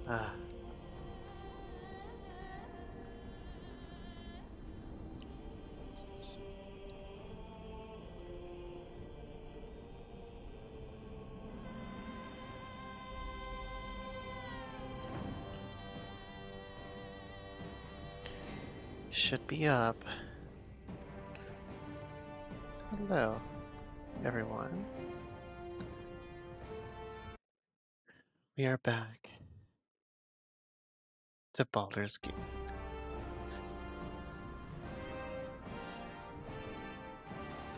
Ah. Should be up. Hello, everyone. We are back to Baldur's Gate.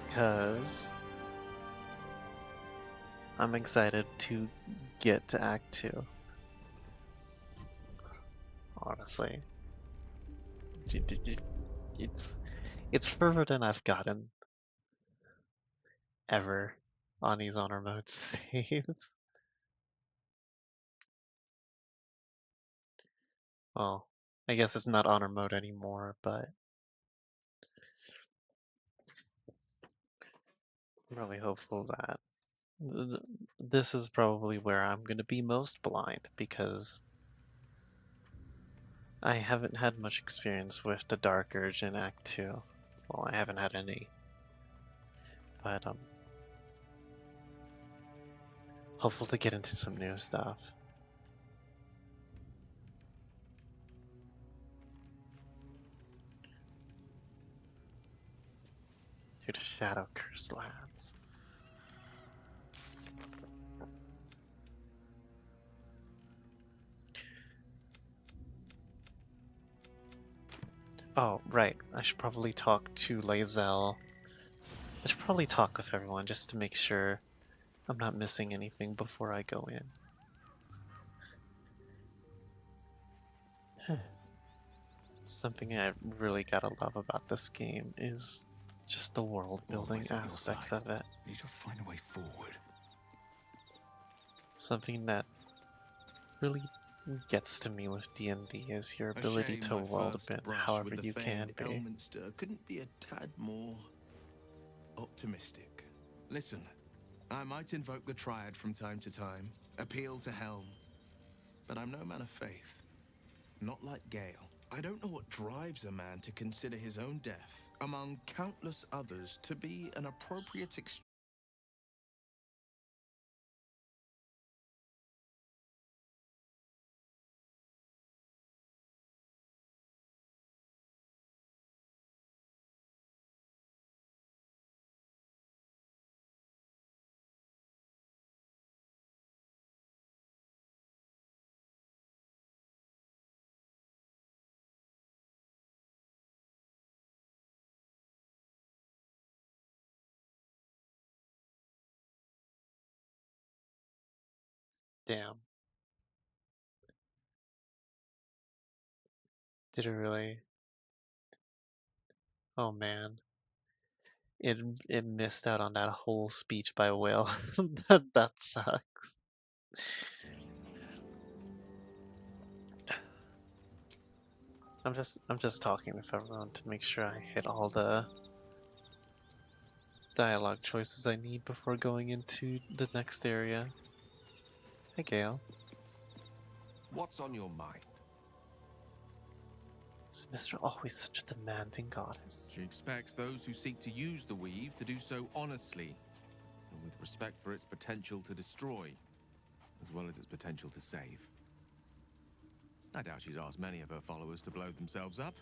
Because I'm excited to get to Act 2. Honestly. It's further than I've gotten ever on these honor mode saves. Well, I guess it's not honor mode anymore, but I'm really hopeful that this is probably where I'm going to be most blind because I haven't had much experience with the Dark Urge in Act 2. Well, I haven't had any. But hopeful to get into some new stuff. To the Shadow Cursed Lands. Oh, right. I should probably talk to Lae'zel. I should probably talk with everyone just to make sure I'm not missing anything before I go in. Something I really gotta love about this game is just the world building aspects of it. Need to find a way forward. Something that really gets to me with D&D is your ability to world bend however you can be. Elminster couldn't be a tad more optimistic. Listen, I might invoke the Triad from time to time, appeal to Helm, but I'm no man of faith. Not like Gale. I don't know what drives a man to consider his own death, among countless others, to be an appropriate exchange. Damn. Did it really? Oh man. It missed out on that whole speech by Will. that sucks. I'm just talking with everyone to make sure I hit all the dialogue choices I need before going into the next area. Hi Gale. What's on your mind? Is Mister always such a demanding goddess? She expects those who seek to use the weave to do so honestly, and with respect for its potential to destroy, as well as its potential to save. I doubt she's asked many of her followers to blow themselves up.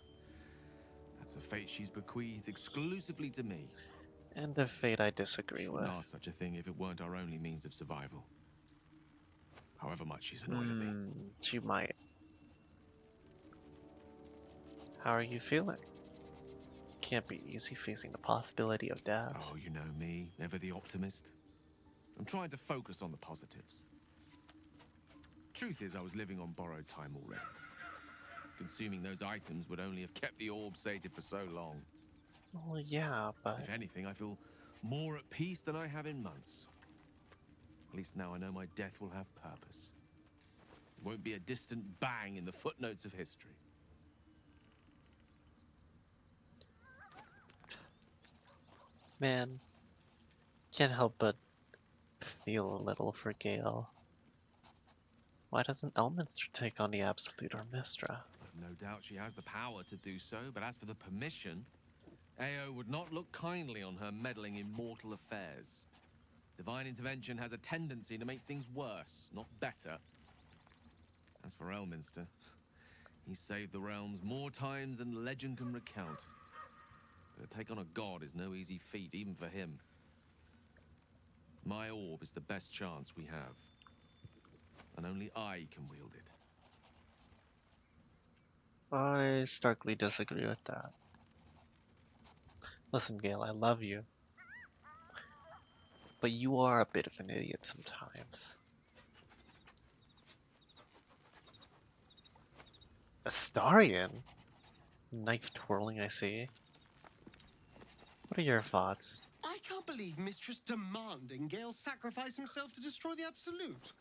That's a fate she's bequeathed exclusively to me. And a fate I disagree She with. wouldn't ask such a thing if it weren't our only means of survival. However much she's annoyed at me. She might. How are you feeling? Can't be easy facing the possibility of death. Oh, you know me, ever the optimist. I'm trying to focus on the positives. Truth is, I was living on borrowed time already. Consuming those items would only have kept the orb sated for so long. Well, yeah, but... If anything, I feel more at peace than I have in months. At least now I know my death will have purpose. It won't be a distant bang in the footnotes of history. Man, can't help but feel a little for Gale. Why doesn't Elminster take on the Absolute or Mistra? No doubt she has the power to do so, but as for the permission, Ao would not look kindly on her meddling in mortal affairs. Divine intervention has a tendency to make things worse, not better. As for Elminster, he's saved the realms more times than legend can recount. But to take on a god is no easy feat, even for him. My orb is the best chance we have. And only I can wield it. I starkly disagree with that. Listen, Gale, I love you. But you are a bit of an idiot sometimes. Astarion? Knife twirling, I see. What are your thoughts? I can't believe Mistress demanding Gale sacrifice himself to destroy the Absolute.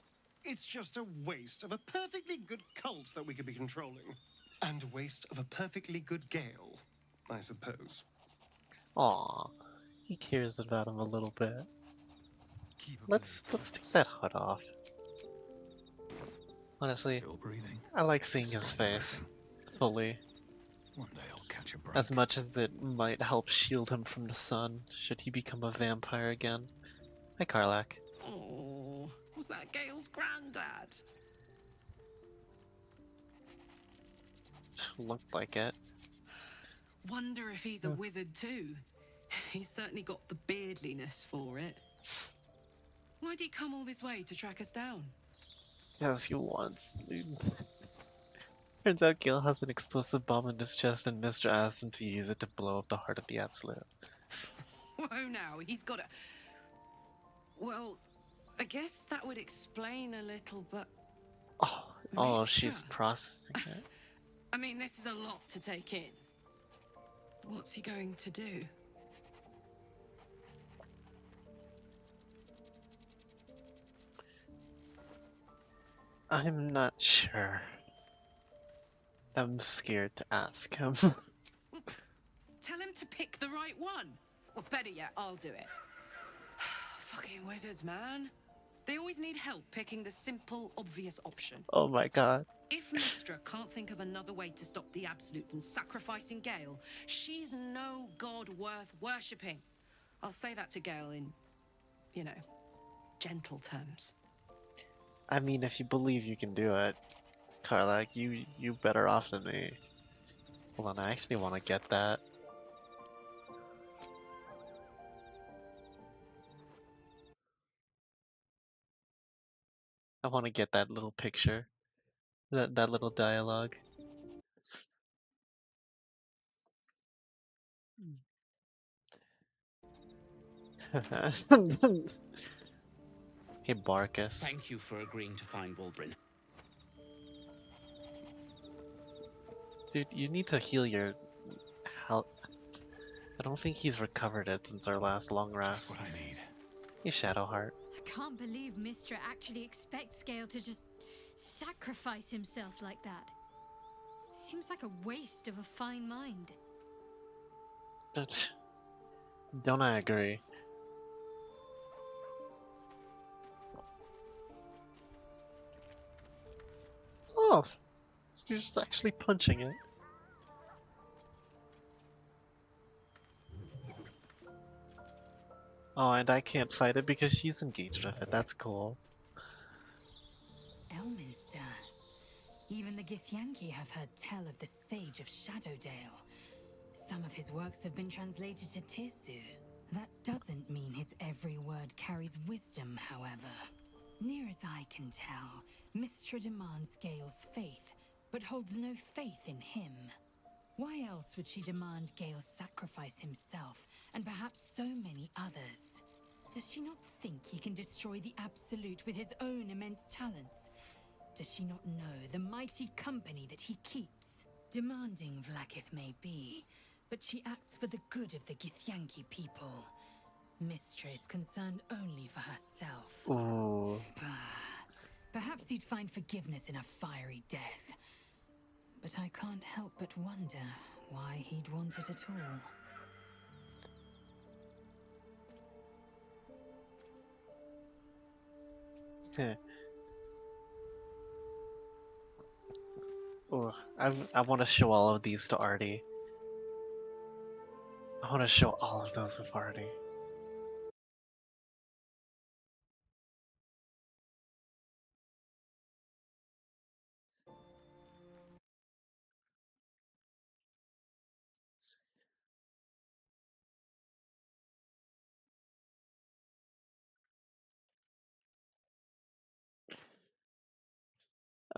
It's just a waste of a perfectly good cult that we could be controlling. And a waste of a perfectly good Gale, I suppose. Aw, he cares about him a little bit. Let's take that HUD off. Honestly, Still breathing. I like seeing his face fully. One day I'll catch a break. As much as it might help shield him from the sun, should he become a vampire again. Hi, Karlak. Oh, was that Gale's granddad? Looked like it. Wonder if he's a wizard too. He's certainly got the beardliness for it. Why'd he come all this way to track us down? Yes, he wants. Turns out Gale has an explosive bomb in his chest and Mr. asked him to use it to blow up the heart of the Absolute. Whoa now, he's got a... Well, I guess that would explain a little, but... Oh, Mister. she's processing it. I mean, this is a lot to take in. What's he going to do? I'm not sure. I'm scared to ask him. Tell him to pick the right one. Or better yet, I'll do it. Fucking wizards, man. They always need help picking the simple, obvious option. Oh my god. If Mistra can't think of another way to stop the Absolute than sacrificing Gale, she's no god worth worshipping. I'll say that to Gale in, you know, gentle terms. I mean, if you believe you can do it, Karlak, you better off than me. Hold on, I actually want to get that. I want to get that little picture. That little dialogue. Hey, Barkus. Thank you for agreeing to find Waldrin. Dude, you need to heal your health. I don't think he's recovered it since our last long rest. What I need. Hey, Shadowheart. I can't believe Mistra actually expects Gale to just sacrifice himself like that. Seems like a waste of a fine mind. Don't I agree? Oh, she's actually punching it. Oh, and I can't fight it because she's engaged with it. That's cool. Elminster. Even the Githyanki have heard tell of the Sage of Shadowdale. Some of his works have been translated to Tirsu. That doesn't mean his every word carries wisdom, however. Near as I can tell, Mistra demands Gale's faith, but holds no faith in him. Why else would she demand Gale sacrifice himself, and perhaps so many others? Does she not think he can destroy the Absolute with his own immense talents? Does she not know the mighty company that he keeps? Demanding Vlaakith may be, but she acts for the good of the Githyanki people. Mistra is concerned only for herself. Ooh. Perhaps he'd find forgiveness in a fiery death. But I can't help but wonder why he'd want it at all. Heh. Ugh, I want to show all of these to Artie. I want to show all of those with Artie.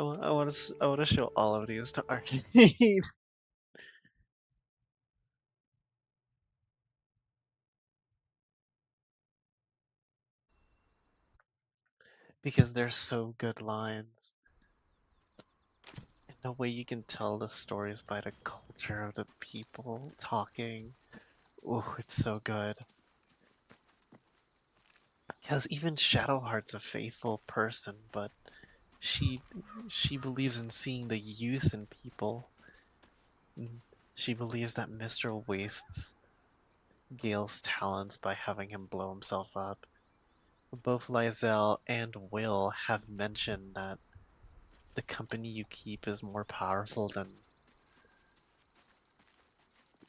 I want to show all of these to Artie. Because they're so good lines. In a way you can tell the stories by the culture of the people talking. Oh, it's so good. Because even Shadowheart's a faithful person, but she she believes in seeing the youth in people. She believes that Mr. wastes Gale's talents by having him blow himself up. Both Lysel and Will have mentioned that the company you keep is more powerful than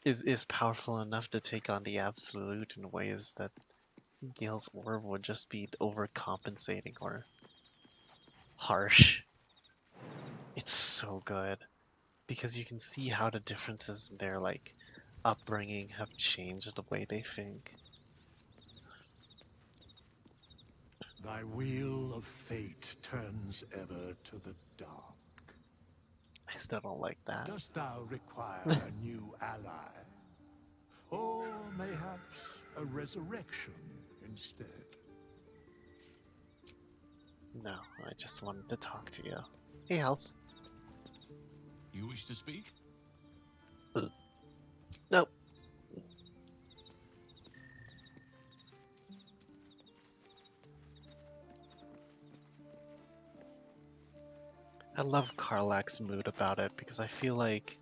is powerful enough to take on the absolute in ways that Gale's orb would just be overcompensating or harsh. It's so good because you can see how the differences in their like upbringing have changed the way they think. Thy wheel of fate turns ever to the dark. I still don't like that. Dost thou require a new ally? Or mayhaps a resurrection instead? No, I just wanted to talk to you. Hey, House. You wish to speak? Nope. I love Karlak's mood about it because I feel like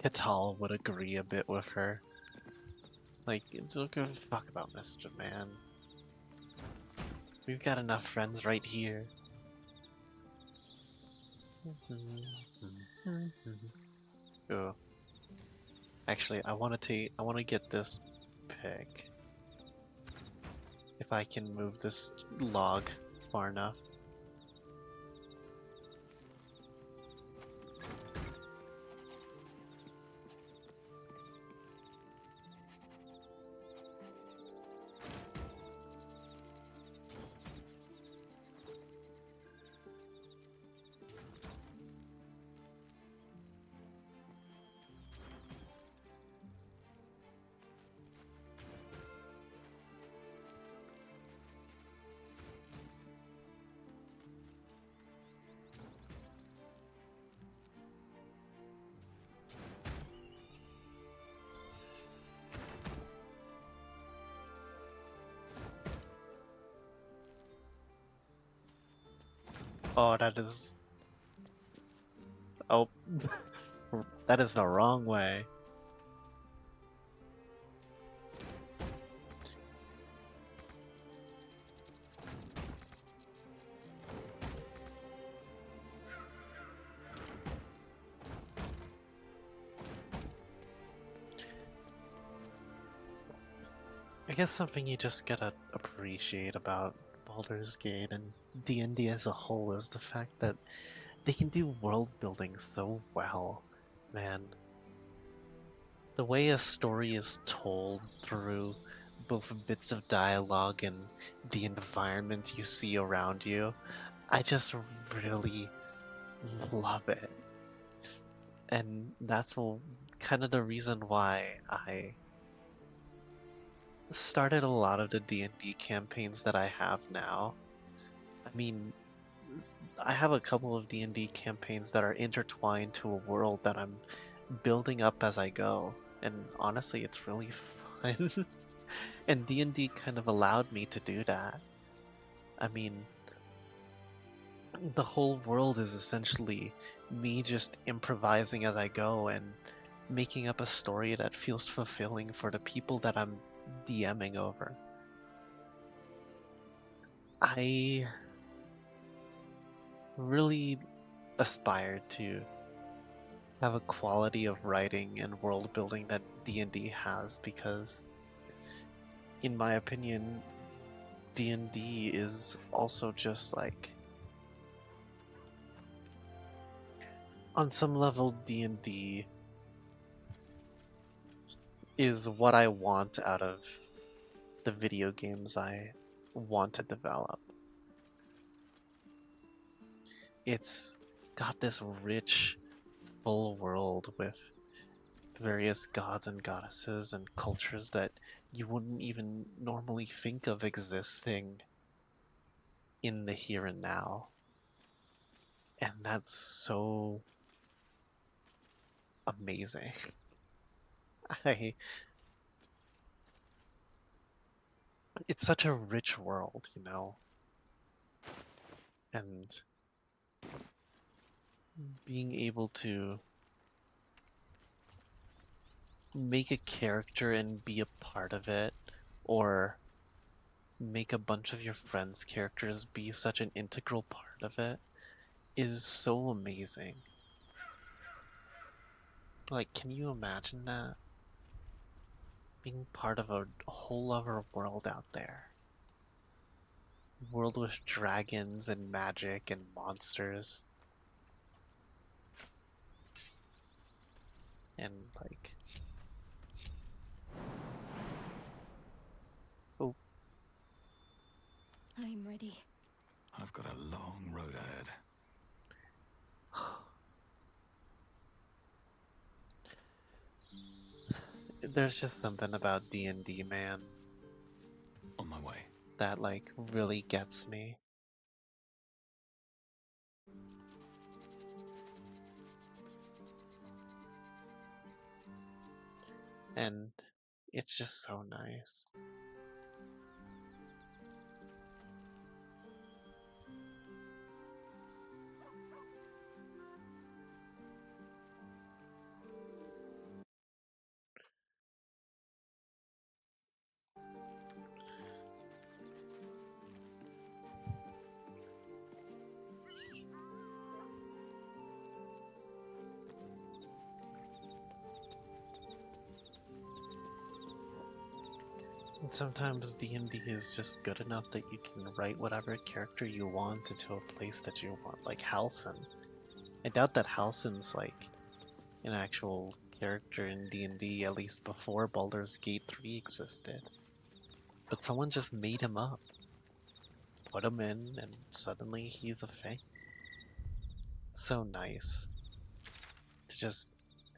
Katal would agree a bit with her. Like, don't give a fuck about Mr. Man. We've got enough friends right here. Oh. Actually, I want to get this pick. If I can move this log far enough. Oh, that is... Oh, that is the wrong way. I guess something you just gotta appreciate about Baldur's Gate and D&D as a whole is the fact that they can do world building so well, man. The way a story is told through both bits of dialogue and the environment you see around you, I just really love it. And that's kind of the reason why I started a lot of the D&D campaigns that I have now. I mean, I have a couple of D&D campaigns that are intertwined to a world that I'm building up as I go, and honestly, it's really fun. And D&D kind of allowed me to do that. I mean, the whole world is essentially me just improvising as I go and making up a story that feels fulfilling for the people that I'm DMing over. I really aspire to have a quality of writing and world building that D&D has, because in my opinion, D&D is also just like, on some level, D&D is what I want out of the video games I want to develop. It's got this rich, full world with various gods and goddesses and cultures that you wouldn't even normally think of existing in the here and now. And that's so amazing. I it's such a rich world, you know. And being able to make a character and be a part of it, or make a bunch of your friends' characters be such an integral part of it, is so amazing. Like, can you imagine that? Being part of a whole other world out there. A world with dragons and magic and monsters. And like, oh, I'm ready. I've got a long road ahead. there's just something about D&D, man, On my way. that like really gets me. And it's just so nice. And sometimes D&D is just good enough that you can write whatever character you want into a place that you want, like Halson. I doubt that Halson's like an actual character in D&D, at least before Baldur's Gate 3 existed. But someone just made him up, put him in, and suddenly he's a thing. So nice to just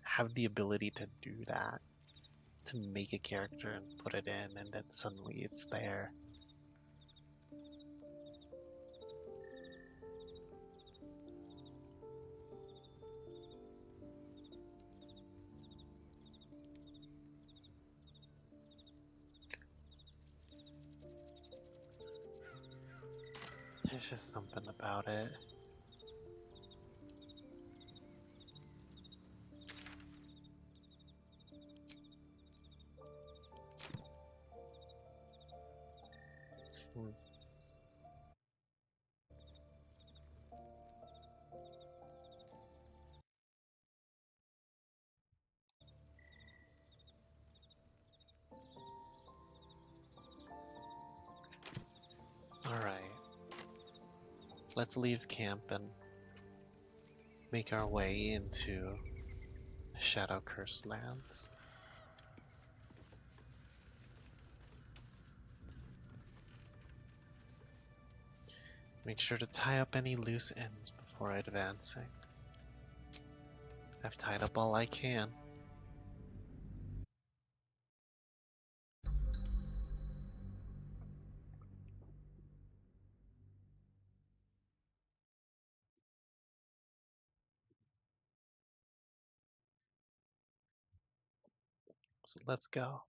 have the ability to do that, to make a character and put it in, and then suddenly it's there. There's just something about it. Hmm. Alright, let's leave camp and make our way into the Shadow Cursed lands. Make sure to tie up any loose ends before advancing. I've tied up all I can. So let's go.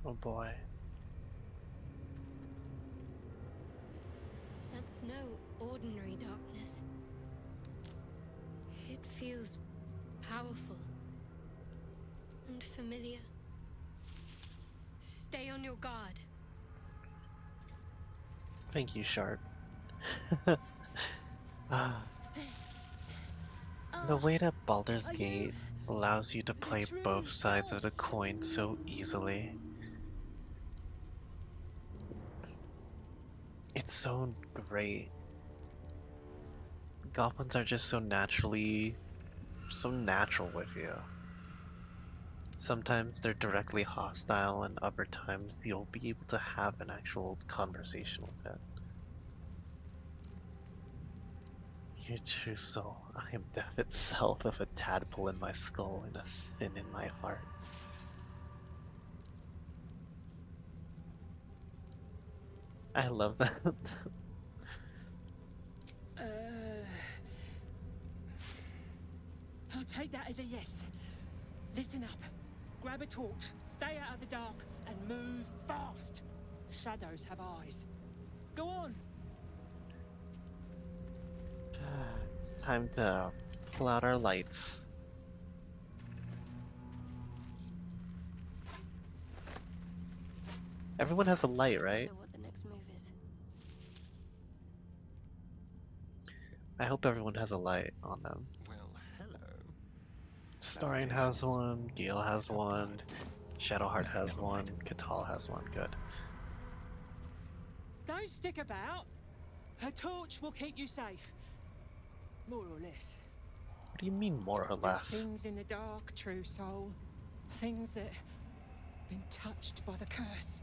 Oh boy. That's no ordinary darkness. It feels powerful and familiar. Stay on your guard. Thank you, Shard. The way that Baldur's Gate allows you to play both sides of the coin so easily. It's so great. Goblins are just so natural with you. Sometimes they're directly hostile, and other times you'll be able to have an actual conversation with it. Your true soul, I am death itself with a tadpole in my skull and a sin in my heart. I love that. I'll take that as a yes. Listen up. Grab a torch, stay out of the dark, and move fast. Shadows have eyes. Go on. Time to pull out our lights. Everyone has a light, right? Know what the next move is. I hope everyone has a light on them. Well, hello. Starion has one, Gale has one, Shadowheart has one, Katal has one. Good. Don't stick about. Her torch will keep you safe. More or less. What do you mean, more or There's less? things in the dark, true soul. Things that been touched by the curse.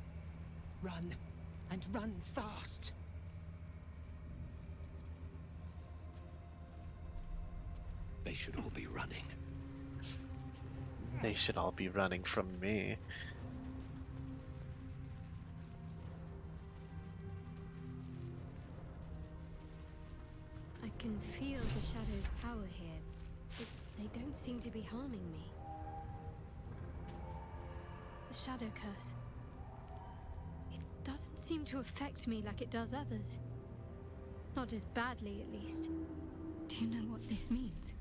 Run, and run fast. They should all be running. They should all be running from me. I can feel the shadow's power here, but they don't seem to be harming me. The shadow curse. It doesn't seem to affect me like it does others. Not as badly, at least. Do you know what this means?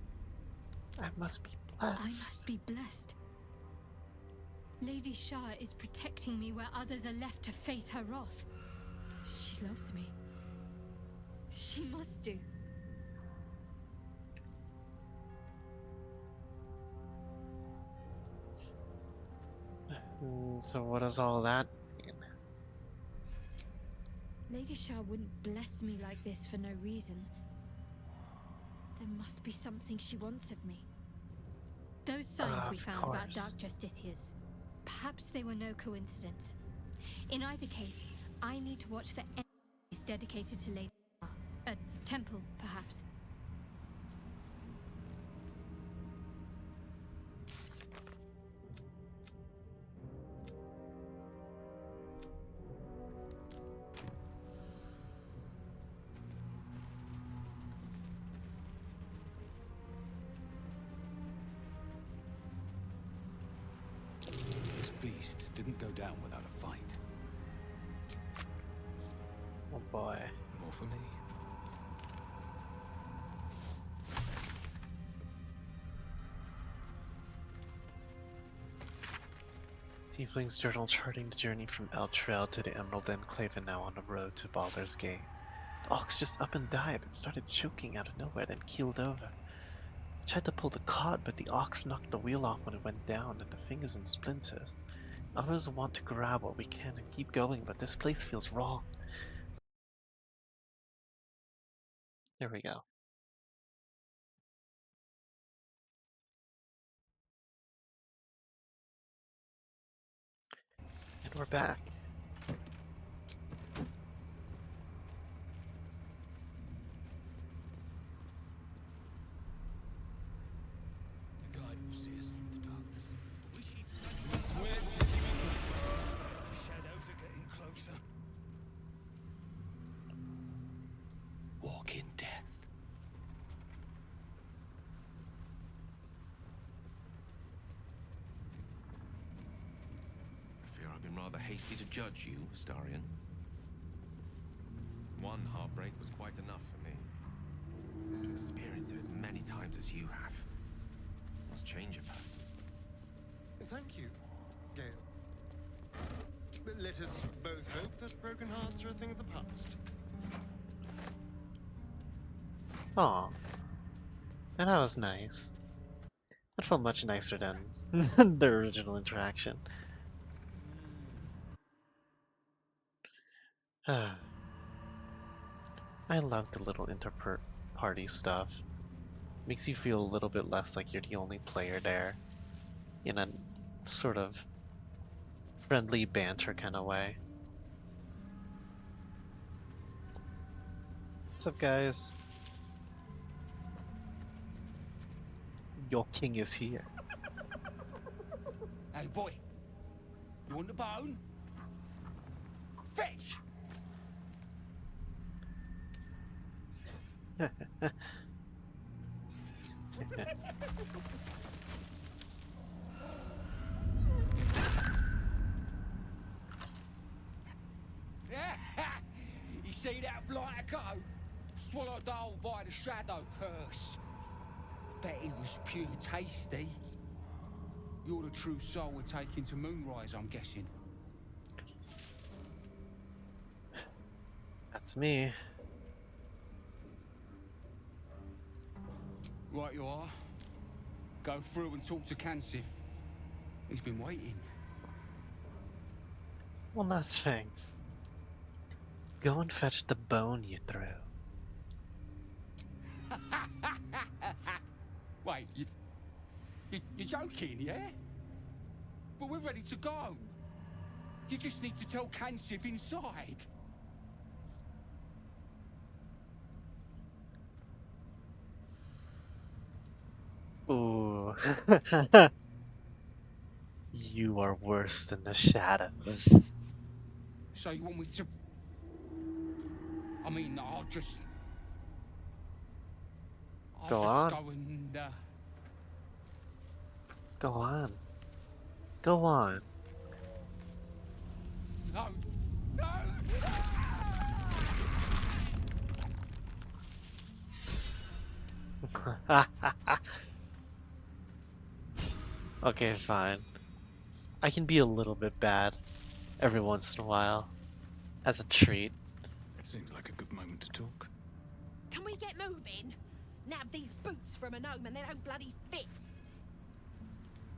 I must be I blessed. must be blessed. Lady Shah is protecting me where others are left to face her wrath. She loves me. She must do. So what does all that mean? Lady Shah wouldn't bless me like this for no reason. There must be something she wants of me. Those signs we Of found about course. Dark Justiciars. Perhaps they were no coincidence. In either case, I need to watch for any place dedicated to Lady Shah. A temple, perhaps. This beast didn't go down without a fight. Oh boy. More for me. Tiefling's journal charting the journey from El Trail to the Emerald Enclave and now on the road to Baldur's Gate. The ox just up and died and started choking out of nowhere, then keeled over. Tried to pull the cart, but the ox knocked the wheel off when it went down and the thing is in splinters. Others want to grab what we can and keep going, but this place feels wrong. There we go. And we're back. The guide will see us through the darkness. The shadows are getting closer. Walk in death. I fear I've been rather rather hasty to judge you, Astarion. One heartbreak was quite enough for me. To experience it as many times as you have must change a person. Thank you, Gale. But let us both hope that broken hearts are a thing of the past. Aw. And that was nice. That felt much nicer than the original interaction. I love the little inter-party stuff. Makes you feel a little bit less like you're the only player there, in a sort of friendly banter kind of way. What's up, guys? Your king is here. Hey, boy. You want the bone? Fetch! You see that blighter go? Swallowed whole by the shadow curse. Bet he was pure tasty. You're the true soul we're taking to Moonrise, I'm guessing. That's me. Right you are. Go through and talk to Kansif. He's been waiting. One last thing. Go and fetch the bone you threw. Wait, you're joking, yeah? But we're ready to go. You just need to tell Kansif inside. Ooh. You are worse than the shadows. So you want me to... I mean, I'll just Go on. go and, Go on. Go on. No! No! Okay, fine. I can be a little bit bad every once in a while. As a treat. Seems like a good moment to talk. Can we get moving? Nab these boots from a gnome and they don't bloody fit.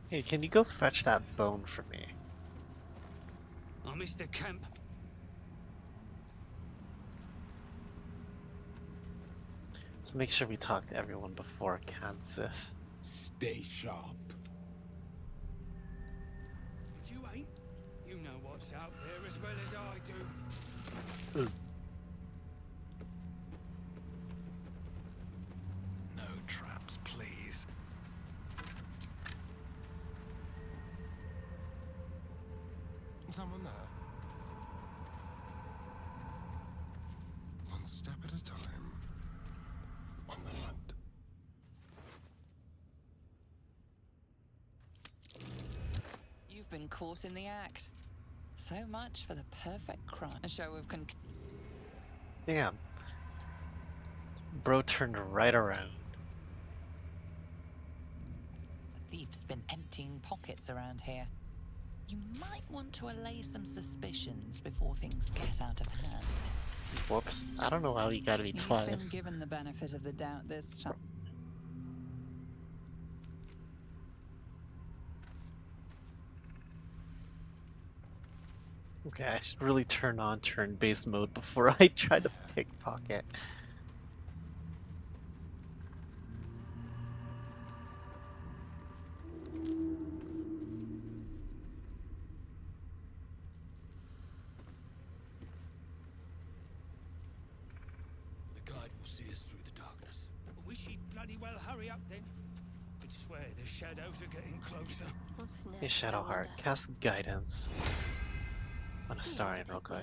Hey, can you go fetch that bone for me? I missed the camp. So make sure we talk to everyone before Kansif. Stay sharp. But you ain't. You know what's out there as well as I do. No traps, please. Someone there? One step at a time. On the hunt. You've been caught in the act. So much for the perfect crime. A show of control. Damn. Bro turned right around. The thief's been emptying pockets around here. You might want to allay some suspicions before things get out of hand. Whoops. I don't know how he got me You've been twice. given the benefit of the doubt this time. Okay, I should really turn on turn-based mode before I try to pickpocket. The guide will see us through the darkness. I wish he'd bloody well hurry up then. I swear the shadows are getting closer. What's next? Hey, Shadowheart, cast guidance on Astarion real quick.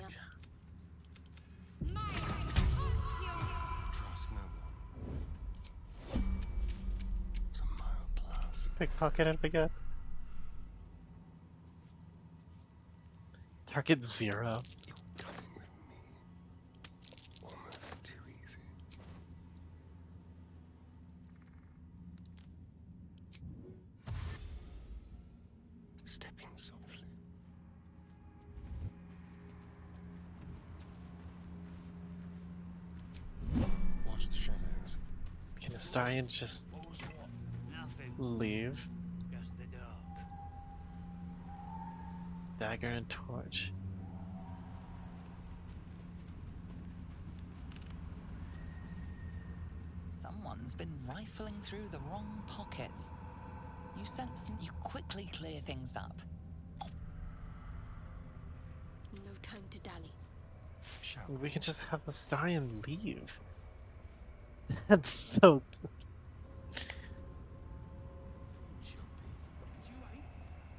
Trust no one. Some mild lass. Pickpocket it again. Target 0. Coming with me. Almost too easy. Stepping softly. Watch the shadows. Can Astarion just leave? Just the dark. Dagger and torch. Someone's been rifling through the wrong pockets. You sense you quickly clear things up. No time to dally. Shall We can just have Astarion leave. That's so. You ain't.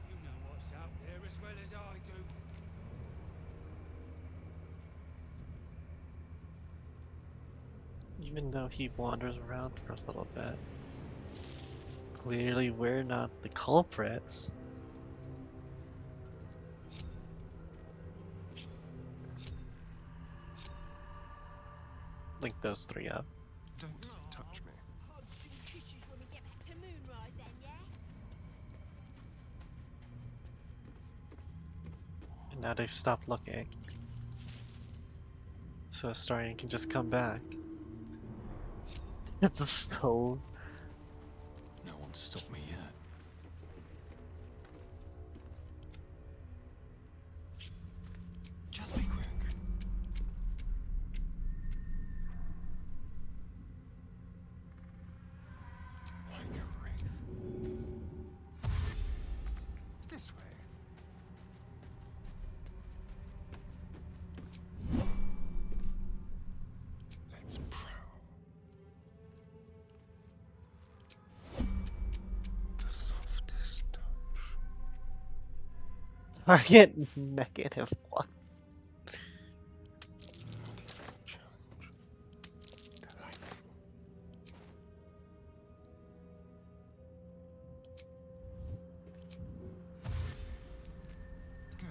You know what's out there as well as I do. Even though he wanders around for a little bit. Clearly, we're not the culprits. Link those 3 up. Don't touch me. Hugs and kisses when we get back to Moonrise then, yeah? And now they've stopped looking. So Astarion can just come back. It's so. No one's stopped me yet. Just be quick. Like a wraith. This way. Let's prowl. The softest touch. Target -1. Challenge. Delightful. Go.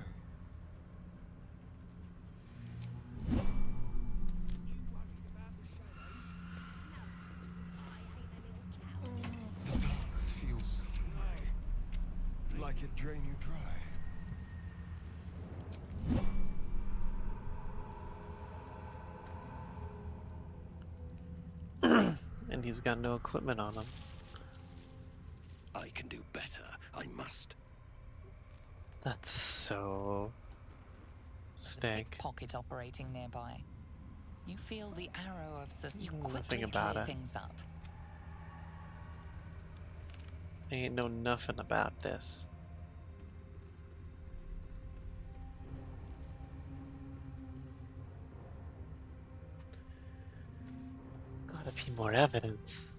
The dark feels like it drain you dry. And he's got no equipment on him. I can do better. I must. That's so. Stank. Pocket operating nearby. You feel the arrow of you Nothing quickly about clear it. things up. I ain't know nothing about this. Gotta be more evidence.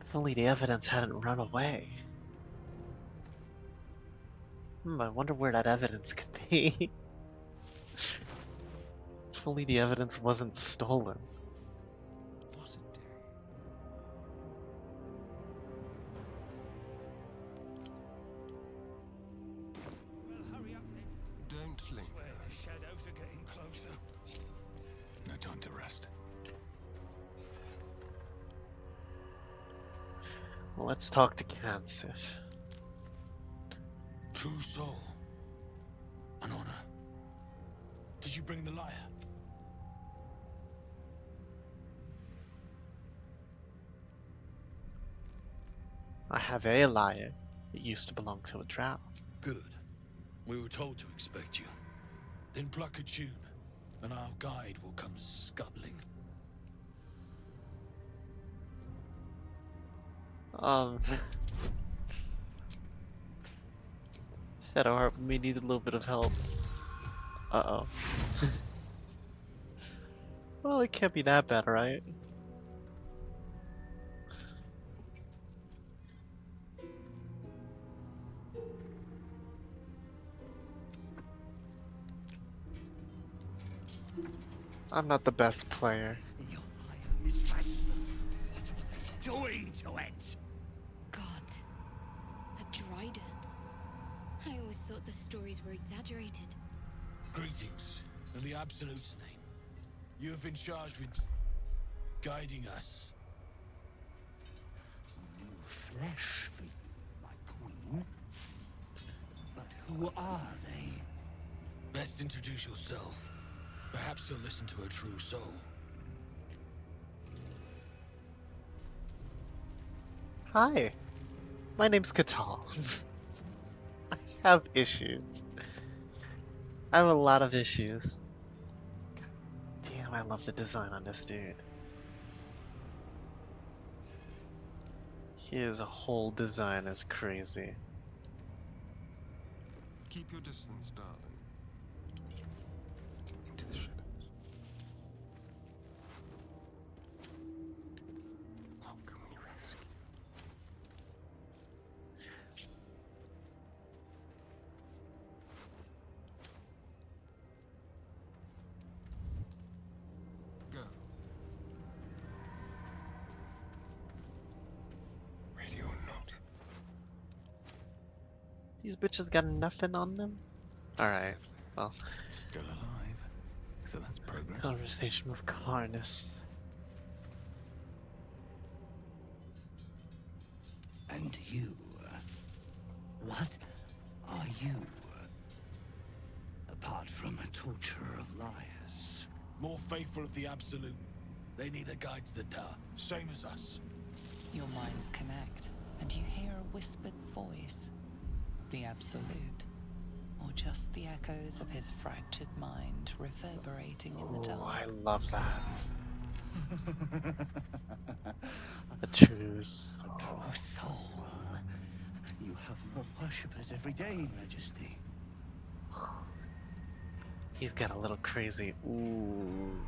If only the evidence hadn't run away. I wonder where that evidence could be. If only the evidence wasn't stolen. What a day. Well, hurry up then. Don't linger. Swear the shadows are getting closer. No time to rest. Well, let's talk to Kansif. True soul. An honor. Did you bring the lyre? I have a lyre. It used to belong to a drow. Good. We were told to expect you. Then pluck a tune, and our guide will come scuttling. Shadowheart may need a little bit of help. Uh-oh. Well, it can't be that bad, right? I'm not the best player. Your higher mistress. What are they doing to it? God. A Drider. I always thought the stories were exaggerated. Greetings, in the Absolute's name. You have been charged with guiding us. New flesh for you, my queen. But who are they? Best introduce yourself. Perhaps you'll listen to a true soul. Hi, my name's Katal. I have issues. I have a lot of issues. God damn, I love the design on this dude. His whole design is crazy. Keep your distance, darling. Into the shadows. How can we rescue? Go. Ready or not? These bitches got nothing on them? Alright, well. Still alive. So that's progress. Conversation with Carnus. And you? What are you? Apart from a torturer of liars. More faithful of the Absolute. They need a guide to the Dar, same as us. Your minds connect, and you hear a whispered voice. The Absolute. Or just the echoes of his fractured mind reverberating in the dark. Oh, I love that. A truce. A true soul. You have more worshippers every day, Majesty. He's got a little crazy. Ooh.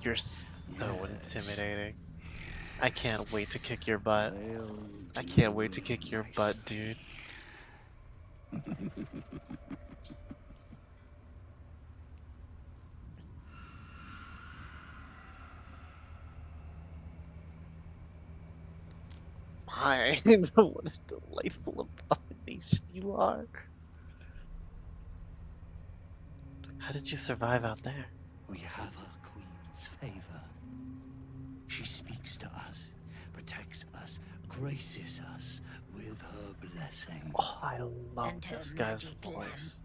You're so intimidating. I can't wait to kick your butt. I can't wait to kick your butt, dude. My, what a delightful abomination you are. How did you survive out there? We have our queen's favor. She speaks to us, protects us, graces us with her blessing. Oh, I love this guy's voice.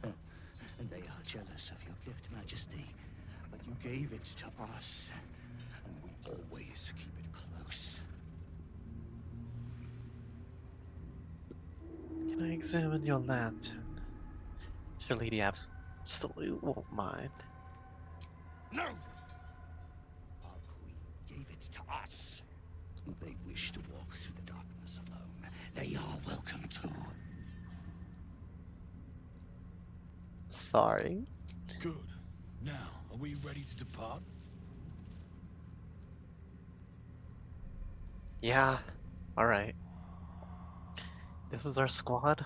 And they are jealous of your gift, Majesty. But you gave it to us, and we always keep it close. Can I examine your lantern? Surely the Absolute won't mind. No! Our queen gave it to us. If they wish to walk through the darkness alone, they are welcome to. Sorry. Good. Now, are we ready to depart? Yeah. Alright. This is our squad.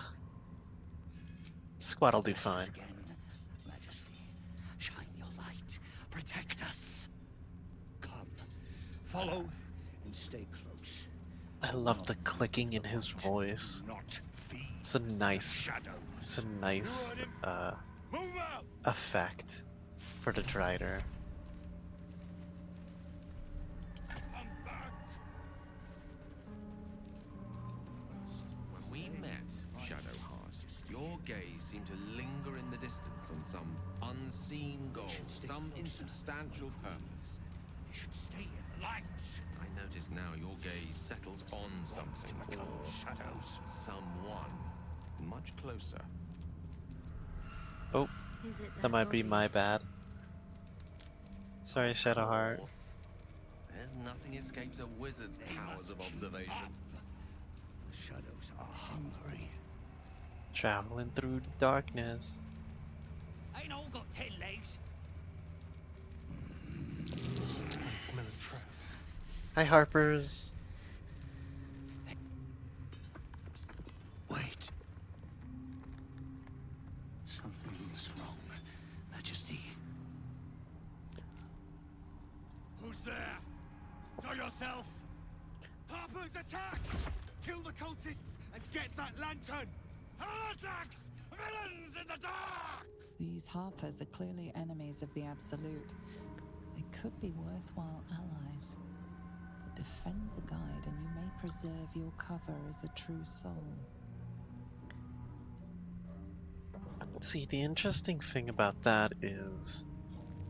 Squad'll do fine. Again, Majesty, shine your light. Protect us. Come, follow, and stay close. I love the clicking in his voice. It's a nice effect for the Drider. When we met, Shadowheart, your gaze seemed to linger in the distance on some unseen goal, some insubstantial purpose. They should stay in the light. I notice now your gaze settles on something or someone much closer. Oh, that might be my bad. Sorry, Shadowheart. There's nothing escapes a wizard's powers of observation. The shadows are hungry. Traveling through the darkness. Ain't all got 10 legs. Hi, Harpers. Wait. Something's wrong, Majesty. Who's there? Show yourself! Harper's attack! Kill the cultists and get that lantern! Heretics! Villains in the dark! These Harpers are clearly enemies of the Absolute. They could be worthwhile allies. But defend the guide and you may preserve your cover as a true soul. See, the interesting thing about that is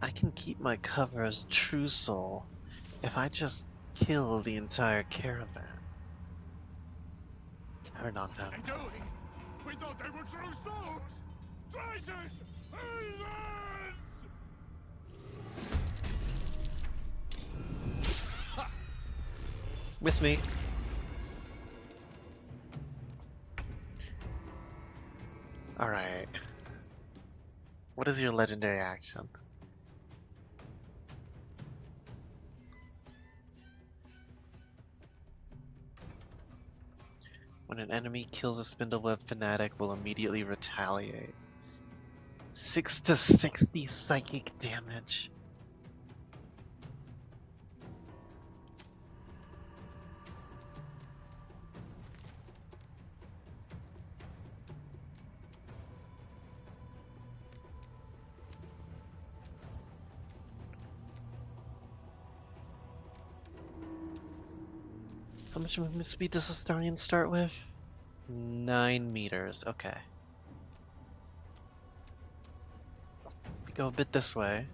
I can keep my cover as true soul if I just kill the entire caravan. Or not them. What are they doing? We thought they were true souls! Traitors! Heathens! Miss me. Alright. What is your legendary action? When an enemy kills a Spindleweb fanatic, will immediately retaliate. 6 to 60 psychic damage. How much movement speed does Astarion start with? 9 meters, okay. We go a bit this way.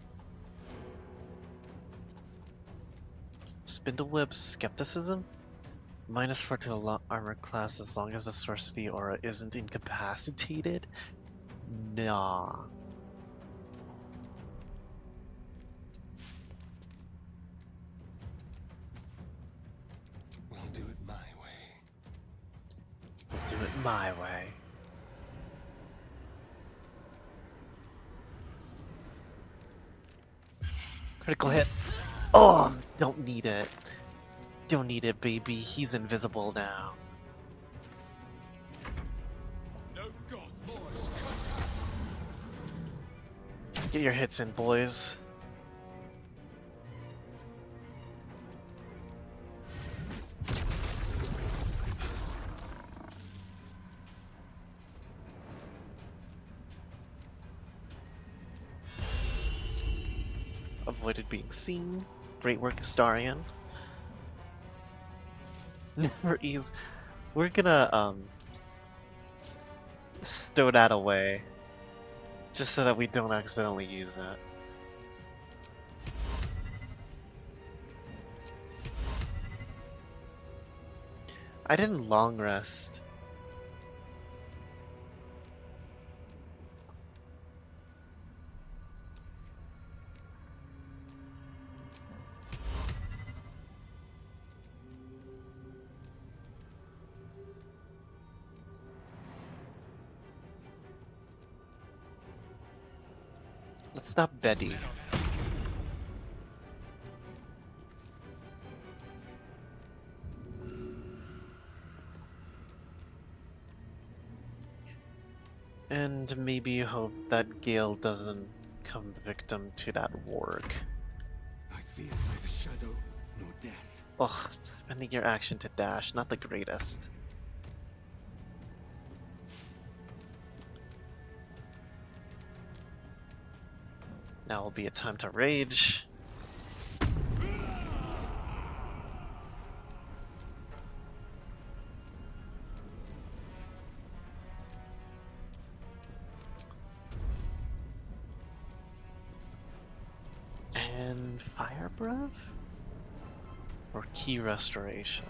Spindleweb Skepticism? -4 to armor class as long as the sorcery aura isn't incapacitated? Nah. We'll do it my way. We'll do it my way. Critical hit. Oh, don't need it. Don't need it, baby. He's invisible now. No god, boys. Get your hits in, boys. Avoided being seen. Great work, Astarion. Never ease. We're gonna stow that away, just so that we don't accidentally use it. I didn't long rest. Let's stop Betty. And maybe hope that Gale doesn't come victim to that warg. I fear neither shadow nor death. Ugh, spending your action to dash, not the greatest. Now will be a time to rage. And fire breath? Or key restoration?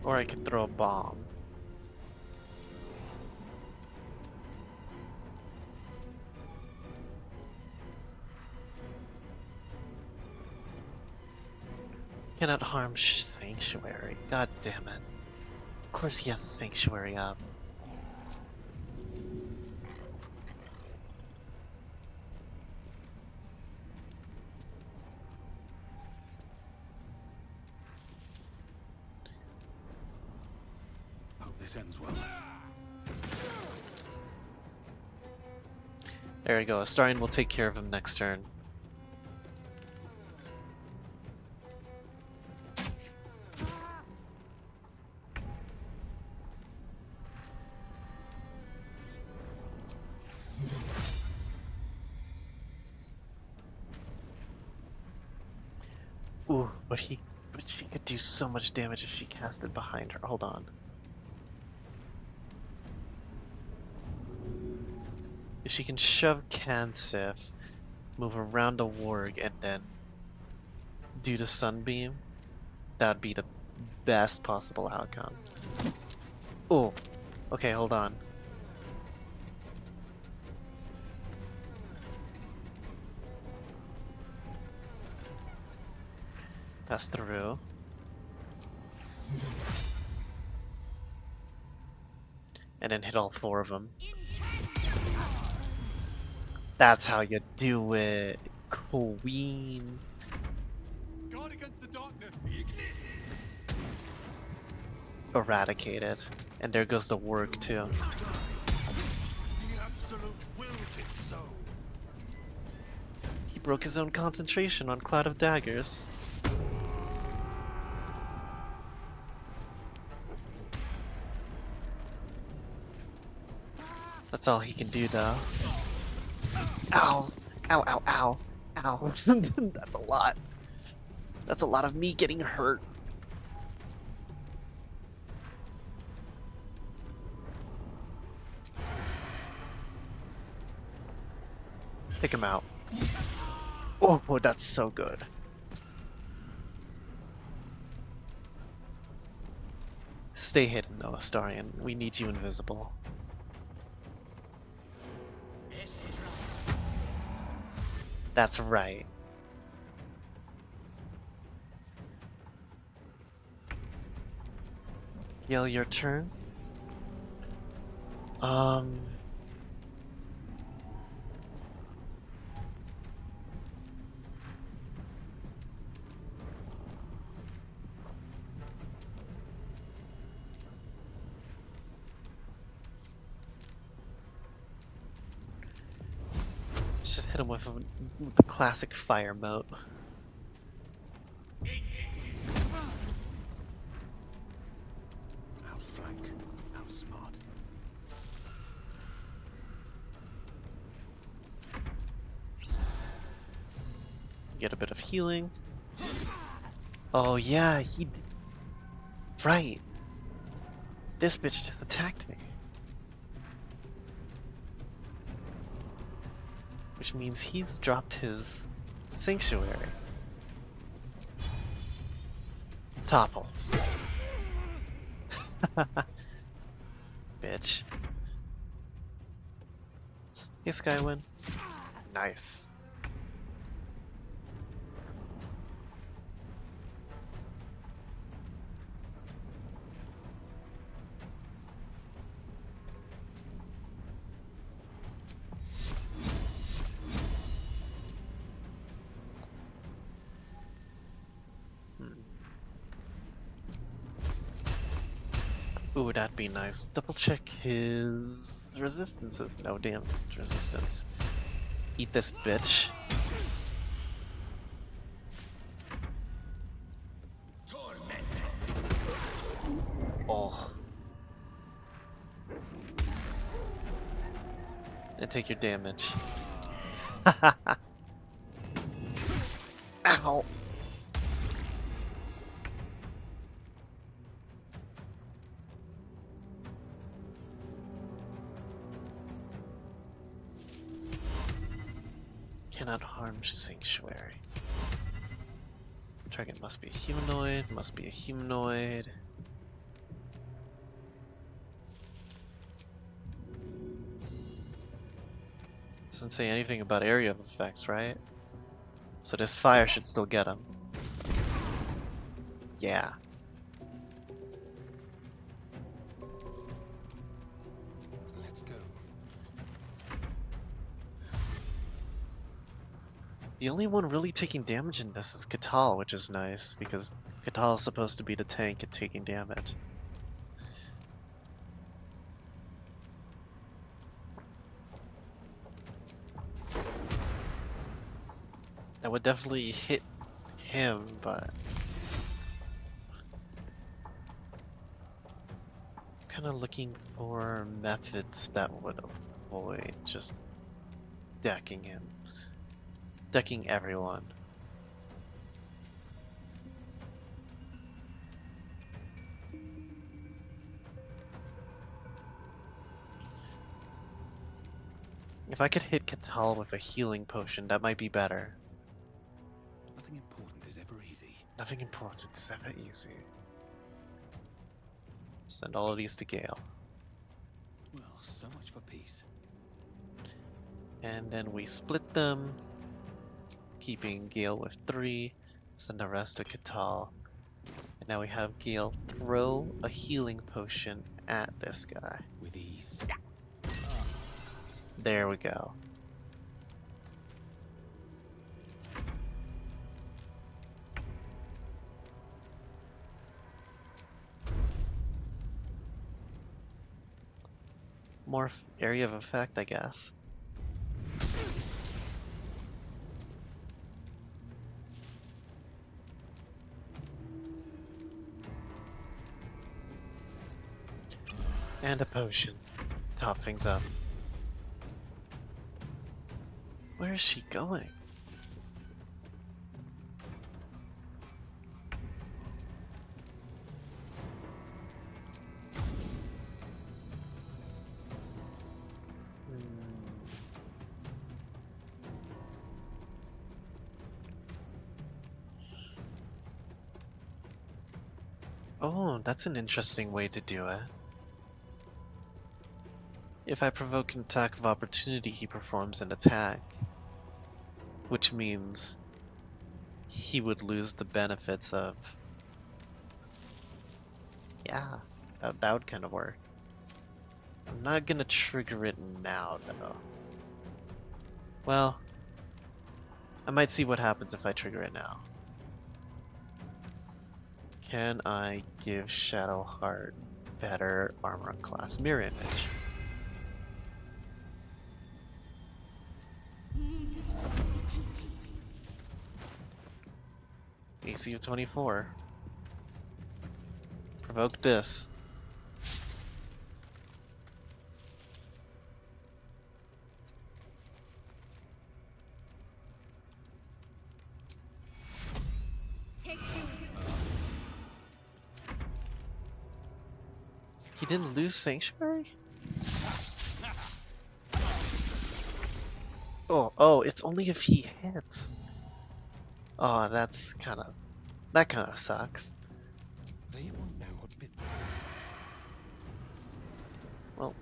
Or I could throw a bomb. Cannot harm Sanctuary. God damn it. Of course he has Sanctuary up. this ends well. There we go. Astarion will take care of him next turn. Ooh, but she could do so much damage if she cast it behind her. Hold on. If she can shove Kansif, move around a warg, and then do the sunbeam, that'd be the best possible outcome. Oh, okay, hold on. Pass through. And then hit all four of them. That's how you do it, Queen. Guard against the darkness. Eradicated. And there goes the work too. The absolute wills it so. He broke his own concentration on Cloud of Daggers. That's all he can do though. Ow! Ow, ow, ow. Ow. That's a lot. That's a lot of me getting hurt. Take him out. Oh, that's so good. Stay hidden though, Astarion. We need you invisible. That's right. Gale, your turn. Let's just hit him with the classic fire moat. Outflank. Outsmart. Get a bit of healing. Oh yeah, right. This bitch just attacked me. Which means he's dropped his sanctuary. Topple. Bitch. Hey, Skywin. Nice. Ooh, that'd be nice. Double check his resistances. No damage resistance. Eat this bitch. Oh. And take your damage. Ow. Cannot harm sanctuary. Target must be a humanoid, must be a humanoid. Doesn't say anything about area of effects, right? So this fire should still get him. Yeah. Let's go. The only one really taking damage in this is Katal, which is nice, because Katal is supposed to be the tank at taking damage. would definitely hit him, but kind of looking for methods that would avoid just decking him, decking everyone. If I could hit Katal with a healing potion, that might be better. Nothing important is ever easy. Nothing important is ever easy. Send all of these to Gale. Well, so much for peace. And then we split them, keeping Gale with 3, send the rest to Katal. And now we have Gale throw a healing potion at this guy. With ease. There we go. More area of effect, I guess. And a potion. Top things up. Where is she going? Oh, that's an interesting way to do it. If I provoke an attack of opportunity, he performs an attack. Which means he would lose the benefits of... Yeah, that would kind of work. I'm not gonna trigger it now, though. Well, I might see what happens if I trigger it now. Can I give Shadowheart better armor class mirror image? AC of 24. Provoke this. He didn't lose Sanctuary? Oh, it's only if he hits. Oh, that kind of sucks. They won't know what bit. Well,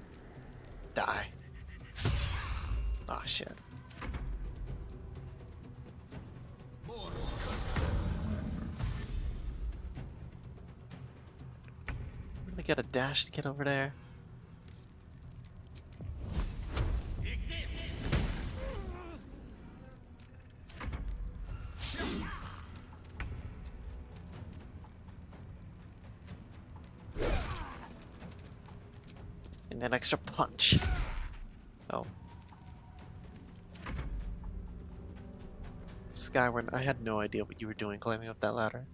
die. Aw, shit. I gotta dash to get over there. And an extra punch. Oh. Skyward, I had no idea what you were doing climbing up that ladder.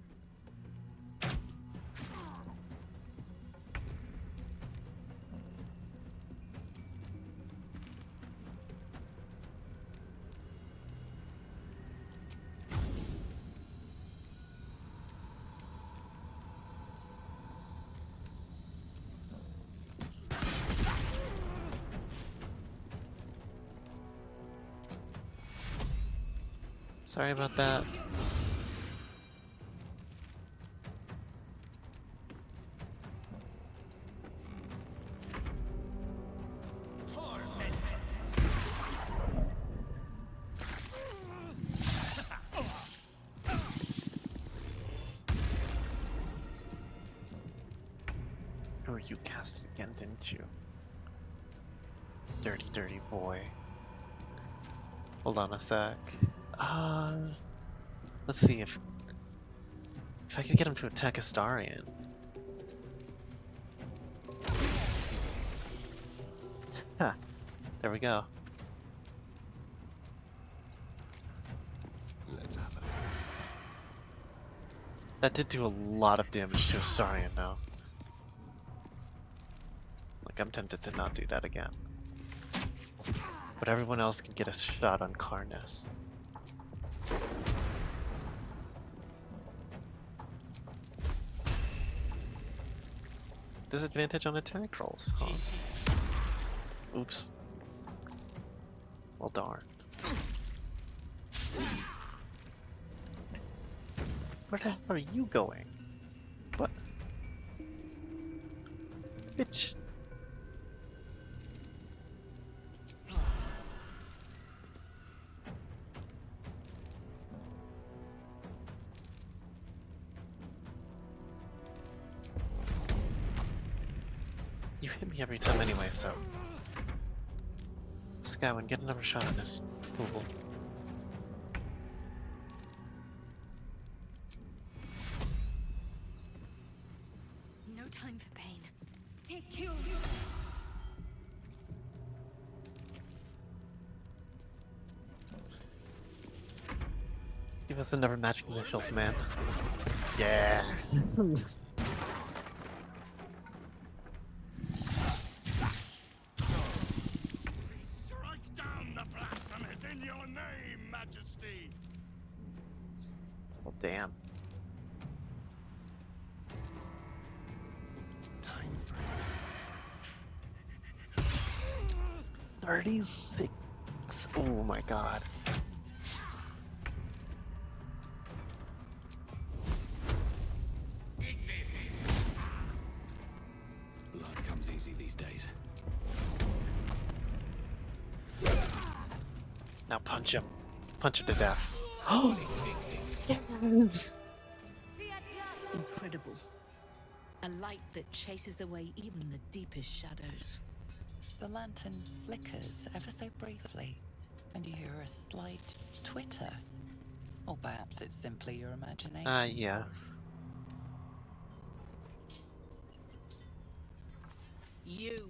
Sorry about that. Oh, you cast it again, didn't you? Dirty, dirty boy. Hold on a sec. Let's see if I could get him to attack Astarion. Huh. There we go. Let's That did do a lot of damage to Astarion now. Like, I'm tempted to not do that again. But everyone else can get a shot on Karnas. Disadvantage on attack rolls, huh? Oops. Well, darn. Where the hell are you going? What? Bitch. You hit me every time anyway, so... Skywin, get another shot on this fool. No time for pain. Take cure. Give us another magic initials, man. Yeah. Strike down the blasphemous in your name, Majesty! Well, damn. Time for 36. Oh my god. Blood comes easy these days. Now punch him. Punch him to death. Yes. Incredible. A light that chases away even the deepest shadows. The lantern flickers ever so briefly, and you hear a slight twitter. Or perhaps it's simply your imagination. Ah, yes. You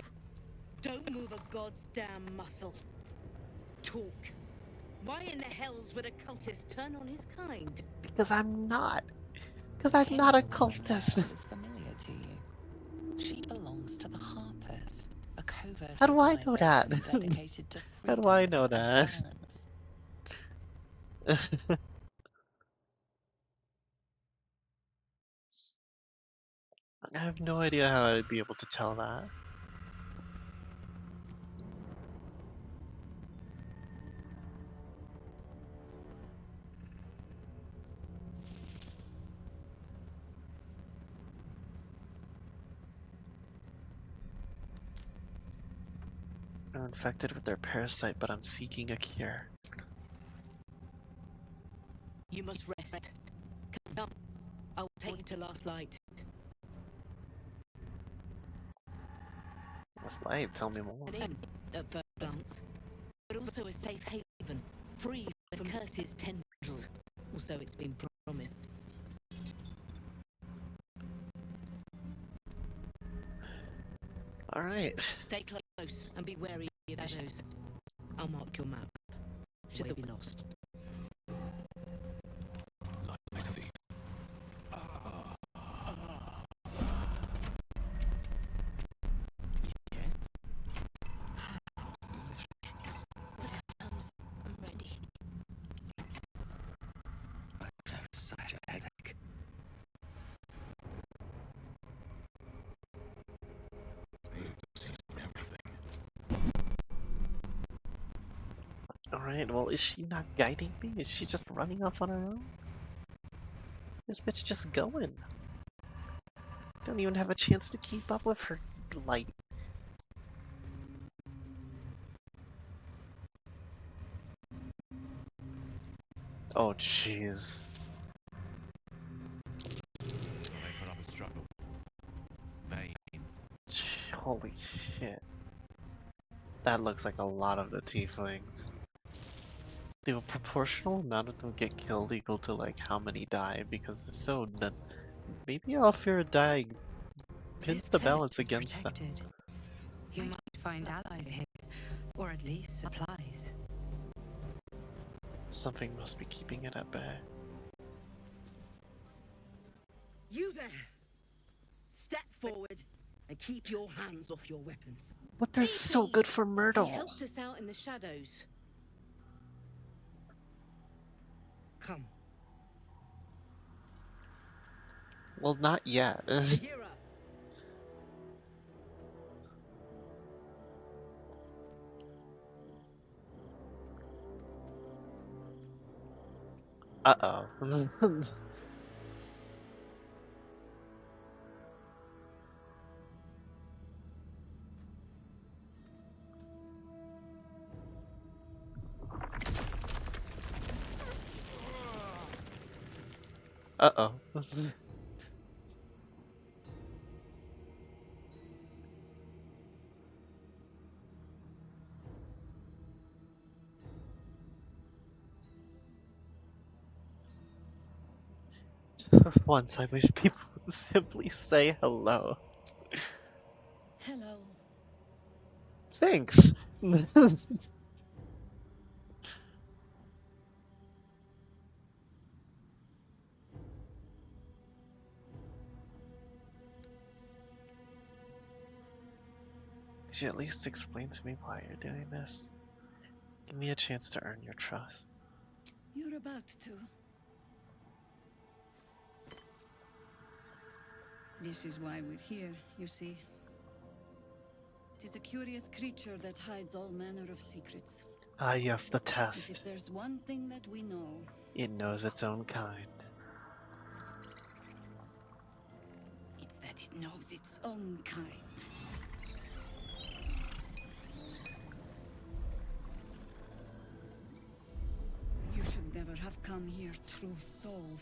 don't move a god's damn muscle. Talk. Why in the hells would a cultist turn on his kind? Because I'm not. Because I'm not a cultist. Is familiar to you. She belongs to the Harpers, a covert How do I know that? organization dedicated to How do I freedom know and that? balance. I have no idea how I'd be able to tell that. I'm infected with their parasite, but I'm seeking a cure. You must rest. Come. I will take you to last light. What's life? Tell me more. An inn, at first glance, but also a safe haven, free from curses tendrils. Also, it's been promised. Alright. Stay close and be wary of the shadows. I'll mark your map. Should they be lost? Like a thief. I'm ready. I have such a headache. Alright, well, is she not guiding me? Is she just running off on her own? This bitch just going. Don't even have a chance to keep up with her light. Oh, jeez. They put up a struggle. Vain. Holy shit. That looks like a lot of the tieflings. Do a proportional amount of them get killed equal to like how many die? Because if so, then maybe Alfira dying pins the balance against them. You might find allies here, or at least supplies. Something must be keeping it at bay. You there! Step forward and keep your hands off your weapons. But they're so good for He Myrtle. helped us out in the shadows. Come. Well, not yet. Hira. Uh-oh. Uh-oh. Just once I wish people would simply say hello. Hello. Thanks. Could you at least explain to me why you're doing this? Give me a chance to earn your trust. You're about to. This is why we're here, you see. It is a curious creature that hides all manner of secrets. Ah, yes, the But test. if there's one thing that we know, It knows its own kind. it's that it knows its own kind. You should never have come here, true soul.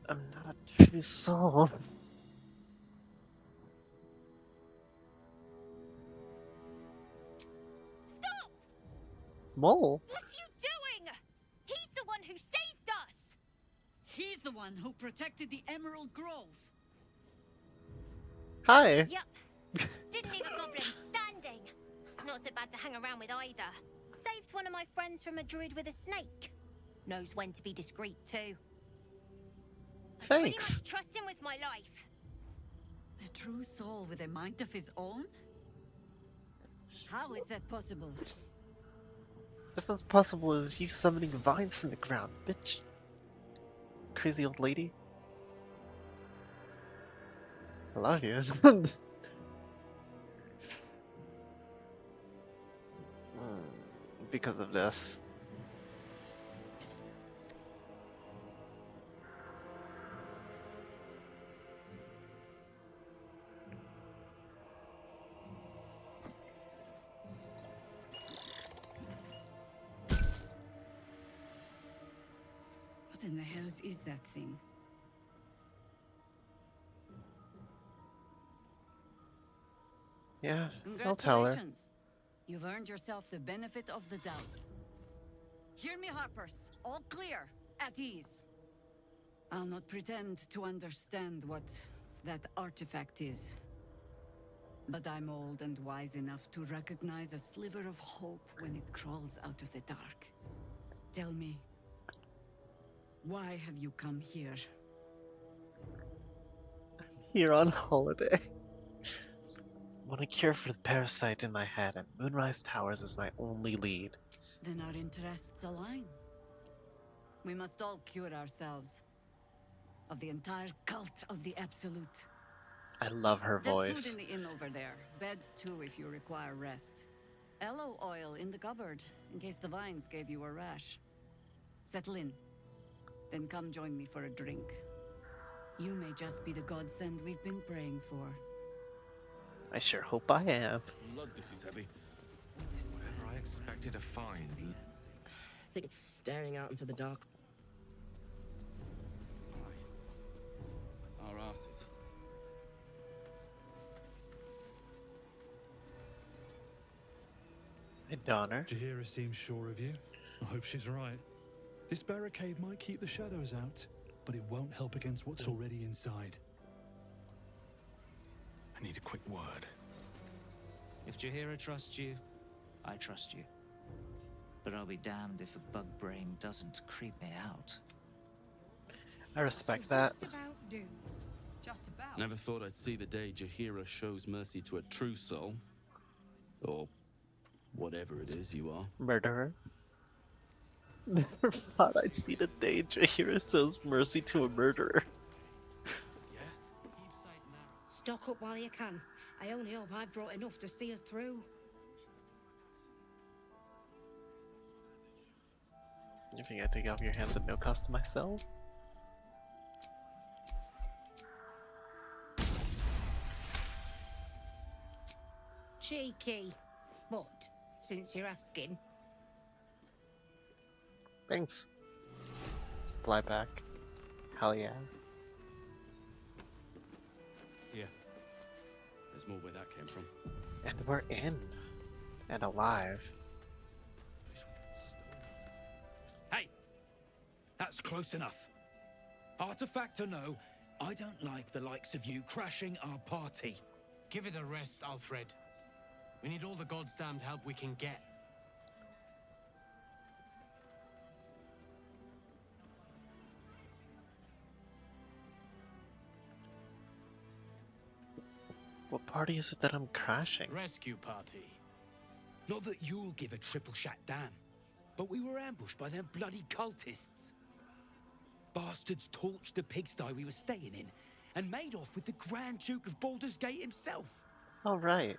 I'm not a true soul. Stop! Mole? What are you doing? He's the one who saved us! He's the one who protected the Emerald Grove. Hi. Yup. Didn't even bother him standing. Not so bad to hang around with either. Saved one of my friends from a druid with a snake. Knows when to be discreet too. Pretty Thanks. much trust him with my life. A true soul with a mind of his own? How is that possible? Just as possible as you summoning vines from the ground, bitch. Crazy old lady. I love you. Because of this. What in the hells is that thing? Yeah, I'll tell her. Congratulations. You've earned yourself the benefit of the doubt. Hear me, Harpers. All clear. At ease. I'll not pretend to understand what that artifact is. But I'm old and wise enough to recognize a sliver of hope when it crawls out of the dark. Tell me, why have you come here? Here on holiday. Want a cure for the parasite in my head, and Moonrise Towers is my only lead. Then our interests align. We must all cure ourselves of the entire cult of the Absolute. I love her There's voice. food in the inn over there. Beds too if you require rest. Aloe oil in the cupboard in case the vines gave you a rash. Settle in. Then come join me for a drink. You may just be the godsend we've been praying for. I sure hope I am. Lord, this is heavy. Whatever I expected to find. I think it's staring out into the dark. Our asses. Hey, Donner. Jahira seems sure of you. I hope she's right. This barricade might keep the shadows out, but it won't help against what's already inside. I need a quick word. If Jahira trusts you, I trust you. But I'll be damned if a bug brain doesn't creep me out. I respect that. Just about do. Just about. Never thought I'd see the day Jaheira shows mercy to a true soul. Or whatever it is you are. Murderer. Never thought I'd see the day Jaheira shows mercy to a murderer. Stock up while you can. I only hope I've brought enough to see us through. You think I take off your hands at no cost to myself? Cheeky. But, since you're asking. Thanks. Supply pack. Hell yeah. Yeah. There's more where that came from. And we're in. And alive. Hey! That's close enough. Artifact or no, I don't like the likes of you crashing our party. Give it a rest, Alfred. We need all the god's damned help we can get. What party is it that I'm crashing? Rescue party. Not that you'll give a triple shot damn, but we were ambushed by them bloody cultists. Bastards torched the pigsty we were staying in and made off with the Grand Duke of Baldur's Gate himself. Oh, right.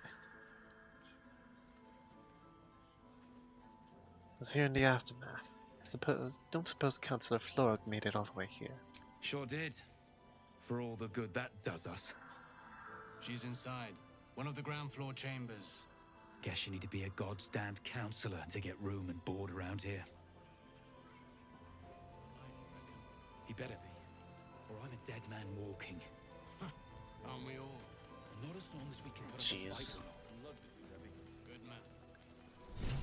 I was here in the aftermath. Don't suppose Councillor Florog made it all the way here. Sure did. For all the good that does us. She's inside. One of the ground floor chambers. Guess you need to be a god's damned counselor to get room and board around here. He better be, or I'm a dead man walking. Aren't we all? Not as long as we can put Jeez. Good man.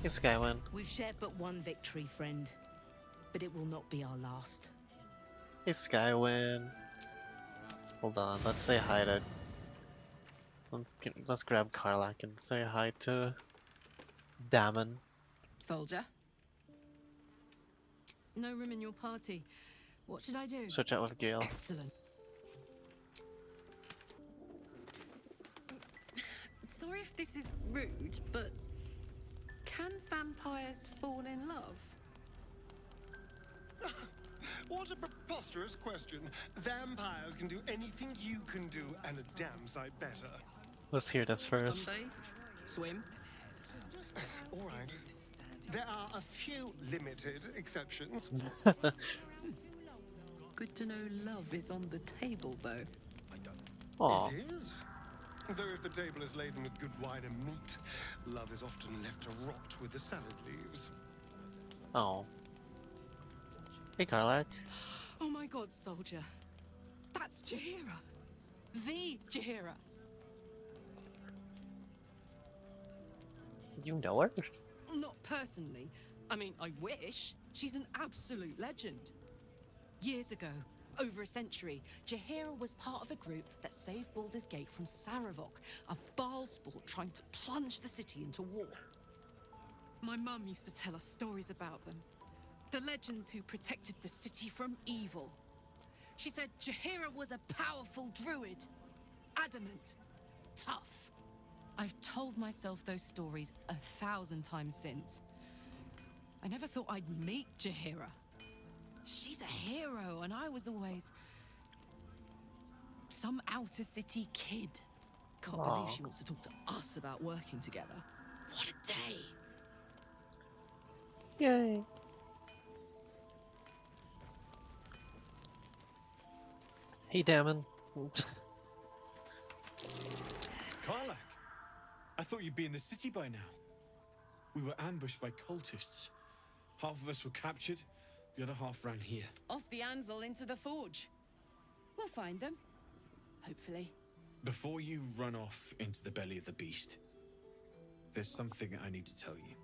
Hey, Skywin. We've shared but one victory, friend. But it will not be our last. Hey, Skywin. Hold on, let's say hi to... Let's grab Karlak and say hi to Damon. Soldier. No room in your party. What should I do? Switch out with Gale. Excellent. Sorry if this is rude, but can vampires fall in love? What a preposterous question. Vampires can do anything you can do, and a damn sight better. Let's hear this first. Sunbathe? Swim? All right. There are a few limited exceptions. Good to know love is on the table, though. Aww. It is. Though if the table is laden with good wine and meat, love is often left to rot with the salad leaves. Oh. Hey, Karlak. Oh my god, soldier. That's Jaheira. The Jaheira. You know her? Not personally. I mean, I wish. She's an absolute legend. Years ago, over a century, Jaheira was part of a group that saved Baldur's Gate from Saravok, a Baalsport trying to plunge the city into war. My mum used to tell us stories about them. The legends who protected the city from evil. She said Jaheira was a powerful druid. Adamant. Tough. I've told myself those stories 1,000 times since. I never thought I'd meet Jaheira. She's a hero, and I was always... some outer city kid. Can't believe she wants to talk to us about working together. What a day! Yay! Hey, Damon. Karlak, I thought you'd be in the city by now. We were ambushed by cultists. Half of us were captured, the other half ran here. Off the anvil into the forge. We'll find them. Hopefully. Before you run off into the belly of the beast, there's something I need to tell you.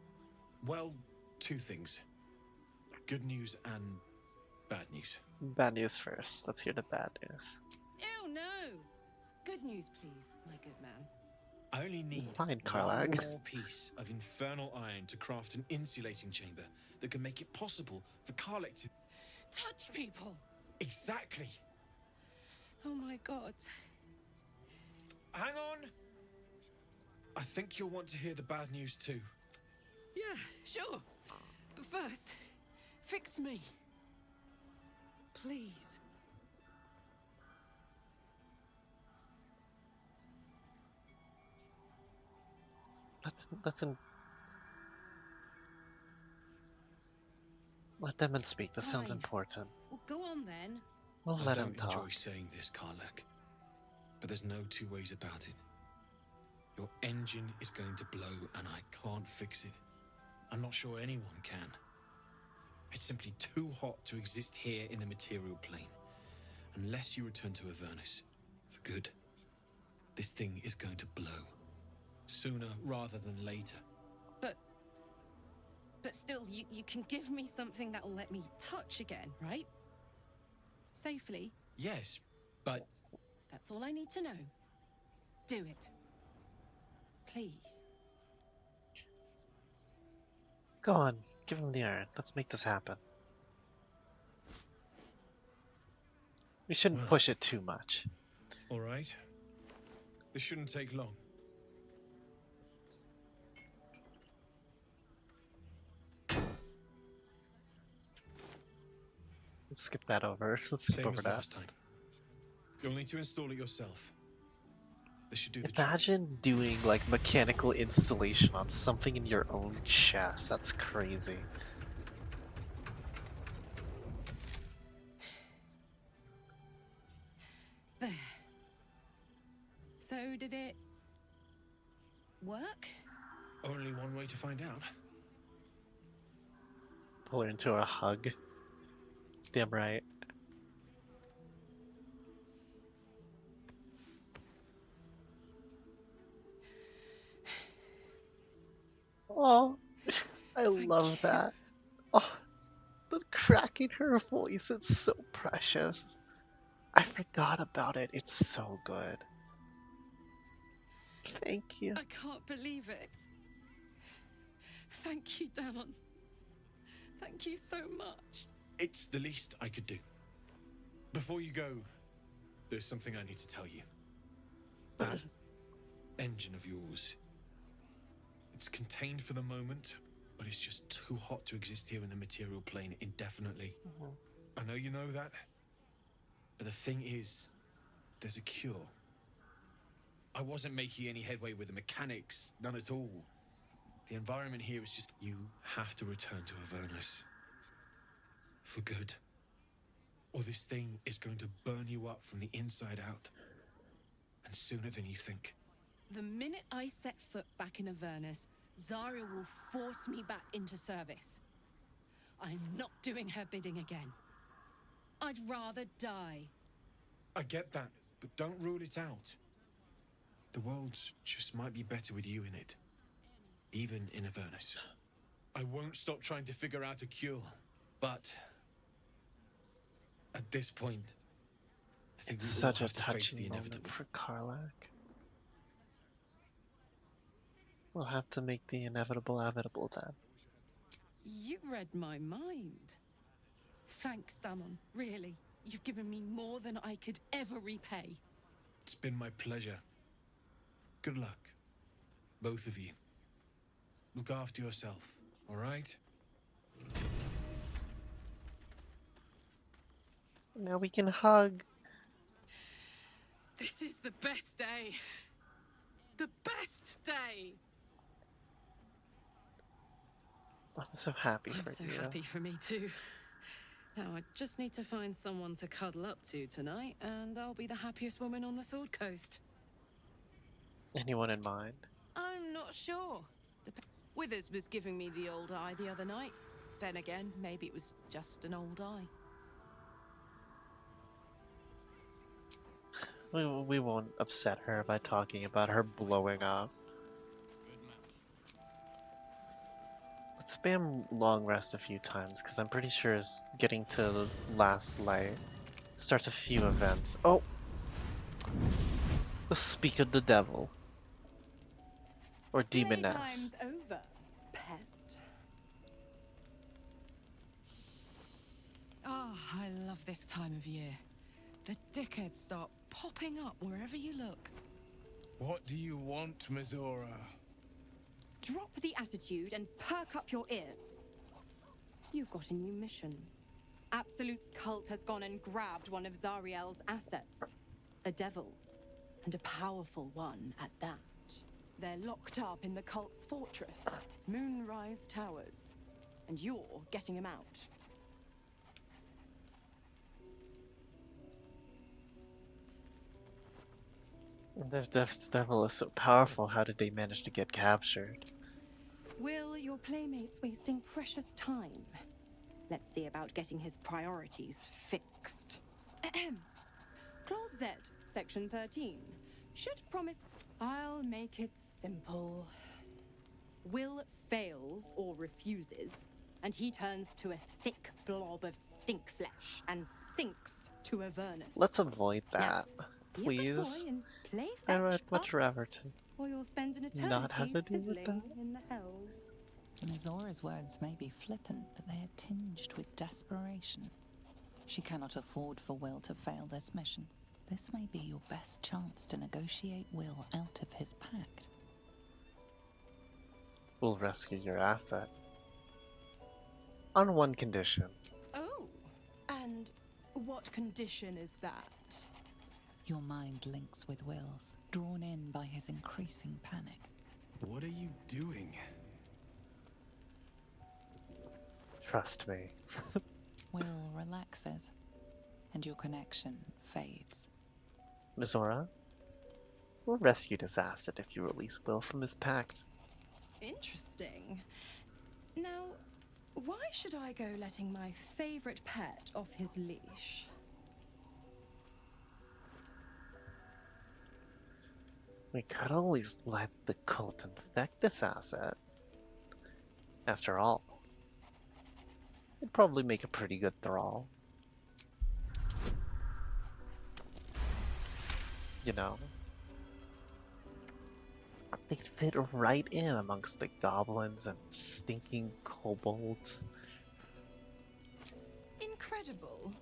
Well, two things. Good news and bad news. Bad news first. Let's hear the bad news. Ew, no! Good news, please, my good man. I only need Fine, Karlak. one more piece of infernal iron to craft an insulating chamber that can make it possible for Karlak to... Touch people! Exactly. Oh my god. Hang on. I think you'll want to hear the bad news too. Yeah, sure. But first, fix me. Please. Listen. Let them speak. This sounds Fine. important. Well, go on then. We'll I let don't him talk. enjoy saying this, Karlak, but there's no two ways about it. Your engine is going to blow, and I can't fix it. I'm not sure anyone can. It's simply too hot to exist here in the material plane. Unless you return to Avernus for good, this thing is going to blow. Sooner rather than later. But still, you can give me something that'll let me touch again, right? Safely. Yes, but... That's all I need to know. Do it. Please. Go on. Give him the iron. Let's make this happen. We shouldn't push it too much. All right. This shouldn't take long. Let's skip that over. Let's skip Same over as that. last time. You'll need to install it yourself. This should do the trick. Imagine doing like mechanical installation on something in your own chest. That's crazy. There. So did it work? Only one way to find out. Pull her into a hug. Damn right. Oh, I love that. Oh, the crack in her voice, it's so precious. I forgot about it. It's so good. Thank you. I can't believe it. Thank you, Damon. Thank you so much. It's the least I could do. Before you go, there's something I need to tell you. That engine of yours, it's contained for the moment, but it's just too hot to exist here in the material plane indefinitely. I know you know that, but the thing is, there's a cure. I wasn't making any headway with the mechanics, none at all. The environment here is just... You have to return to Avernus. For good. Or this thing is going to burn you up from the inside out. And sooner than you think. The minute I set foot back in Avernus, Zarya will force me back into service. I'm not doing her bidding again. I'd rather die. I get that, but don't rule it out. The world just might be better with you in it. Even in Avernus. I won't stop trying to figure out a cure, but... At this point, I think It's we all such a have to face touching the moment inevitable. for Karlak. We'll have to make the inevitable inevitable then. You read my mind. Thanks, Damon. Really. You've given me more than I could ever repay. It's been my pleasure. Good luck, both of you. Look after yourself, all right? Now we can hug. This is the best day. The best day. I'm so happy I'm for so you. happy for me too. Now I just need to find someone to cuddle up to tonight, and I'll be the happiest woman on the Sword Coast. Anyone in mind? I'm not sure. Withers was giving me the old eye the other night. Then again, maybe it was just an old eye. We won't upset her by talking about her blowing up. Let's spam long rest a few times, because I'm pretty sure it's getting to the last light starts a few events. Oh! The Speak of the Devil. Or Demoness. Over, pet. Oh, I love this this time of year. The dickheads start popping up wherever you look. What do you want, Mizora? Drop the attitude and perk up your ears. You've got a new mission. Absolute's cult has gone and grabbed one of Zariel's assets. A devil. And a powerful one at that. They're locked up in the cult's fortress, Moonrise Towers. And you're getting him out. This devil is so powerful, how did they manage to get captured? Will your playmates wasting precious time? Let's see about getting his priorities fixed. Clause Z, Section 13. Should promise... I'll make it simple. Will fails or refuses, and he turns to a thick blob of stink flesh and sinks to Avernus. Let's avoid that, Be a good please. boy and play I would fetch, much rather to or you'll spend an not have eternity to deal with sizzling that. in the hells. Mizora's words may be flippant, but they are tinged with desperation. She cannot afford for Will to fail this mission. This may be your best chance to negotiate Will out of his pact. We'll rescue your asset. On one condition. Oh, and what condition is that? Your mind links with Will's, drawn in by his increasing panic. What are you doing? Trust me. Will relaxes, and your connection fades. Mizora, we'll rescue this asset if you release Will from his pact. Interesting. Now, why should I go letting my favorite pet off his leash? We could always let the cult infect this asset. After all, it'd probably make a pretty good thrall. You know, they'd fit right in amongst the goblins and stinking kobolds. Incredible.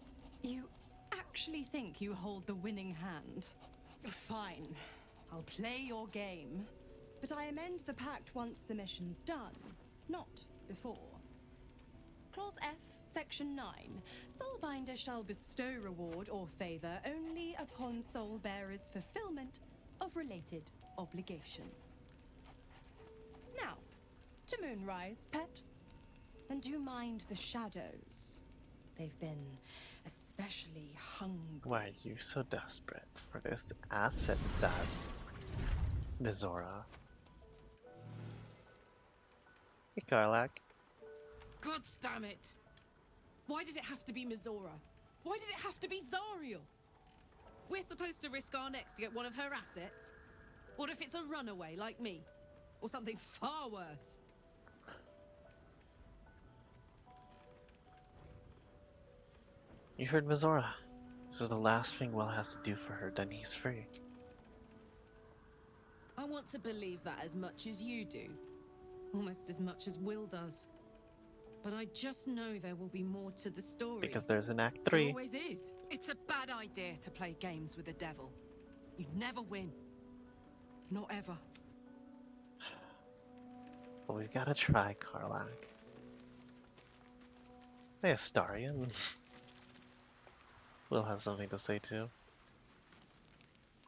You actually think you hold the winning hand? Fine. I'll play your game. But I amend the pact once the mission's done, not before. Clause F, Section 9. Soulbinder shall bestow reward or favor only upon soul-bearer's fulfillment of related obligation. Now, to Moonrise, pet. And do mind the shadows. They've been especially hungry. Why are you so desperate for this asset, Zad? Mizora. Hey, Karlak. God damn it! Why did it have to be Mizora? Why did it have to be Zariel? We're supposed to risk our necks to get one of her assets? What if it's a runaway like me? Or something far worse? You heard Mizora. This is the last thing Will has to do for her, then he's free. I want to believe that as much as you do. Almost as much as Will does. But I just know there will be more to the story. Because there's an Act There 3. always is. It's a bad idea to play games with the devil. You'd never win. Not ever. But we've got to try, Karlak. Hey, Astarion. Will has something to say too.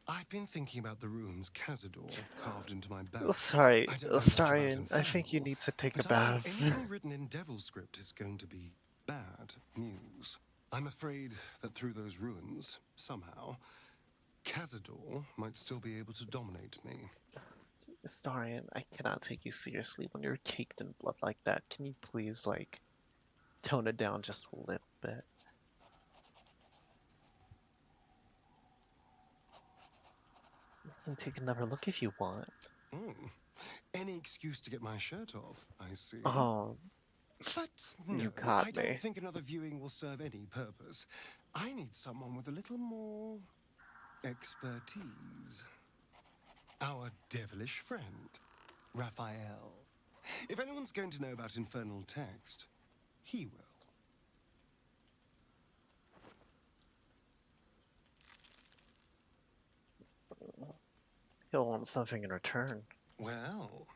I've been thinking about the runes Cazador carved into my Oh, belt. sorry, I don't know much about Astarion. I Infernal, think you need to take a but bath. anything written in Devil script is going to be bad news. I'm afraid that through those runes, somehow, Cazador might still be able to dominate me. Astarion, I cannot take you seriously when you're caked in blood like that. Can you please, like, tone it down just a little bit? You can take another look if you want. Any excuse to get my shirt off, I see. Oh, But you no, caught I don't me. think another viewing will serve any purpose. I need someone with a little more expertise. Our devilish friend, Raphael. If anyone's going to know about infernal text, he will. He'll want something in return. Well,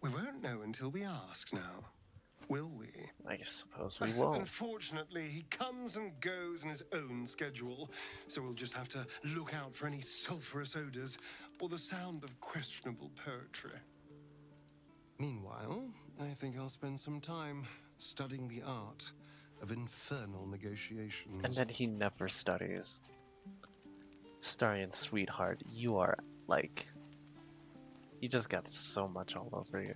we won't know until we ask now, will we? I suppose we will. Unfortunately, he comes and goes in his own schedule, so we'll just have to look out for any sulphurous odors or the sound of questionable poetry. Meanwhile, I think I'll spend some time studying the art of infernal negotiations. And then he never studies. Starian, sweetheart, you are like... You just got so much all over you.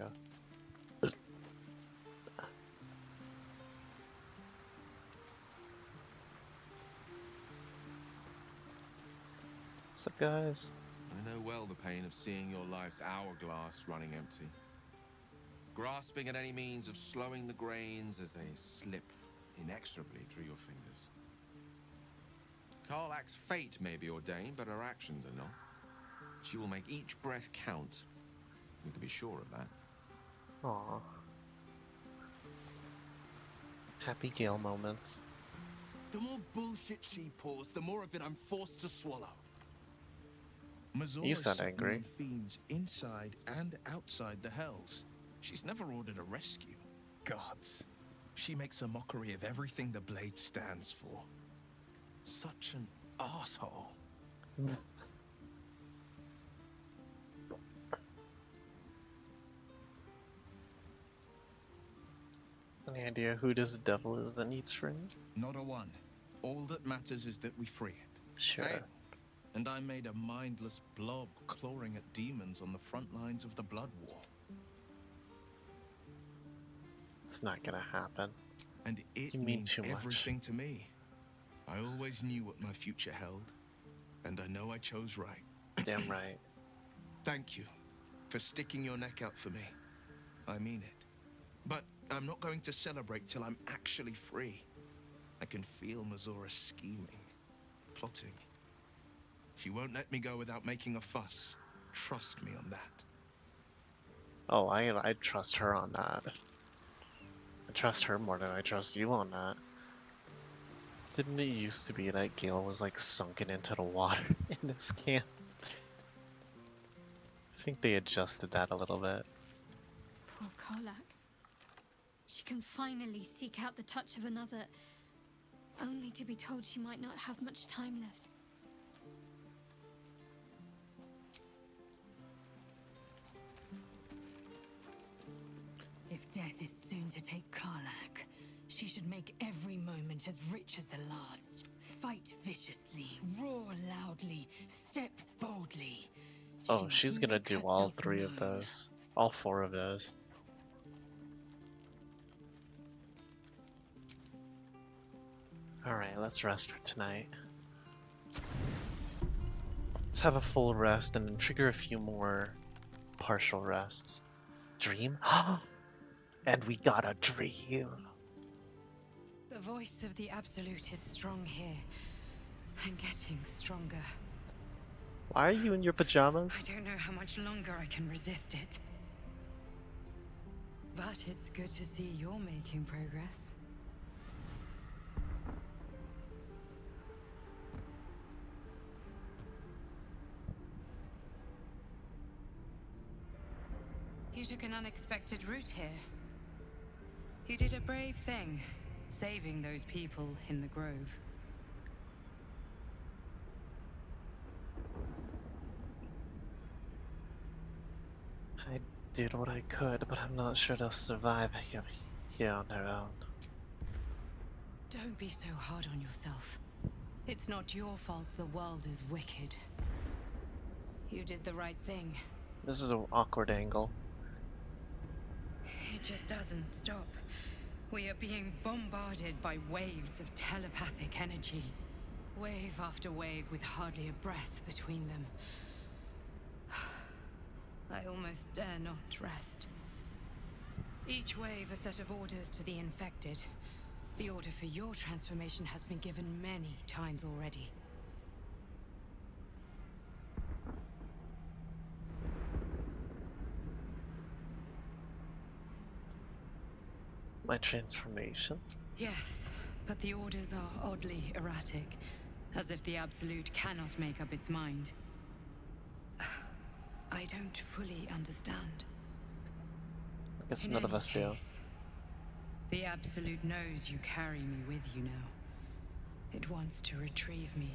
What's up, guys? I know well the pain of seeing your life's hourglass running empty. Grasping at any means of slowing the grains as they slip inexorably through your fingers. Karlach's fate may be ordained, but her actions are not. She will make each breath count. You can be sure of that. Aww. Happy Gale moments. The more bullshit she pours, the more of it I'm forced to swallow. You sound angry. Fiends inside and outside the hells. She's never ordered a rescue. Gods. She makes a mockery of everything the blade stands for. Such an asshole. Any idea who this devil is that needs freeing? Not a one. All that matters is that we free it. Sure. Fail, and I'm made a mindless blob clawing at demons on the front lines of the Blood War. It's not gonna happen. And it You mean means too much. everything to me. I always knew what my future held, and I know I chose right. Damn right. Thank you for sticking your neck out for me. I mean it. But I'm not going to celebrate till I'm actually free. I can feel Mazora scheming, plotting. She won't let me go without making a fuss. Trust me on that. Oh, I trust her on that. I trust her more than I trust you on that. Didn't it used to be that Gale was like sunken into the water in this camp? I think they adjusted that a little bit. Poor Karlach. She can finally seek out the touch of another, only to be told she might not have much time left. If death is soon to take Karlach, she should make every moment as rich as the last. Fight viciously, roar loudly, step boldly. Oh, she's gonna do all three of those. All four of those. Alright, let's rest for tonight. Let's have a full rest and then trigger a few more partial rests. Dream? And we got a dream. The voice of the Absolute is strong here, and getting stronger. Why are you in your pajamas? I don't know how much longer I can resist it. But it's good to see you're making progress. You took an unexpected route here. You did a brave thing, saving those people in the grove. I did what I could, but I'm not sure they'll survive here on their own. Don't be so hard on yourself. It's not your fault the world is wicked. You did the right thing. This is an awkward angle. It just doesn't stop. We are being bombarded by waves of telepathic energy. Wave after wave with hardly a breath between them. I almost dare not rest. Each wave a set of orders to the infected. The order for your transformation has been given many times already. My transformation? Yes, but the orders are oddly erratic, as if the Absolute cannot make up its mind. I don't fully understand. I guess In none of any us do. case, the Absolute knows you carry me with you now. It wants to retrieve me.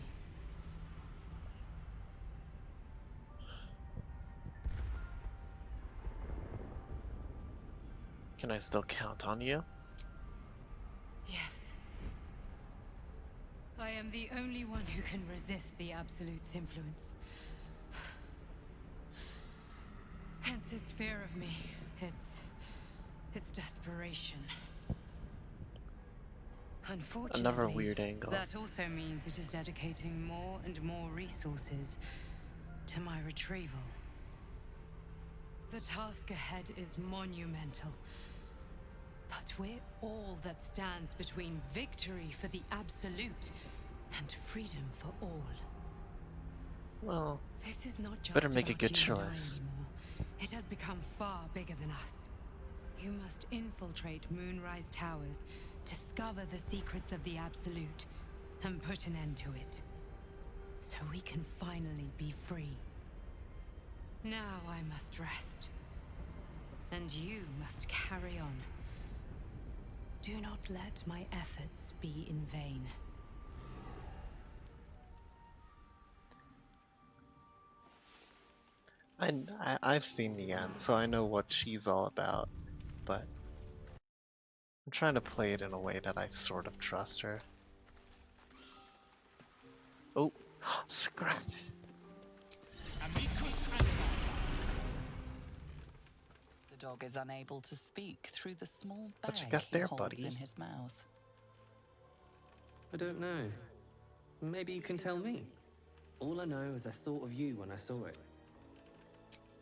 Can I still count on you? Yes. I am the only one who can resist the Absolute's influence. Hence its fear of me. Its desperation. Unfortunately, Another weird angle. that also means it is dedicating more and more resources to my retrieval. The task ahead is monumental. But we're all that stands between victory for the Absolute and freedom for all. Well, This is not just better make a about good you and I choice. anymore. It has become far bigger than us. You must infiltrate Moonrise Towers, discover the secrets of the Absolute, and put an end to it. So we can finally be free. Now I must rest. And you must carry on. Do not let my efforts be in vain. I've seen the end, so I know what she's all about, but I'm trying to play it in a way that I sort of trust her. Oh, scratch! The dog is unable to speak through the small What you bag got he there, holds buddy? in his mouth. I don't know. Maybe you can tell me. All I know is I thought of you when I saw it.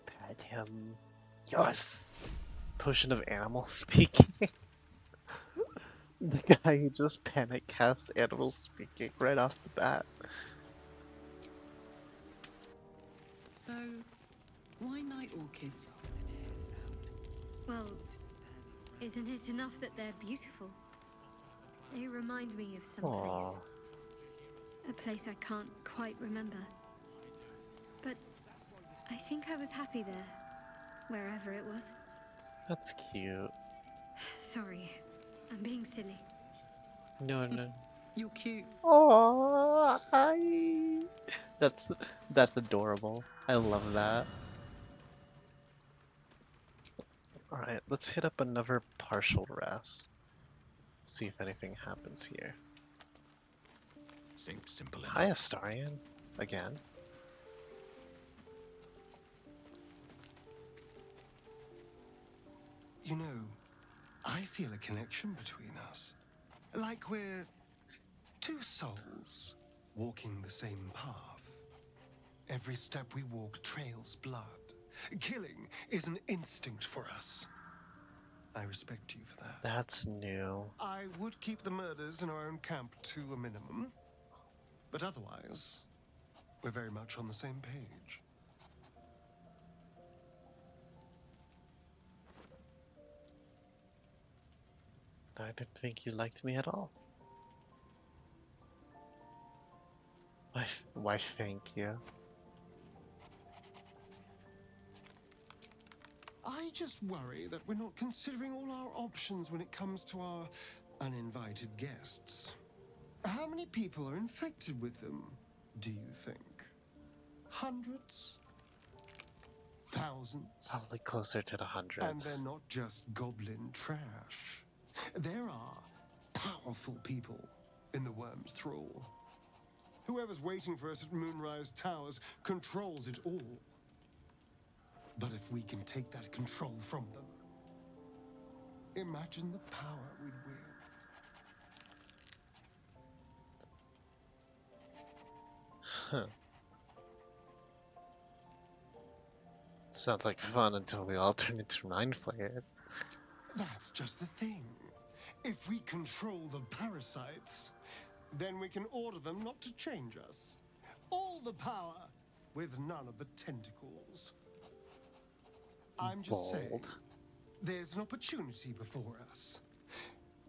Pet him. Yes! Potion of animal speaking. The guy who just panic casts animal speaking right off the bat. So, why night orchids? Well, isn't it enough that they're beautiful? They remind me of some place. A place I can't quite remember. But I think I was happy there, wherever it was. That's cute. Sorry, I'm being silly. No. You're cute. Oh, hi. That's adorable. I love that. All right, let's hit up another partial rest. See if anything happens here. Seems simple enough. Hi, Astarion. Again. You know, I feel a connection between us. Like we're two souls walking the same path. Every step we walk trails blood. Killing is an instinct for us. I respect you for that. That's new. I would keep the murders in our own camp to a minimum. But otherwise, we're very much on the same page. I didn't think you liked me at all. Why thank you. I just worry that we're not considering all our options when it comes to our uninvited guests. How many people are infected with them, do you think? Hundreds? Thousands? Probably closer to the And hundreds. they're not just goblin trash. There are powerful people in the Worm's thrall. Whoever's waiting for us at Moonrise Towers controls it all. But if we can take that control from them, imagine the power we'd wield. Huh. Sounds like fun until we all turn into mind flayers. That's just the thing. If we control the parasites, then we can order them not to change us. All the power with none of the tentacles. I'm just saying, there's an opportunity before us.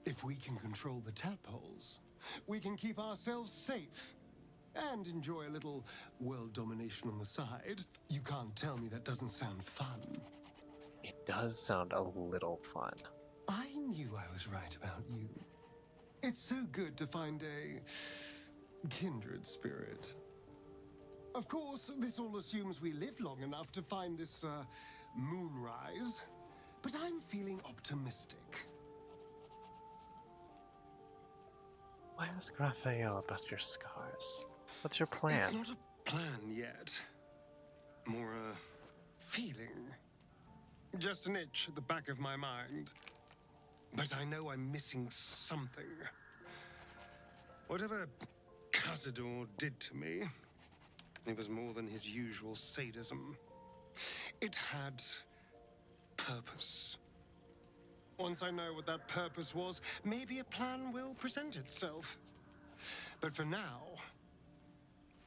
If we can control the tadpoles, we can keep ourselves safe and enjoy a little world domination on the side. You can't tell me that doesn't sound fun. It does sound a little fun. I knew I was right about you. It's so good to find a kindred spirit. Of course, this all assumes we live long enough to find this moonrise, but I'm feeling optimistic. Why ask Raphael about your scars? What's your plan? It's not a plan yet. More a feeling. Just an itch at the back of my mind. But I know I'm missing something. Whatever Cazador did to me, it was more than his usual sadism. It had purpose. Once I know what that purpose was, maybe a plan will present itself. But for now,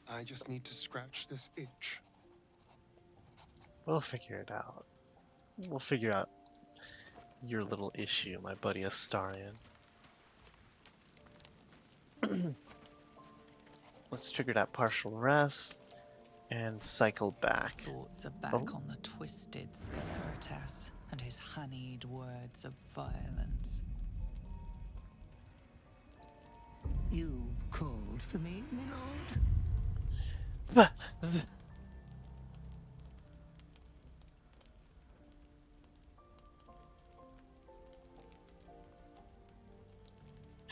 I just need to scratch this itch. We'll figure it out. We'll figure out your little issue, my buddy Astarion. Let's trigger that partial rest and cycle back. Thoughts are back on the twisted Scaleritas and his honeyed words of violence. You called for me, my lord?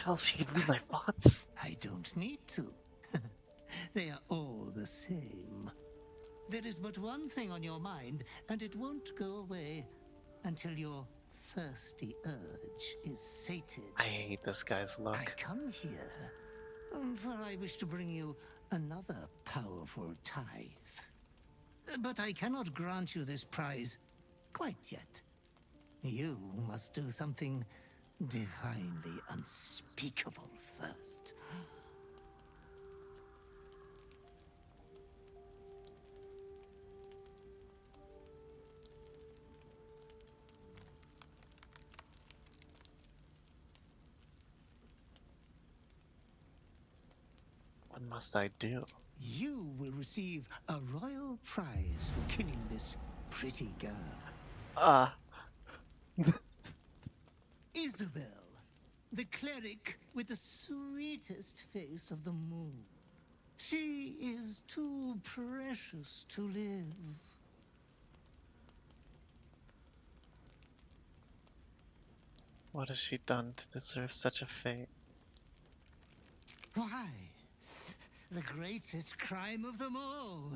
Else you can read my thoughts. I don't need to. They are all the same. There is but one thing on your mind, and it won't go away until your thirsty urge is sated. I hate this guy's look. I come here, for I wish to bring you another powerful tithe. But I cannot grant you this prize quite yet. You must do something divinely unspeakable first. What must I do? You will receive a royal prize for killing this pretty girl. Isabel, the cleric with the sweetest face of the moon. She is too precious to live. What has she done to deserve such a fate? Why? The greatest crime of them all.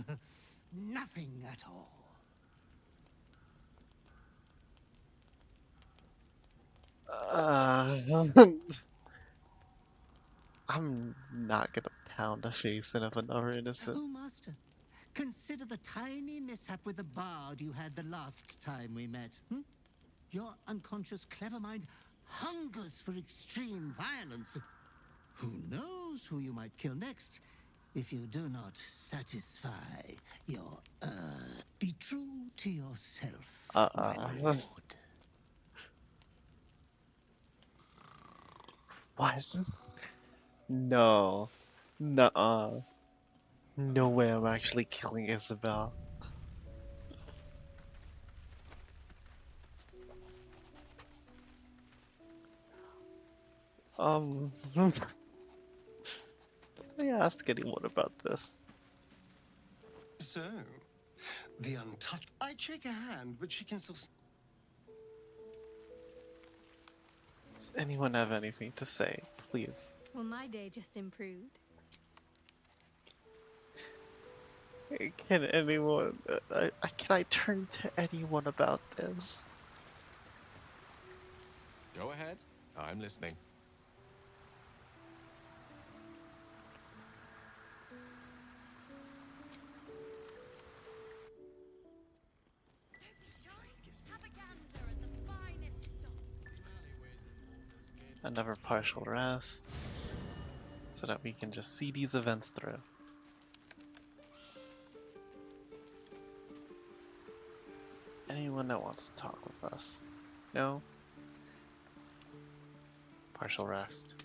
Nothing at all. I'm not gonna pound the face in of another innocent. Oh, Master, consider the tiny mishap with the bard you had the last time we met. Your unconscious clever mind hungers for extreme violence. Who knows who you might kill next if you do not satisfy your Be true to yourself, my lord. Why is this? No. Nuh-uh. No way I'm actually killing Isabel. Did I ask anyone about this? So, the untouched. I'd shake her hand, but she can still. Does anyone have anything to say, please? Well, my day just improved. Can anyone... can I turn to anyone about this? Go ahead. I'm listening. Another partial rest, so that we can just see these events through. Anyone that wants to talk with us? No? Partial rest.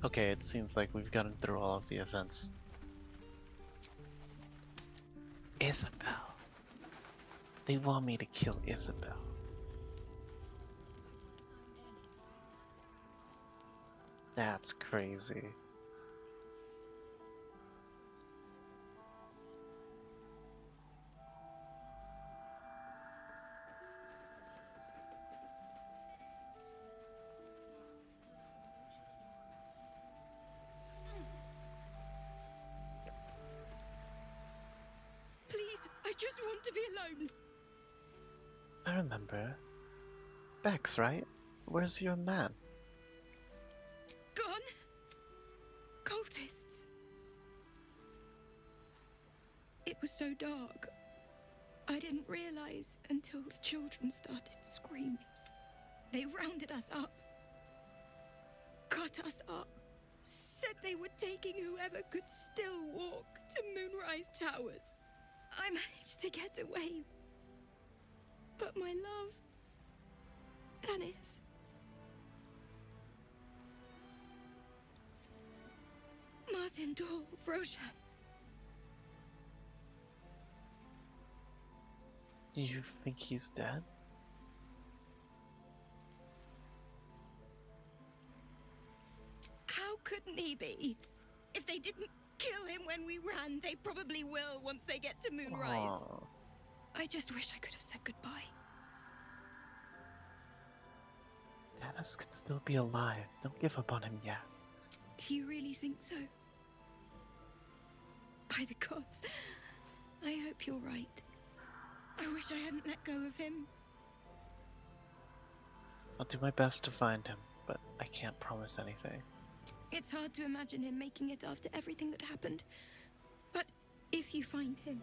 Okay, it seems like we've gotten through all of the events. Isabel. They want me to kill Isabel. That's crazy. Please, I just want to be alone. I remember. Bex, right? Where's your man? Gone? Cultists. It was so dark. I didn't realize until the children started screaming. They rounded us up. Cut us up. Said they were taking whoever could still walk to Moonrise Towers. I managed to get away. But my love... Dennis... Martin Dahl, Roshan... Do you think he's dead? How couldn't he be? If they didn't kill him when we ran, they probably will once they get to Moonrise. Aww. I just wish I could have said goodbye. Dennis could still be alive. Don't give up on him yet. Do you really think so? By the gods, I hope you're right. I wish I hadn't let go of him. I'll do my best to find him, but I can't promise anything. It's hard to imagine him making it after everything that happened. But if you find him,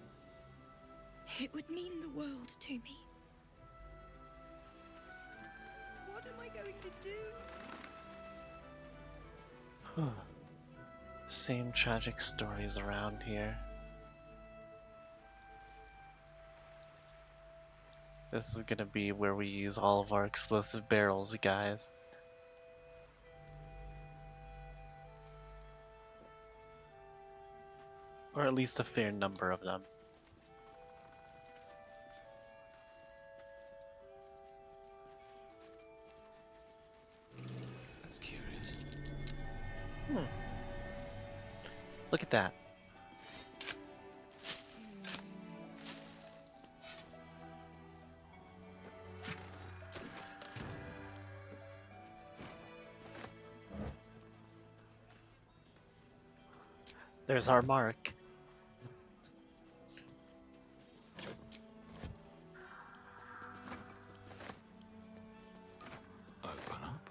it would mean the world to me. What am I going to do? Same tragic stories around here. This is gonna be where we use all of our explosive barrels, guys. Or at least a fair number of them. That's curious. Look at that. There's our mark. Open up.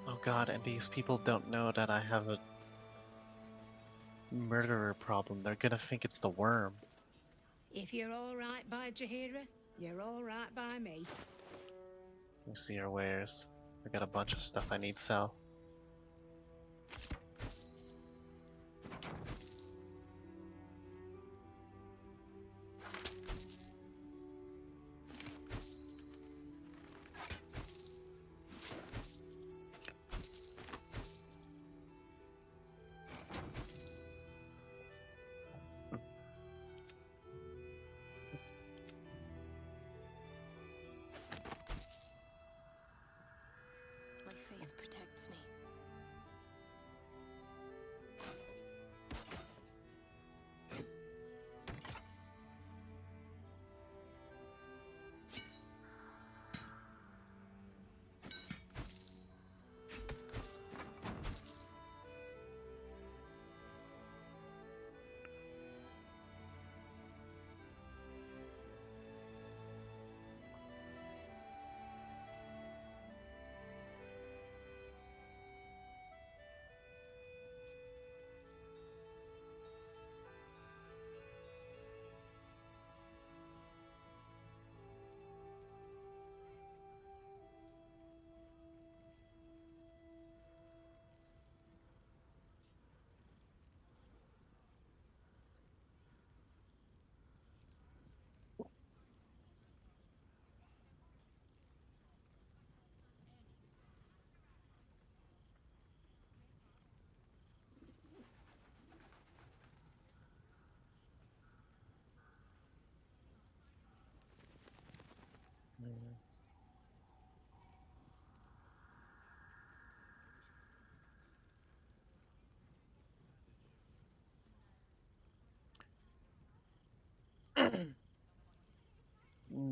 Oh god, and these people don't know that I have a murderer problem. They're gonna think it's the worm. If you're all right by Jahira, you're all right by me. Let me see her wares. I got a bunch of stuff I need sell. My faith protects me.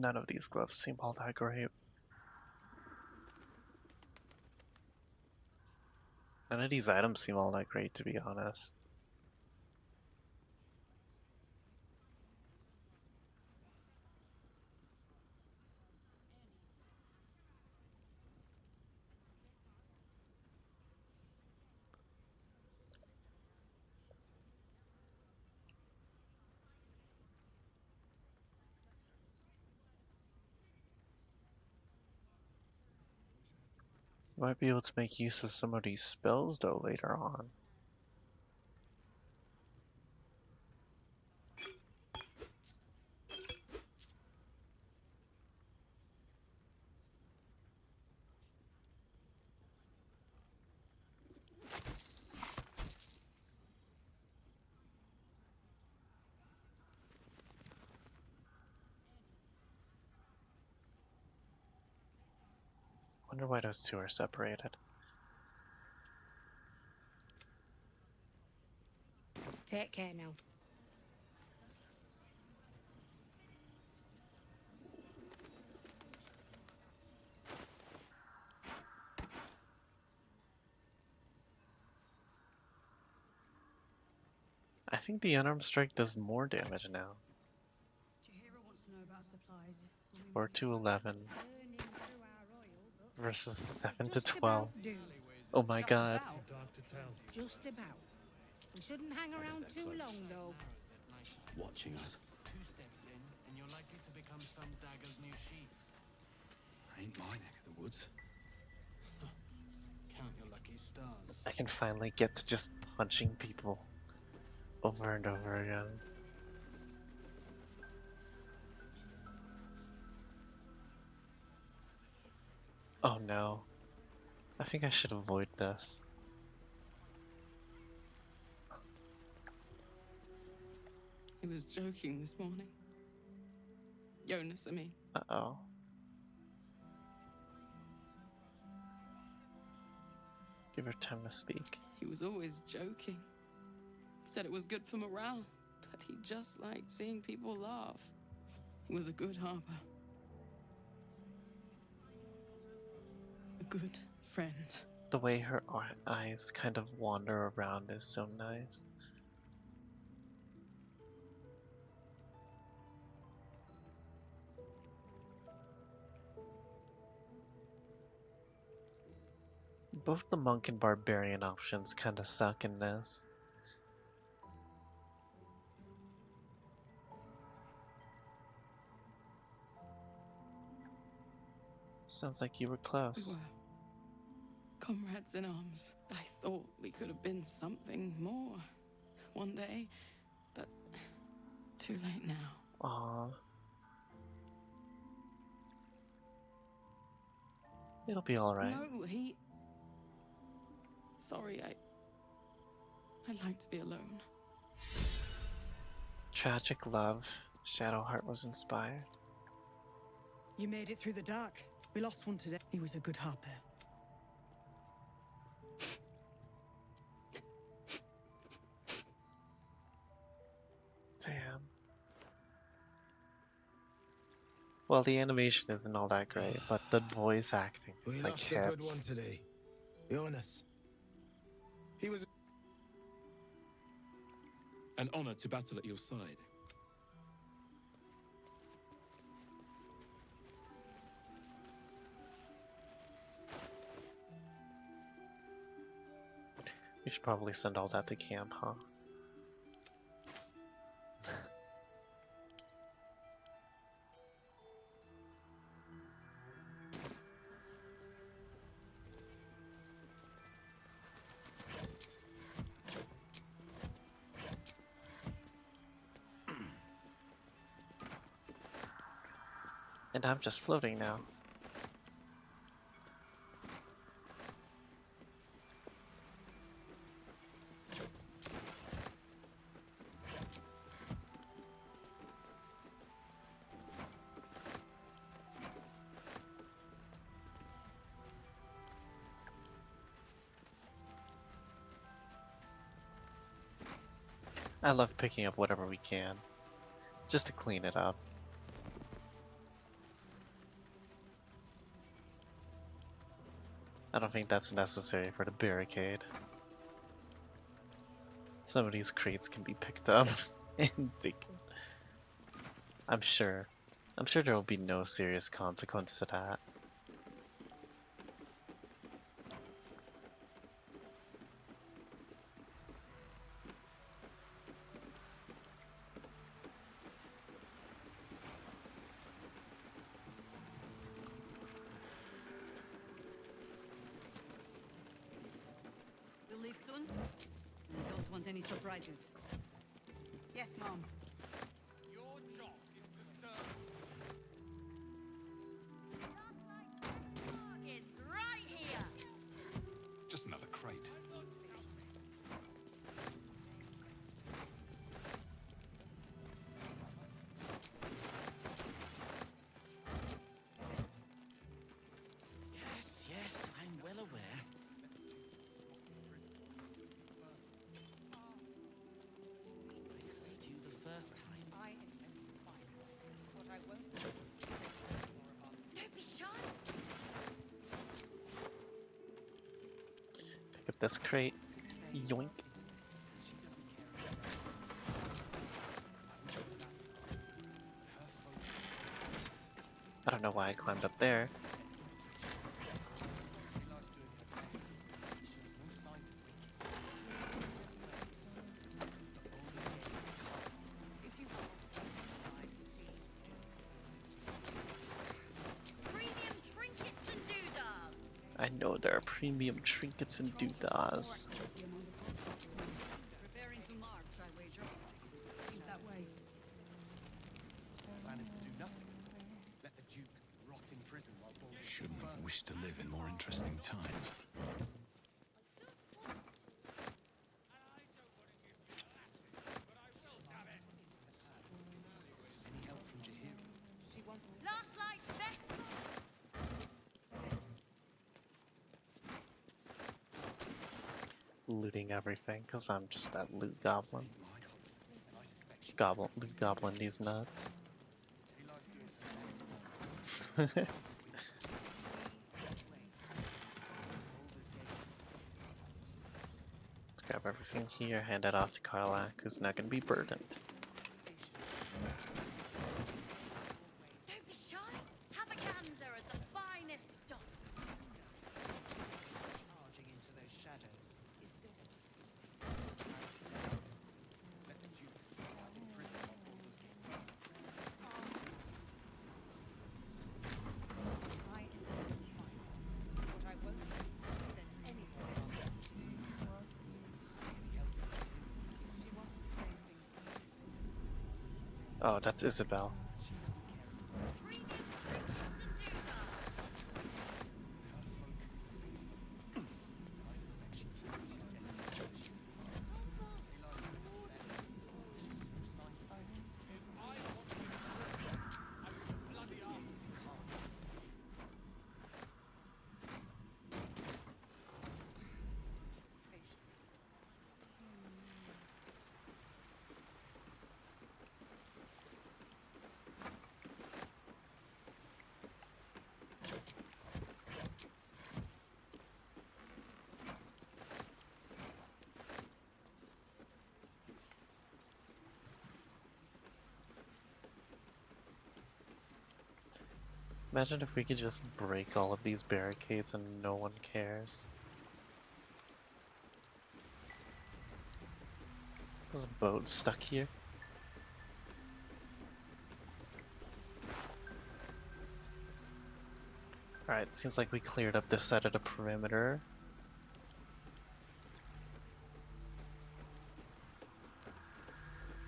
none of these gloves seem all that great. None of these items seem all that great, to be honest. Might be able to make use of some of these spells though later on. Wonder why those two are separated. Take care now. I think the unarmed strike does more damage now. Jahira wants to know about supplies. 4 to 11 versus 7 to Just 12. about do. Oh my god. Just about. We shouldn't hang around too long, though. Watching us. 2 steps in, and you're likely to become some dagger's new sheath. Ain't my neck of the woods. Count your lucky stars. I can finally get to just punching people over and over again. Oh no. I think I should avoid this. He was joking this morning. Jonas, I mean. Uh-oh. Give her time to speak. He was always joking. Said it was good for morale, but he just liked seeing people laugh. He was a good harper. A good friend. The way her eyes kind of wander around is so nice. Both the monk and barbarian options kind of suck in this. Sounds like you were close. We were comrades in arms. I thought we could have been something more one day, but too late now. Aww. It'll be alright. No, he... Sorry, I'd like to be alone. Tragic love. Shadowheart was inspired. You made it through the dark. We lost one today. He was a good harper. Damn. Well, the animation isn't all that great, but the voice acting We like lost a good hits. one today. Jonas. He was... An honor to battle at your side. We should probably send all that to camp, huh? And I'm just floating now. I love picking up whatever we can, just to clean it up. I don't think that's necessary for the barricade. Some of these crates can be picked up and taken. I'm sure there will be no serious consequence to that. We'll leave soon? I don't want any surprises. Yes, Mom. Your job is to serve. Bargains right here. Just another crate. Yes, yes, I'm well aware. I heard you the first time. I intend to find one. What I won't do. Don't be shy. Pick up this crate. Yoink. I don't know why I climbed up there. Premium trinkets and doodahs. I know there are premium trinkets and doodahs. Preparing to march, I wager. Seems that way. Plan is to do nothing. Let the Duke rot in prison while Baldur Shouldn't have wished to live in more interesting times. Any help from Jahira? She wants last light's best. Looting everything because I'm just that loot goblin. Loot goblin these nuts. Let's grab everything here, hand it off to Karlak, who's not going to be burdened. Don't be shy. Have a gander at the finest stuff. Charging into those shadows is dead. Let the Duke rot in prison while Baldur's Gate burns. I intend to find one. What I won't do is let anyone else. She wants the same thing. Oh, that's Isabel. Imagine if we could just break all of these barricades and no one cares. There's a boat stuck here. Alright, seems like we cleared up this side of the perimeter.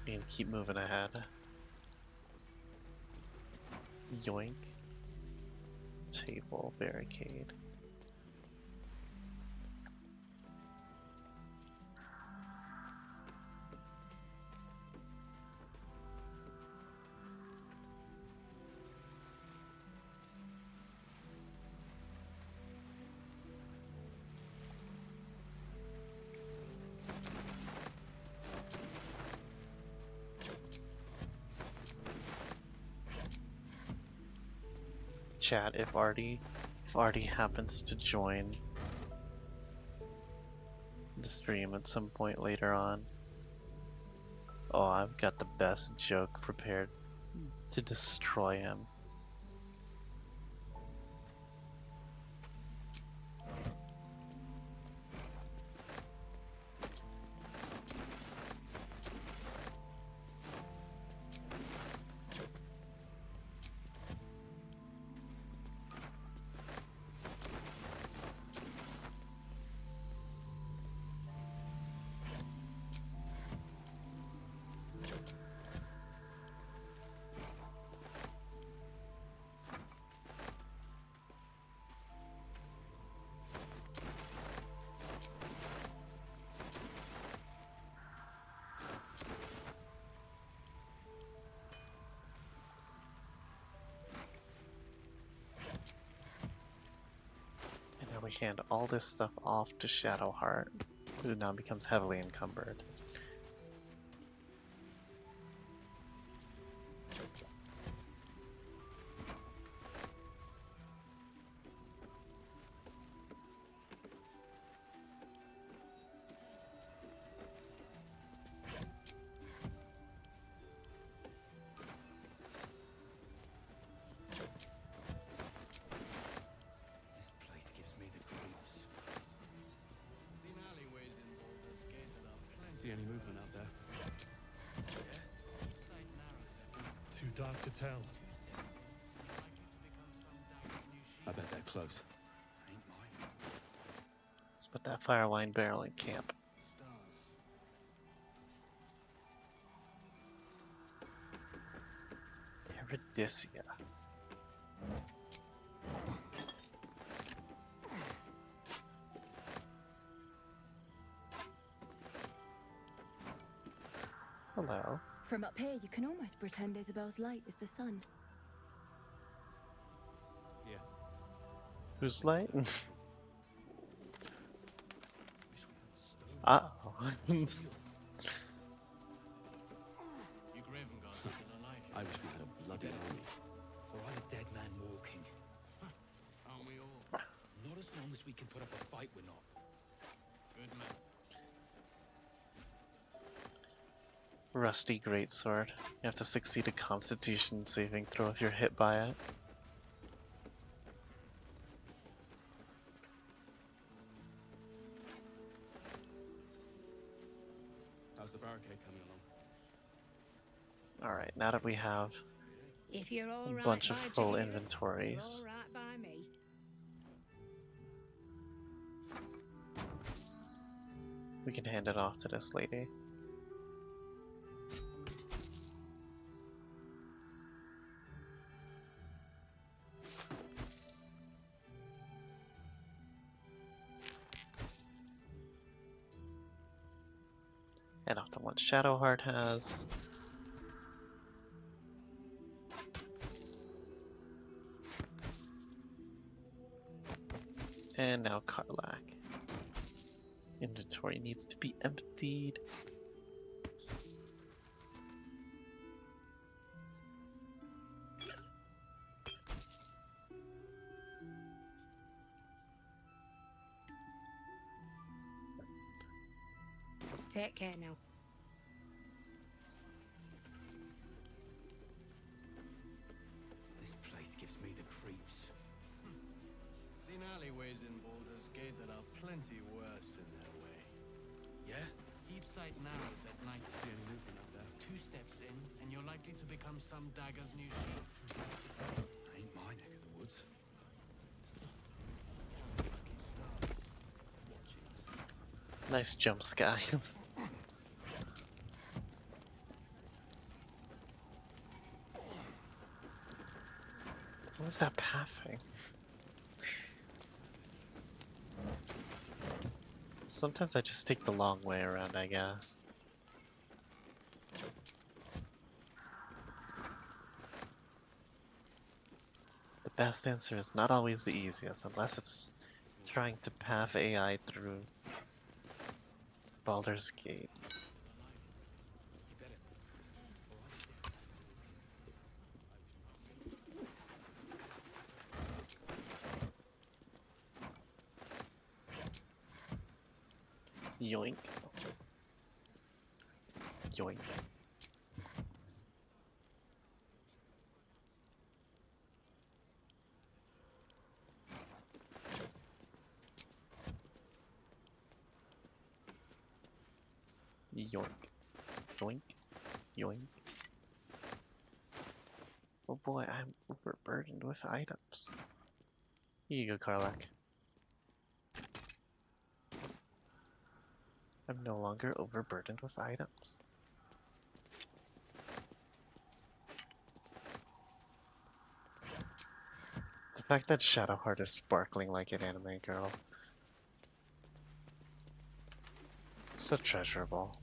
And keep moving ahead. Yoink. Table, barricade. Chat, if Artie happens to join, the stream at some point later on. Oh, I've got the best joke prepared to destroy him. We hand all this stuff off to Shadowheart, who now becomes heavily encumbered. See any movement out there? Too dark to tell. I bet they're close. Let's put that firewine barrel in camp. Eurydicia. Hello. From up here, you can almost pretend Isabel's light is the sun. Yeah. Who's light? Uh-oh. You Graven God's still alive. I wish we had a bloody army. Or I'm a dead man walking. Aren't we all? Not as long as we can put up a fight, we're not. Good man. Rusty greatsword. You have to succeed a Constitution saving throw if you're hit by it. How's the barricade coming along? Alright, now that we have If you're all a right bunch of by full Jahira, inventories, you're all right by me. we can hand it off to this lady. And off to what Shadowheart has. And now Karlak. Inventory needs to be emptied. Take care now. This place gives me the creeps. Seen alleyways in Baldur's Gate that are plenty worse in their way. Yeah? Heapside narrows at night. See any movement out there? 2 steps in, and you're likely to become some dagger's new sheath. Ain't my neck of the woods. Lucky stars. Nice jumps, guys. What was that pathing? Sometimes I just take the long way around, I guess. The best answer is not always the easiest, unless it's trying to path AI through Baldur's Gate. Yoink. Yoink. Yoink. Yoink. Yoink. Oh boy, I'm overburdened with items. Here you go, Karlak. I'm no longer overburdened with items. The fact that Shadowheart is sparkling like an anime girl. So treasurable.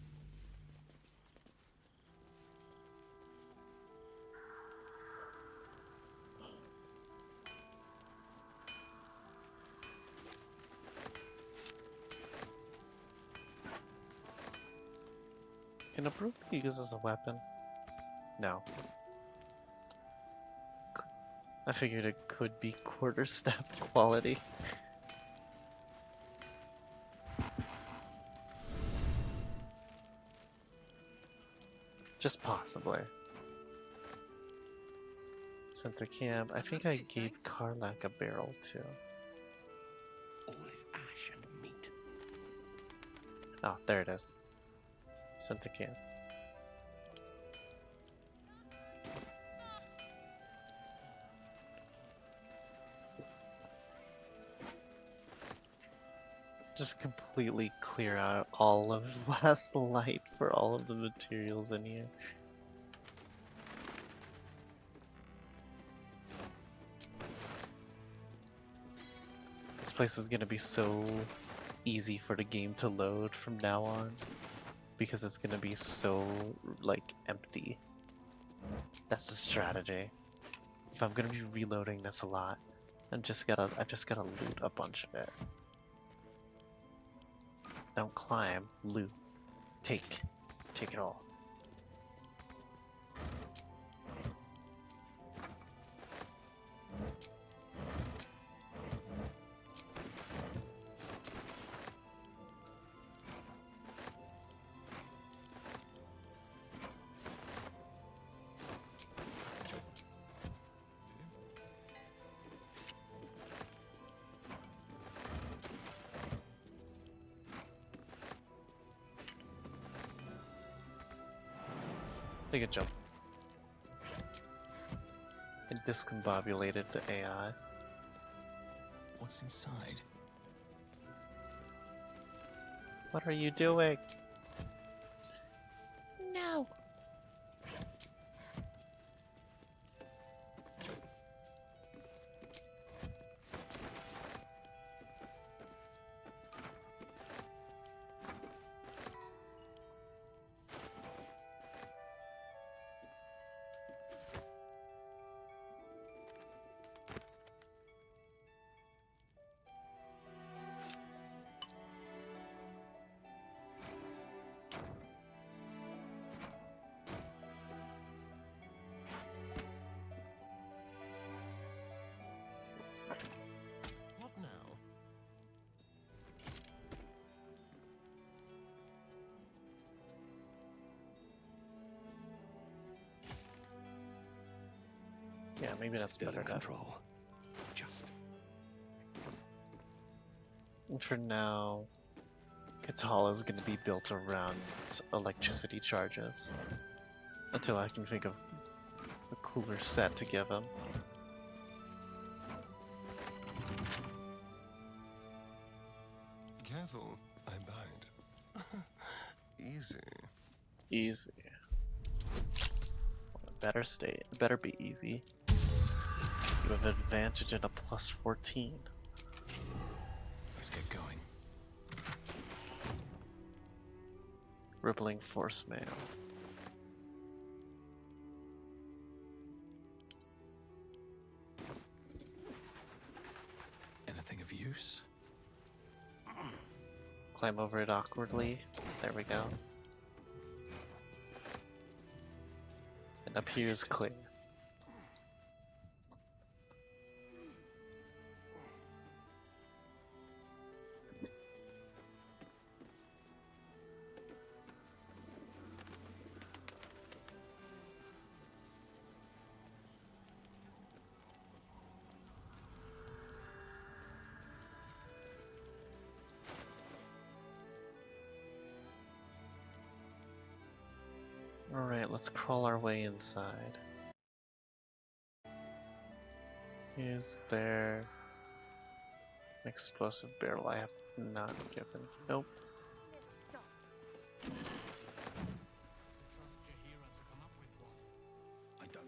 Can a broom be used as a weapon? No. I figured it could be quarterstaff quality. Just possibly. Center camp. I think I gave Karlak a barrel too. All is ash and meat. Oh, there it is. Center camp. Just completely clear out all of last light for all of the materials in here. This place is gonna be so easy for the game to load from now on because it's gonna be so like empty. That's the strategy. If I'm gonna be reloading this a lot, I just gotta loot a bunch of it. Don't climb, loot. Take it all. Take a jump. It discombobulated the AI. What's inside? What are you doing? No. What now? Yeah, maybe that's Still better in now. control. Just. And for now, Katala's gonna be built around electricity charges. Until I can think of a cooler set to give him. Careful, I bite. Easy. Easy. Better be easy. You have advantage and a plus 14. Let's get going. Rippling force mail. Anything of use? Climb over it awkwardly. There we go. And up here is clear. Alright, let's crawl our way inside. Is there explosive barrel I have not given? Nope. I don't.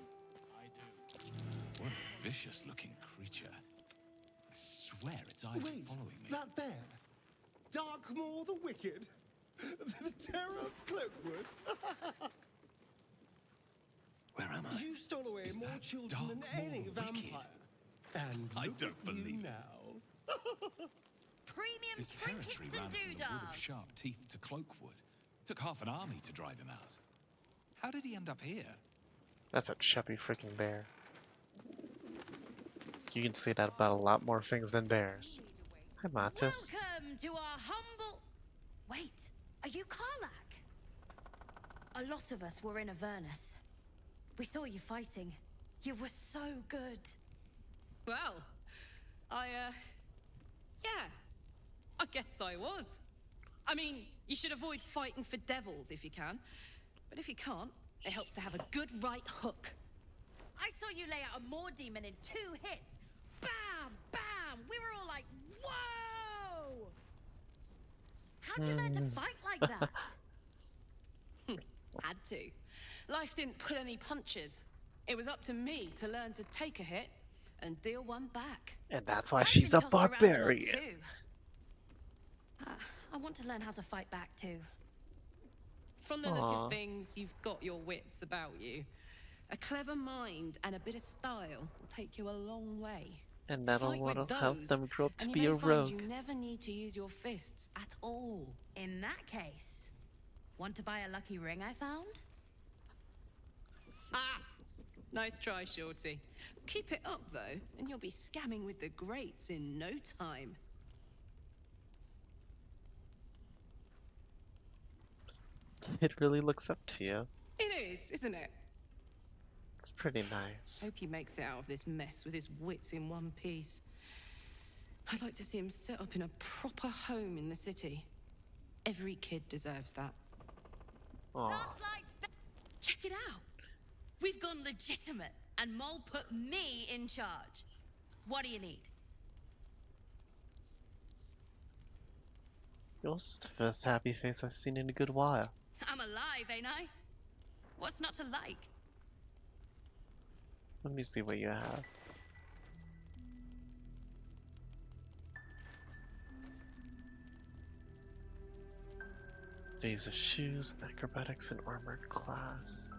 I do. What a vicious looking creature. I swear its eyes Wait, are following me. that there? Darkmoor the Wicked? The terror of Cloakwood? Where am I? You stole away Is more that children than Darkmoor any the Wicked? vampire. And I look don't at believe you it. now. Premium His territory trinkets ran and from the Wood of doodads. Sharp Teeth to Cloakwood. Took half an army to drive him out. How did he end up here? That's a chubby freaking bear. You can say that about a lot more things than bears. Hi, Matis. Welcome to our humble... Wait, are you Karlak? A lot of us were in Avernus. We saw you fighting. You were so good. Well, yeah. I guess I was. I mean, you should avoid fighting for devils if you can. But if you can't, it helps to have a good right hook. I saw you lay out a Moor demon in 2 hits. Bam! Bam! We were all like, whoa! How'd you learn to fight like that? Had to. Life didn't pull any punches. It was up to me to learn to take a hit and deal one back. And that's why she's a barbarian. I want to learn how to fight back too. From the look Aww. of things, you've got your wits about you. A clever mind and a bit of style will take you a long way. And that'll Fight with help those, them grow up to and be you a may find rogue. you never need to use your fists at all. In that case, want to buy a lucky ring I found? Ah! Nice try, Shorty. Keep it up, though, and you'll be scamming with the greats in no time. It really looks up to you. It is, isn't it? It's pretty nice. Hope he makes it out of this mess with his wits in one piece. I'd like to see him set up in a proper home in the city. Every kid deserves that. Aww. Check it out. We've gone legitimate, and Mole put me in charge. What do you need? Yours is the first happy face I've seen in a good while. I'm alive, ain't I? What's not to like? Let me see what you have. These are shoes, acrobatics, and armored class.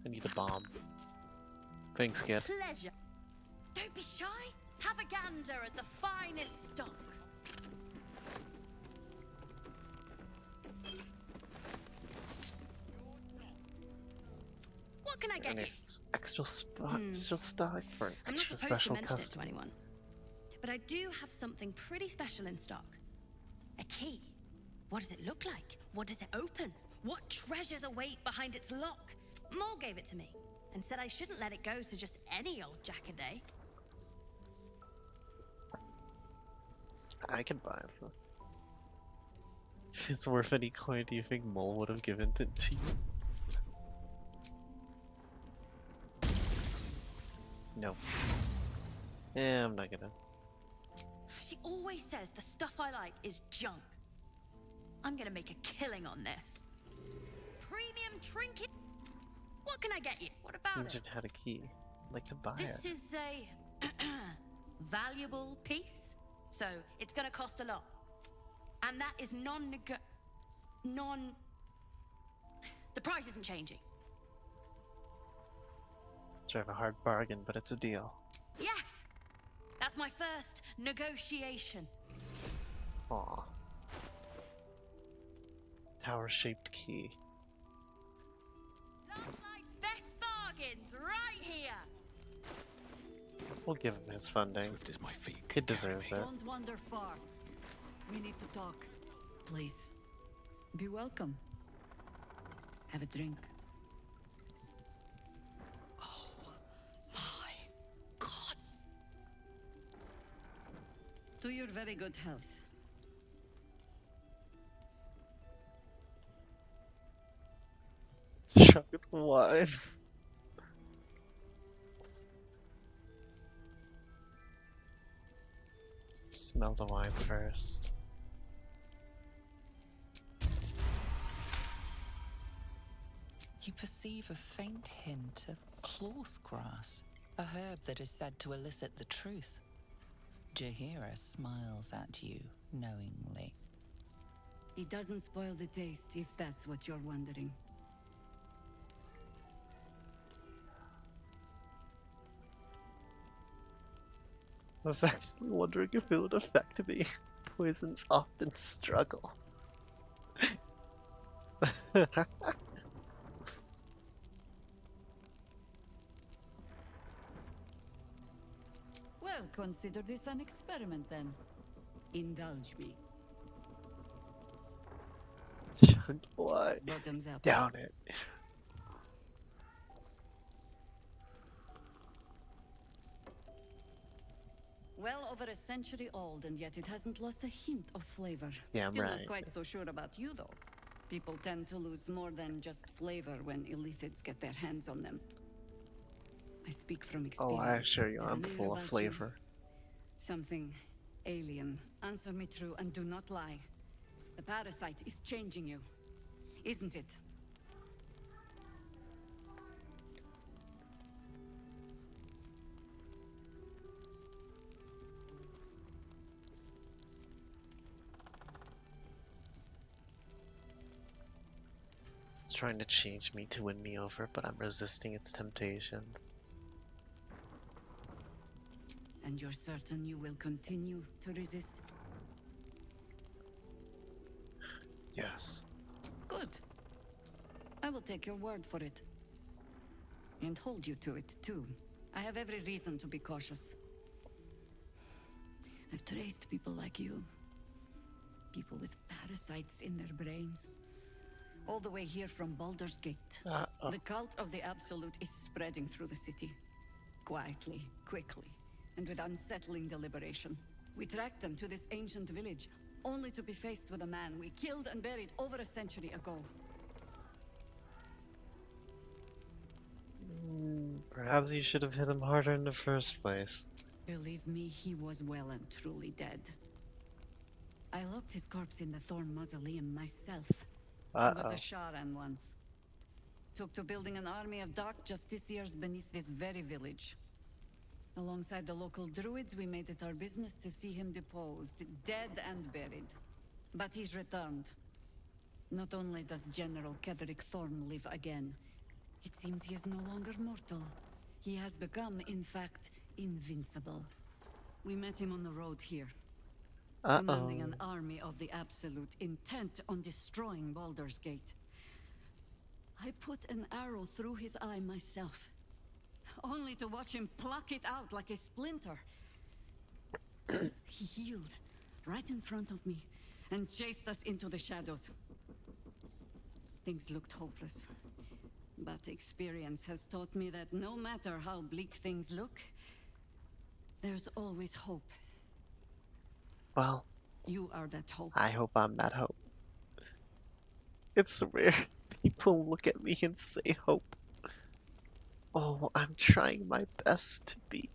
I need a bomb. Thanks, kid. Pleasure. Don't be shy. Have a gander at the finest stock. What can I get And you? if it's extra extra stock for an I'm not extra supposed to special mention it to custom. anyone, but I do have something pretty special in stock. A key. What does it look like? What does it open? What treasures await behind its lock? Mole gave it to me and said I shouldn't let it go to just any old jackaday. I can buy it. For... If it's worth any coin, do you think Mole would have given it to you? No. Yeah, I'm not gonna. She always says the stuff I like is junk. I'm gonna make a killing on this. Premium trinket. What can I get you? What about it? Engine had a key. I'd like to buy This it. is a valuable piece, so it's gonna cost a lot. And that is the price isn't changing. Drive a hard bargain, but it's a deal. Yes! That's my first negotiation. Aw. Tower-shaped key. Last night's best bargains right here. We'll give him his funding. Swift as my feet. He deserves it. Don't wander far. We need to talk. Please, be welcome. Have a drink. Gods! To your very good health. Chocolate wine. Smell the wine first. You perceive a faint hint of cloth grass, a herb that is said to elicit the truth. Jahira smiles at you knowingly. It doesn't spoil the taste, if that's what you're wondering. I was actually wondering if it would affect me. Poisons often struggle. Well, consider this an experiment then. Indulge me. Chug wine. Bottoms up. Down it. Well over a century old, and yet it hasn't lost a hint of flavor. Yeah, I'm Still right. not quite so sure about you, though. People tend to lose more than just flavor when illithids get their hands on them. I speak from experience. Oh, I assure you, There's I'm an air full of about you. flavor. Something alien. Answer me true and do not lie. The parasite is changing you, isn't it? It's trying to change me to win me over, but I'm resisting its temptations. And you're certain you will continue to resist? Yes. Good. I will take your word for it. And hold you to it, too. I have every reason to be cautious. I've traced people like you. People with parasites in their brains. All the way here from Baldur's Gate. The cult of the Absolute is spreading through the city. Quietly, quickly, and with unsettling deliberation. We tracked them to this ancient village, only to be faced with a man we killed and buried over a century ago. Perhaps you should have hit him harder in the first place. Believe me, he was well and truly dead. I locked his corpse in the Thorn Mausoleum myself. He was a Sharan once. Took to building an army of dark justiciars beneath this very village. Alongside the local druids, we made it our business to see him deposed, dead and buried. But he's returned. Not only does General Ketherick Thorn live again, it seems he is no longer mortal. He has become, in fact, invincible. We met him on the road here. Commanding an army of the Absolute, intent on destroying Baldur's Gate. I put an arrow through his eye myself, only to watch him pluck it out like a splinter. He healed right in front of me and chased us into the shadows. Things looked hopeless, but experience has taught me that no matter how bleak things look, there's always hope. Well, you are that hope. I hope I'm that hope. It's rare people look at me and say hope. Oh, I'm trying my best to be.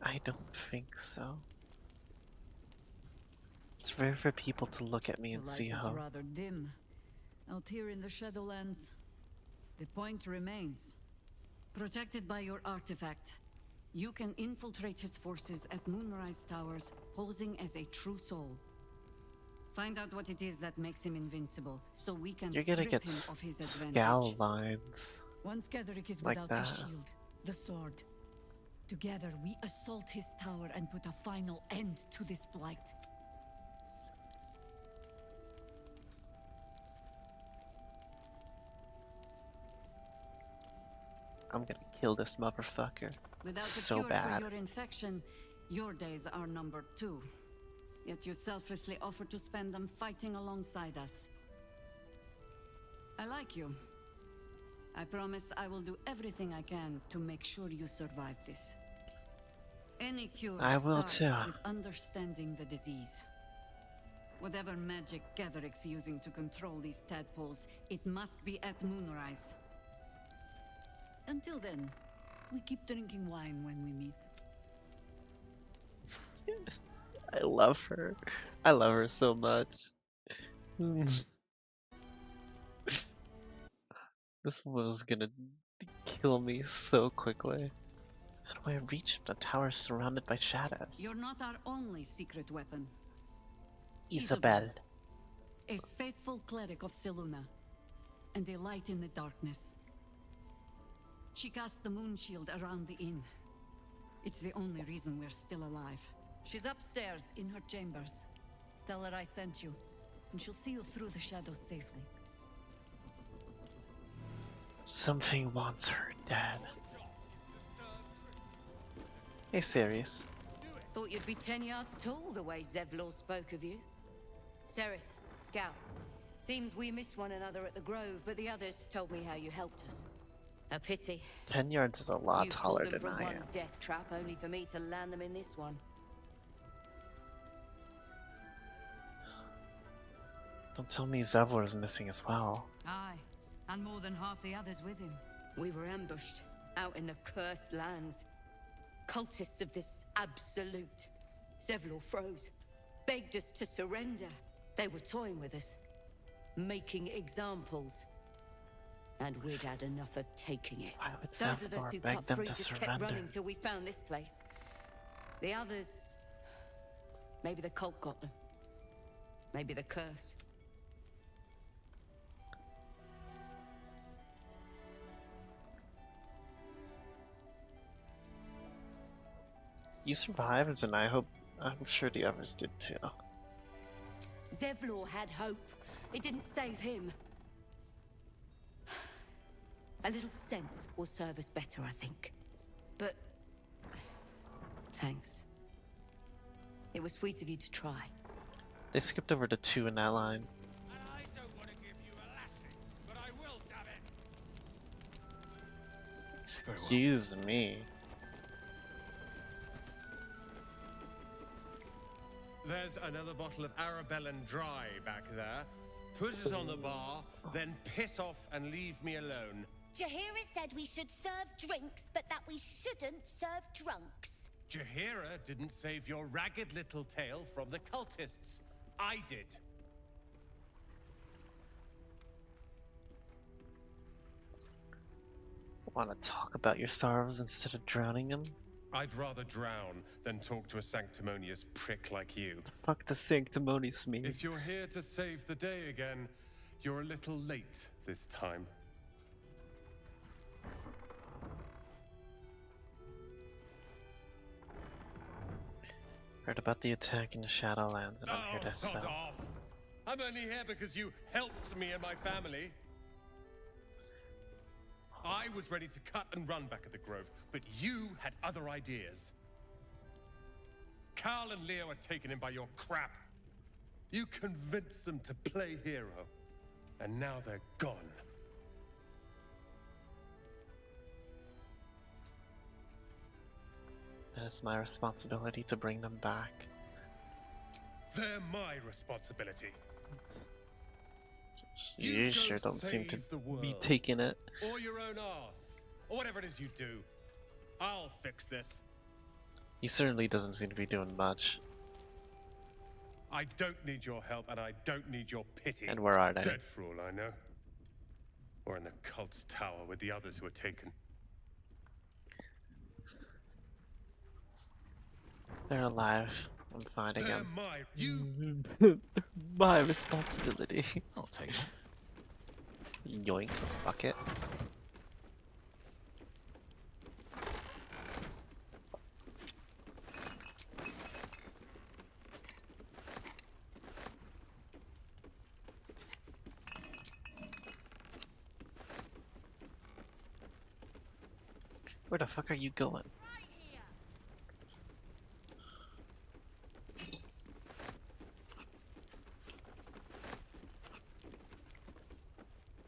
I don't think so. It's rare for people to look at me and see The light is hope. rather dim. Out here in the Shadowlands, the point remains. Protected by your artifact, you can infiltrate his forces at Moonrise Towers, posing as a true soul. Find out what it is that makes him invincible, so we can You're gonna strip get him of his advantage. scowl lines. Once Ketherick is like without that. his shield, the sword. Together, we assault his tower and put a final end to this blight. I'm gonna kill this motherfucker Without so a cure bad. for your infection, your days are numbered too. Yet you selflessly offer to spend them fighting alongside us. I like you. I promise I will do everything I can to make sure you survive this. Any cure I will starts too. with understanding the disease. Whatever magic Gatheric's using to control these tadpoles, it must be at moonrise. Until then, we keep drinking wine when we meet. I love her. I love her so much. This was gonna kill me so quickly. How do I reach a tower surrounded by shadows? You're not our only secret weapon. Isabel. A faithful cleric of Seluna, and a light in the darkness. She cast the moon shield around the inn. It's the only reason we're still alive. She's upstairs in her chambers. Tell her I sent you, and she'll see you through the shadows safely. Something wants her dead. Hey, Sirius. Thought you'd be 10 yards tall the way Zevlor spoke of you. Ceres, Scout. Seems we missed one another at the Grove, but the others told me how you helped us. A pity. 10 yards is a lot You taller pulled them than from I one am. death trap, only for me to land them in this one. Don't tell me Zevlor is missing as well. Aye, and more than half the others with him. We were ambushed, out in the cursed lands. Cultists of this absolute. Zevlor froze, begged us to surrender. They were toying with us, making examples. And we'd had enough of taking it. Why would Those of us Zevlor who beg cut them free to just kept surrender? running till we found this place. The others... Maybe the cult got them. Maybe the curse. You survived, and I'm sure the others did too. Zevlor had hope. It didn't save him. A little sense will serve us better, I think. But... thanks. It was sweet of you to try. They skipped over to 2 in that line. Excuse me. There's another bottle of Arabellan Dry back there. Put it on the bar, then piss off and leave me alone. Jaheira said we should serve drinks, but that we shouldn't serve drunks. Jaheira didn't save your ragged little tail from the cultists. I did. Want to talk about your sorrows instead of drowning them? I'd rather drown than talk to a sanctimonious prick like you. The fuck does sanctimonious mean? If you're here to save the day again, you're a little late this time. Heard about the attack in the Shadowlands, and I'm here to sod sell. off! I'm only here because you helped me and my family. I was ready to cut and run back at the Grove, but you had other ideas. Carl and Leo are taken in by your crap. You convinced them to play hero, and now they're gone. It is my responsibility to bring them back. They're my responsibility. You sure go don't seem to save the be world. taking it. Or your own arse. Or whatever it is you do. I'll fix this. He certainly doesn't seem to be doing much. I don't need your help, and I don't need your pity. And where are they? Dead for all I know. Or in the cult's tower with the others who are taken. They're alive. I'm finding They're them. my... My responsibility. I'll take it. Yoink, bucket. Where the fuck are you going?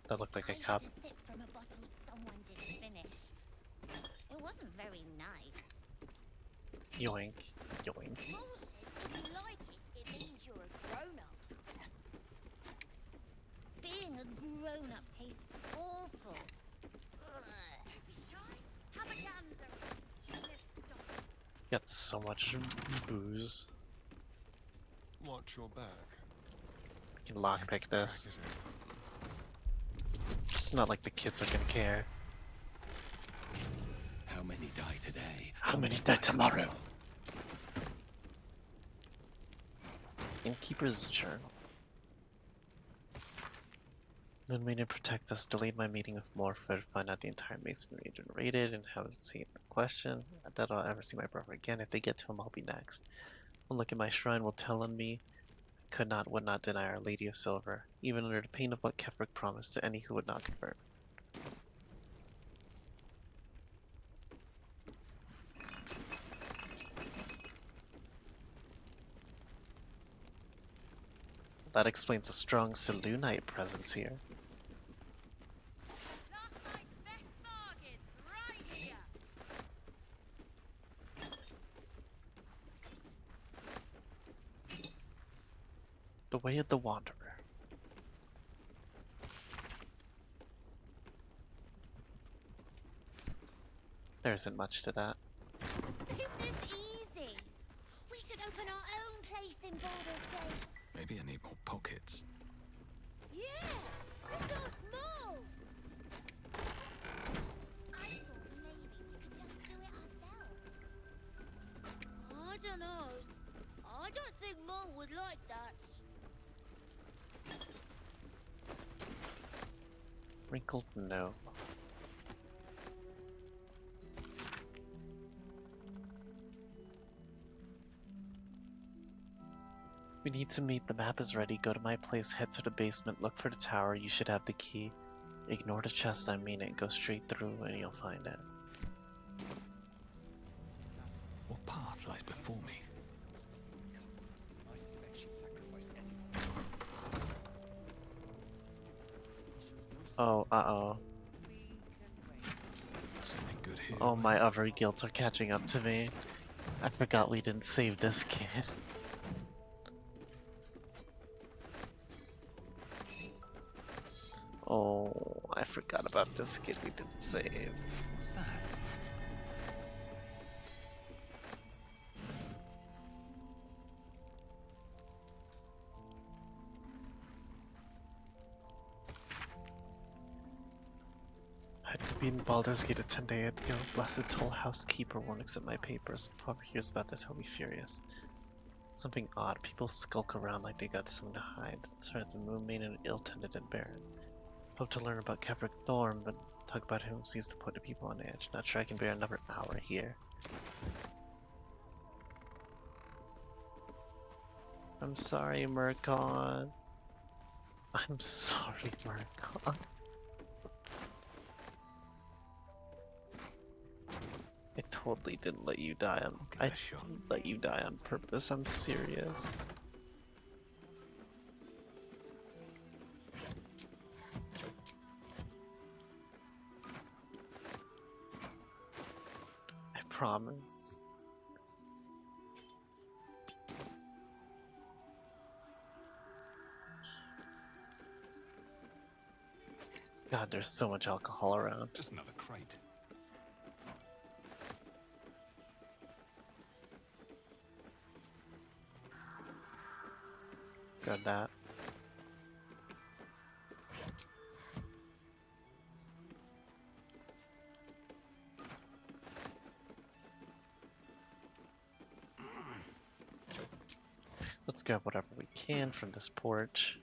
That looked like a cup. I had a sip from a bottle someone didn't finish. It wasn't very nice. Yoink. Yoink. Paul says if you like it, it means you're a grown-up. Being a grown-up tastes awful. Ugh. Have a gander. Got so much booze. Watch your back. I can lockpick this. It's not like the kids are gonna care. How many die today? How many die tomorrow? Innkeeper's Journal. Moonmaid to protect us. Delayed my meeting with Morford. Find out the entire Mason region raided and haven't seen a question. I doubt I'll ever see my brother again. If they get to him, I'll be next. One look at my shrine will tell on me. Could not, would not deny Our Lady of Silver, even under the pain of what Kefric promised to any who would not convert. That explains a strong Selûnite presence here. The Way of the Wanderer. There isn't much to that. This is easy. We should open our own place in Baldur's Gate. Maybe I need more pockets. Yeah, let's ask Mo. I thought maybe we could just do it ourselves. I don't know. I don't think Mo would like that. Wrinkled no. We need to meet. The map is ready. Go to my place, head to the basement, look for the tower. You should have the key. Ignore the chest, I mean it. Go straight through and you'll find it. What path lies before me? Oh, uh-oh. Oh, my other guilds are catching up to me. I forgot we didn't save this kid. Oh, I forgot about this kid we didn't save. What's that? I'd be in Baldur's Gate 10 days ago. Blessed Toll Housekeeper won't accept my papers. If Papa hears about this, he'll be furious. Something odd. People skulk around like they got something to hide. Turns a Moonmaid and ill-tended and barren. Hope to learn about Kefric Thorn, but talk about him seems to put the people on edge. Not sure I can bear another hour here. I'm sorry, Murkon. I'm sorry, Murkon. I totally didn't let you die on. I didn't let you die on purpose. I'm serious. I promise. God, there's so much alcohol around. Just another crate. Grab that. Let's grab whatever we can from this porch.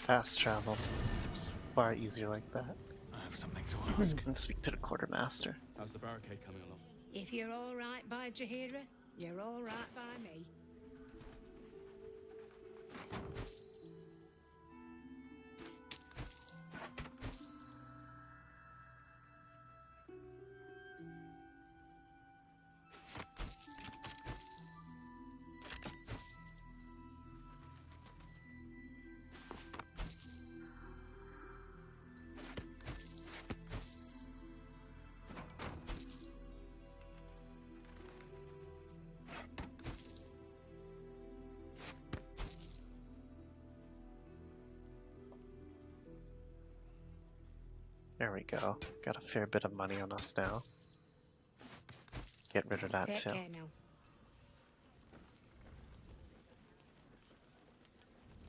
fast travel. It's far easier like that. I have something to ask. And speak to the quartermaster. How's the barricade coming along? If you're all right by Jahira, you're all right by me. There we go. Got a fair bit of money on us now. Get rid of that Take too. care now.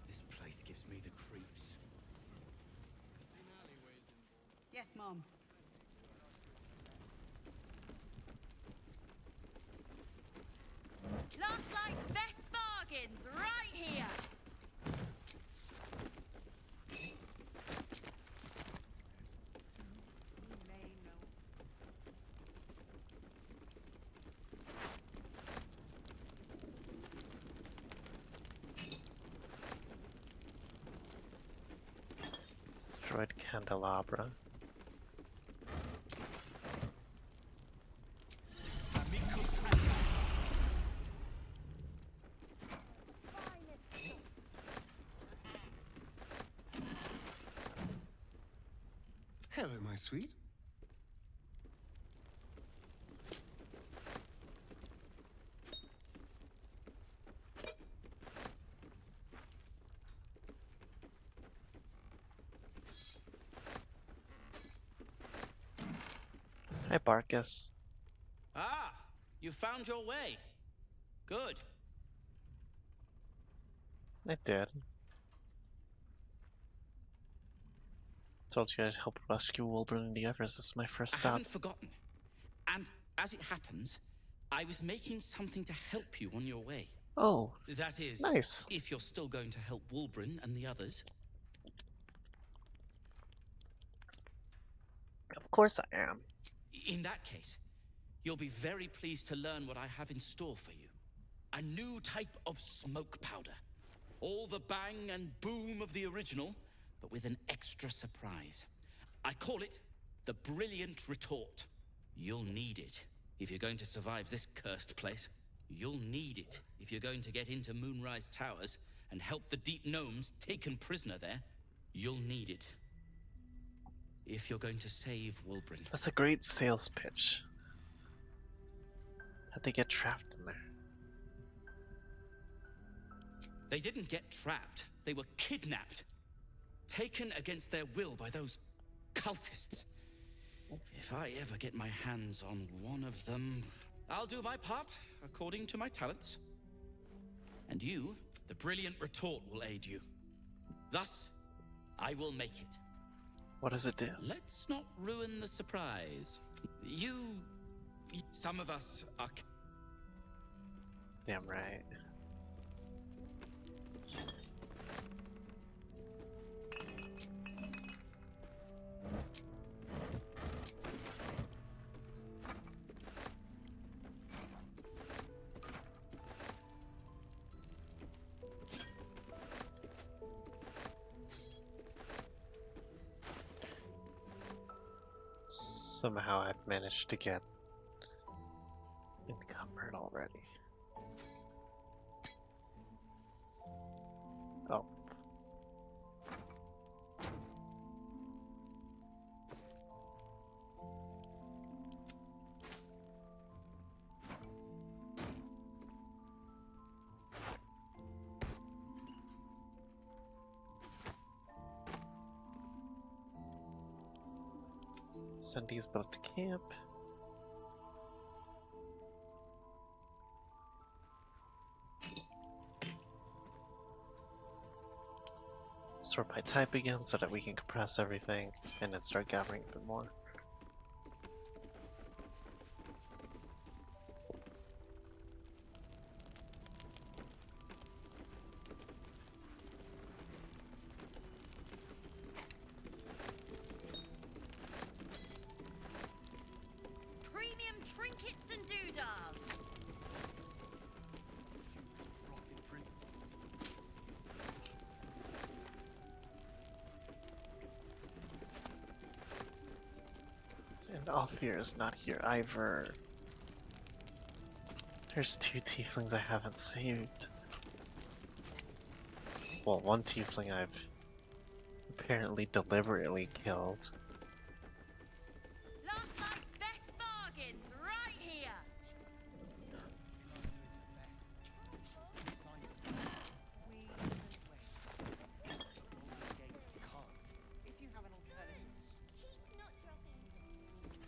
This place gives me the creeps. Yes, Mom. Last night's best bargains right here. Destroyed candelabra. Hello, my sweet. Hi, Barkus. Ah, you found your way. Good. I did. Told you I'd help rescue Wilbur and the others. This is my first I stop. haven't forgotten. And as it happens, I was making something to help you on your way. Oh, that is, nice. if you're still going to help Wulbren and the others. Of course I am. In that case, you'll be very pleased to learn what I have in store for you. A new type of smoke powder. All the bang and boom of the original, but with an extra surprise. I call it the Brilliant Retort. You'll need it if you're going to survive this cursed place. You'll need it if you're going to get into Moonrise Towers and help the Deep Gnomes taken prisoner there. You'll need it if you're going to save Wulbren. That's a great sales pitch. How'd they get trapped in there? They didn't get trapped. They were kidnapped. Taken against their will by those cultists. If I ever get my hands on one of them, I'll do my part according to my talents. And you, the Brilliant Retort, will aid you. Thus, I will make it. What does it do? Let's not ruin the surprise. Some of us are... Damn right. Somehow I've managed to get encumbered already. Oh. Send these both to camp. Sort by type again so that we can compress everything and then start gathering a bit more. Alfir is not here either. There's 2 tieflings I haven't saved. Well, 1 tiefling I've apparently deliberately killed. Last night's best bargains right here.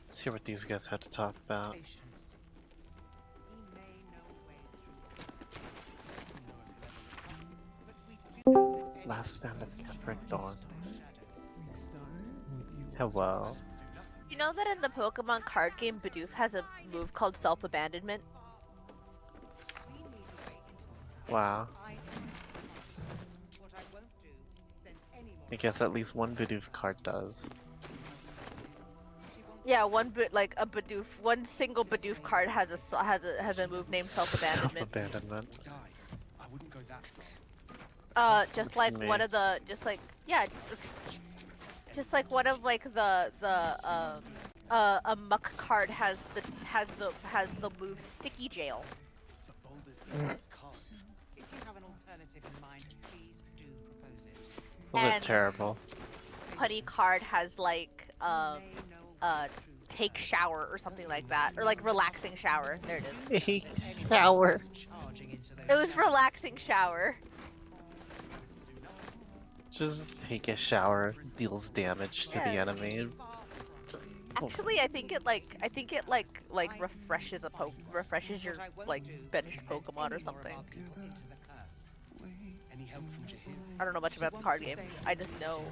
See what these guys had to talk about. Last stand of Capric Dawn. Hello. You know that in the Pokemon card game, Bidoof has a move called Self-Abandonment? Wow. I guess at least one Bidoof card does. Yeah, one single Bidoof card has a move named Self-Abandonment. Self-abandonment. Just like one of the, just like one of like a muck card has the move Sticky Jail. Those are terrible. Putty card has like take shower or something like that, or like relaxing shower. There it is. Take shower. It was relaxing shower. Just take a shower, deals damage to the enemy. Actually, I think it refreshes refreshes your like benched Pokemon or something. I don't know much about the card game. I just know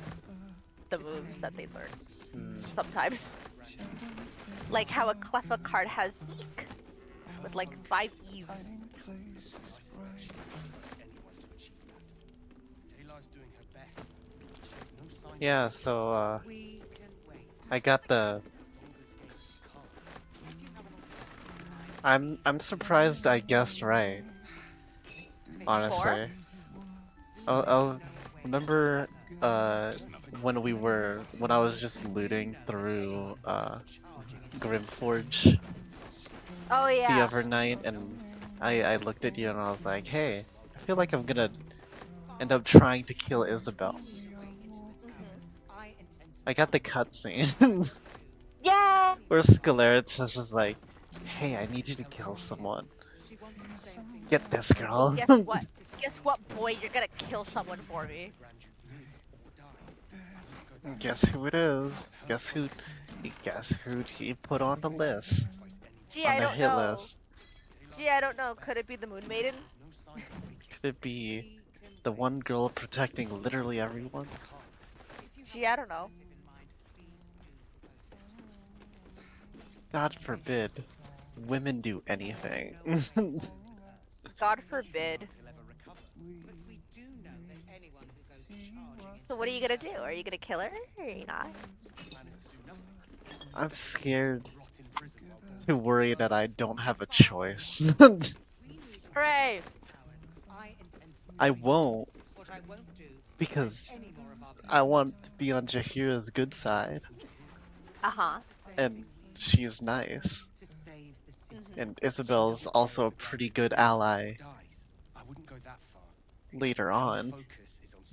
the moves that they learn. Sometimes, like how a Cleffa card has Eek with like 5 E's. Yeah, so I got the. I'm surprised I guessed right. Honestly, I'll remember when I was just looting through Grimforge. Oh yeah. The other night, and I looked at you and I was like, hey, I feel like I'm gonna end up trying to kill Isabel. I got the cutscene. Yeah! Where Scaleritas is like, hey, I need you to kill someone. Get this, girl. Guess what? Guess what, boy? You're gonna kill someone for me. Guess who it is? Guess who he put on the list? Gee, on I the don't hit know. list. Gee, I don't know. Could it be the Moon Maiden? Could it be the one girl protecting literally everyone? Gee, I don't know. God forbid women do anything. God forbid. So what are you gonna do? Are you gonna kill her? Or are you not? I'm scared to worry that I don't have a choice. Hooray! I won't, because I want to be on Jahira's good side. Uh-huh. And she's nice. And Isabel's also a pretty good ally later on.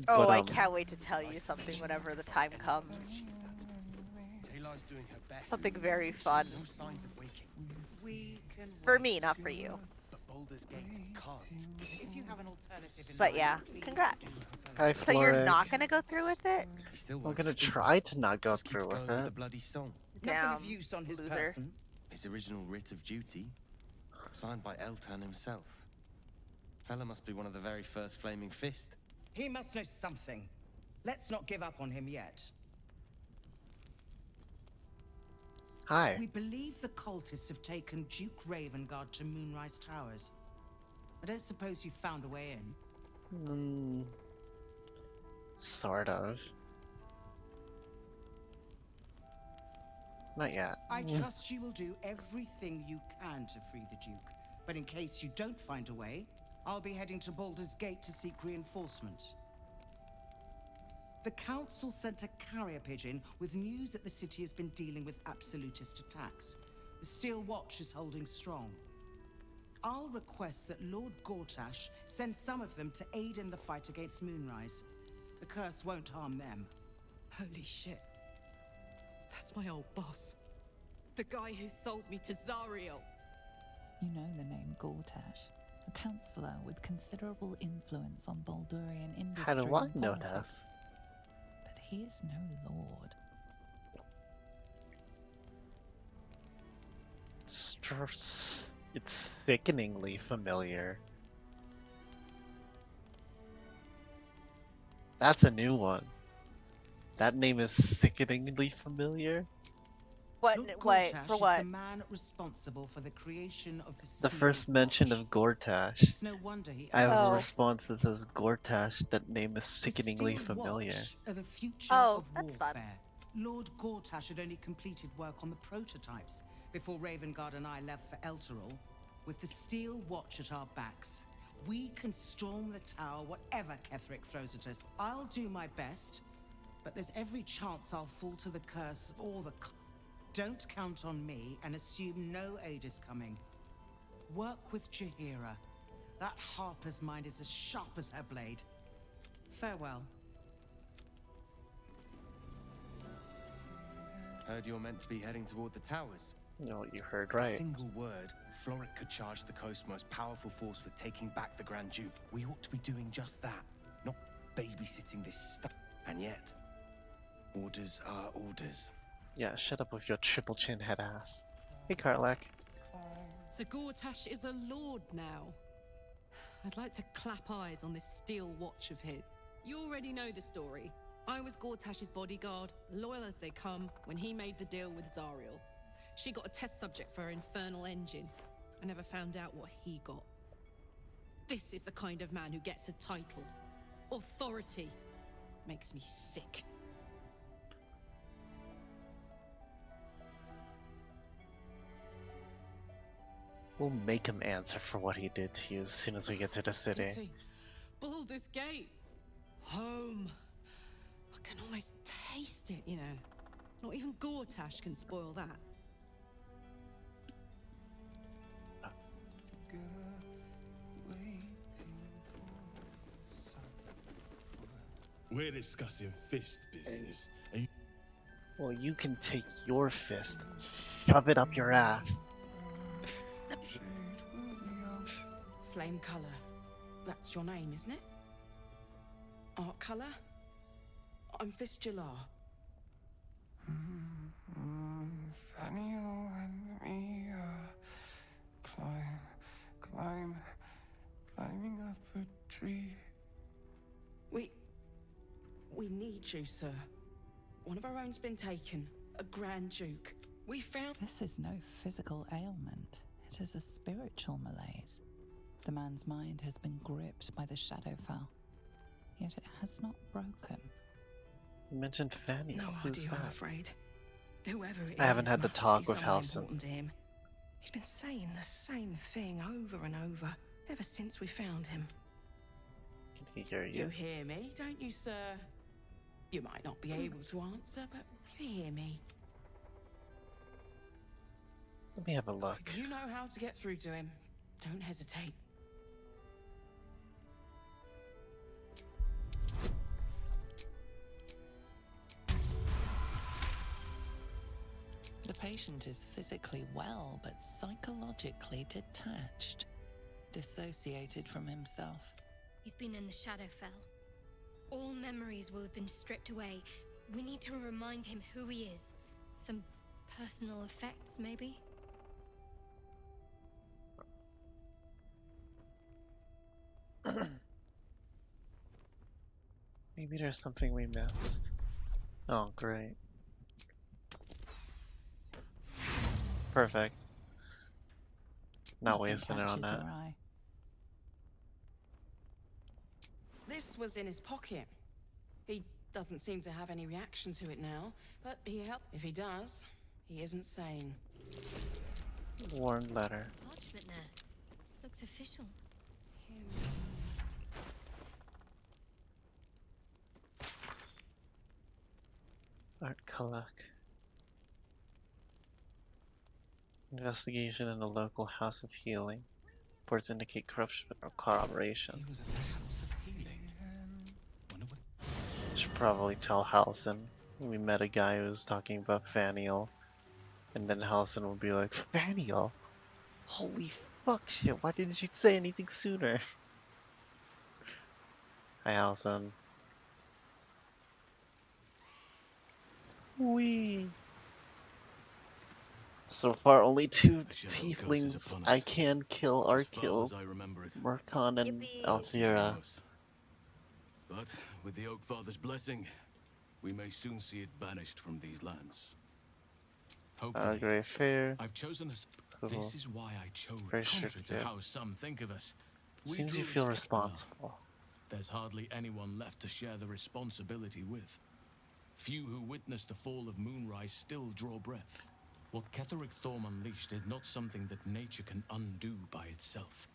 Oh, But, I can't wait to tell you something whenever the time comes. Something very fun. For me, not for you. But yeah, congrats. Hi, So you're Florek. not gonna go through with it? I'm gonna try to not go through with it. Damn, use on his loser. person. His original writ of duty, signed by Eltan himself. Fella must be one of the very first Flaming Fist. He must know something. Let's not give up on him yet. Hi. We believe the cultists have taken Duke Ravengard to Moonrise Towers. I don't suppose you found a way in. Sort of. Not yet. I trust you will do everything you can to free the Duke. But in case you don't find a way, I'll be heading to Baldur's Gate to seek reinforcements. The council sent a carrier pigeon with news that the city has been dealing with absolutist attacks. The Steel Watch is holding strong. I'll request that Lord Gortash send some of them to aid in the fight against Moonrise. The curse won't harm them. Holy shit. That's my old boss. The guy who sold me to Zariel. You know the name Gortash, a councillor with considerable influence on Baldurian industry How do I and know politics. that? But he is no lord. It's sickeningly familiar. That's a new one. That name is sickeningly familiar. What? Lord Wait, Gortash for is what? the man responsible for the creation of the The Steel first mention of Gortash. It's no wonder he I have a Oh. response that says Gortash. That name is sickeningly Steel familiar. Watch are the future Oh, of that's warfare. fun. Lord Gortash had only completed work on the prototypes before Ravengard and I left for Elturel. With the Steel Watch at our backs, we can storm the tower whatever Ketheric throws at us. I'll do my best, but there's every chance I'll fall to the curse of all the... Don't count on me and assume no aid is coming. Work with Jaheira. That Harper's mind is as sharp as her blade. Farewell. Heard you're meant to be heading toward the towers. You know what you heard, A right? single word, Floric could charge the coast's most powerful force with taking back the Grand Duke. We ought to be doing just that, not babysitting this stuff. And yet, orders are orders. Yeah, shut up with your triple chin head ass. Hey, Karlak. So Gortash is a lord now. I'd like to clap eyes on this Steel Watch of his. You already know the story. I was Gortash's bodyguard, loyal as they come, when he made the deal with Zariel. She got a test subject for her infernal engine. I never found out what he got. This is the kind of man who gets a title. Authority. Makes me sick. We'll make him answer for what he did to you as soon as we get to the city. Baldur's Gate. Home. I can almost taste it, you know. Not even Gortash can spoil that. We're discussing fist business. And Well, you can take your fist, shove it up your ass. Flame colour. That's your name, isn't it? Art colour? I'm Fistula. Nathaniel and me climbing up a tree. We need you, sir. One of our own's been taken. A Grand Duke. We found... This is no physical ailment. It is a spiritual malaise. The man's mind has been gripped by the Shadowfell, yet it has not broken. You mentioned Fanny. No Who's idea, I'm that? afraid. Whoever it I haven't is had the must talk be with someone Halsin. important to him. He's been saying the same thing over and over, ever since we found him. Can he hear You you? hear me, don't you, sir? You might not be able to answer, but you hear me. Let me have a look. If you know how to get through to him, don't hesitate. The patient is physically well, but psychologically detached, dissociated from himself. He's been in the Shadowfell. All memories will have been stripped away. We need to remind him who he is. Some personal effects, maybe? Maybe there's something we missed. Oh, great. Perfect. Not wasting it on catches that. your eye. This was in his pocket. He doesn't seem to have any reaction to it now, but if he does, he isn't sane. Warned letter. Parchment there. Looks official. Art collect. Investigation in a local house of healing. Reports indicate corruption but no corroboration. Should probably tell Halcyon. We met a guy who was talking about Faniel. And then Halcyon will be like, Faniel? Holy fuck shit, why didn't you say anything sooner? Hi Halcyon. Wee. So far, only two tieflings I can kill are killed. Murkon and Alfira. But with the Oak Father's blessing, we may soon see it banished from these lands. Hopefully. Great fair. I've chosen us. Cool. This is why I chose, very contrary to yeah. how some think of us. Seems you feel responsible. There's hardly anyone left to share the responsibility with. Few who witnessed the fall of Moonrise still draw breath. What Ketheric Thorm unleashed is not something that nature can undo by itself.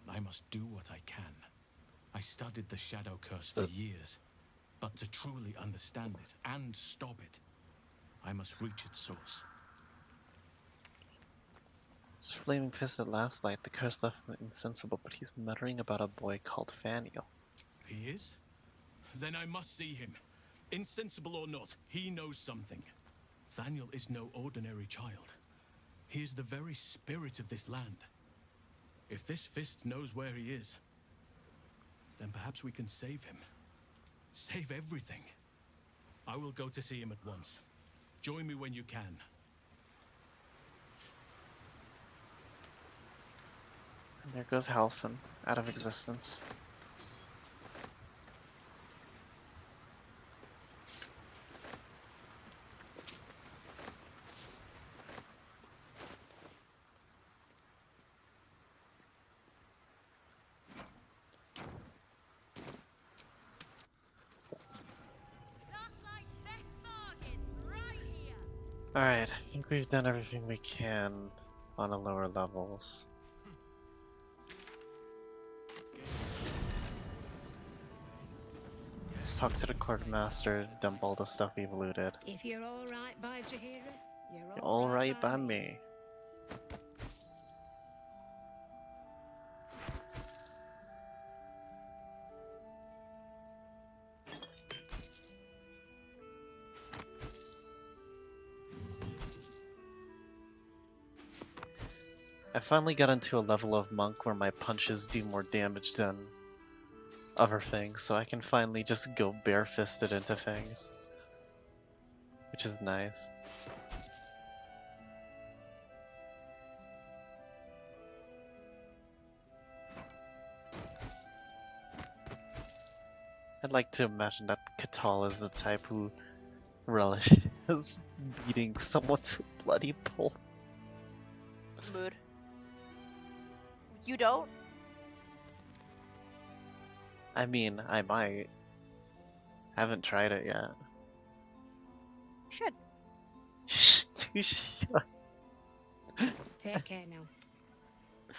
I must do what I can. I studied the Shadow Curse for years, but to truly understand it and stop it, I must reach its source. His flaming fist at last light, the curse left him insensible, but he's muttering about a boy called Faniel. He is? Then I must see him. Insensible or not, he knows something. Faniel is no ordinary child. He is the very spirit of this land. If this fist knows where he is, then perhaps we can save him. Save everything. I will go to see him at once. Join me when you can. And there goes Halcyon, out of existence. Alright, I think we've done everything we can on the lower levels. Let's talk to the court master, dump all the stuff we've looted. If you're all right by Jaheira, you're All right by me. I finally got into a level of monk where my punches do more damage than other things, so I can finally just go bare-fisted into things. Which is nice. I'd like to imagine that Katal is the type who relishes beating someone to a bloody pulp. Mood. You don't? I mean, I might. Haven't tried it yet. Should. You should. Take care now. You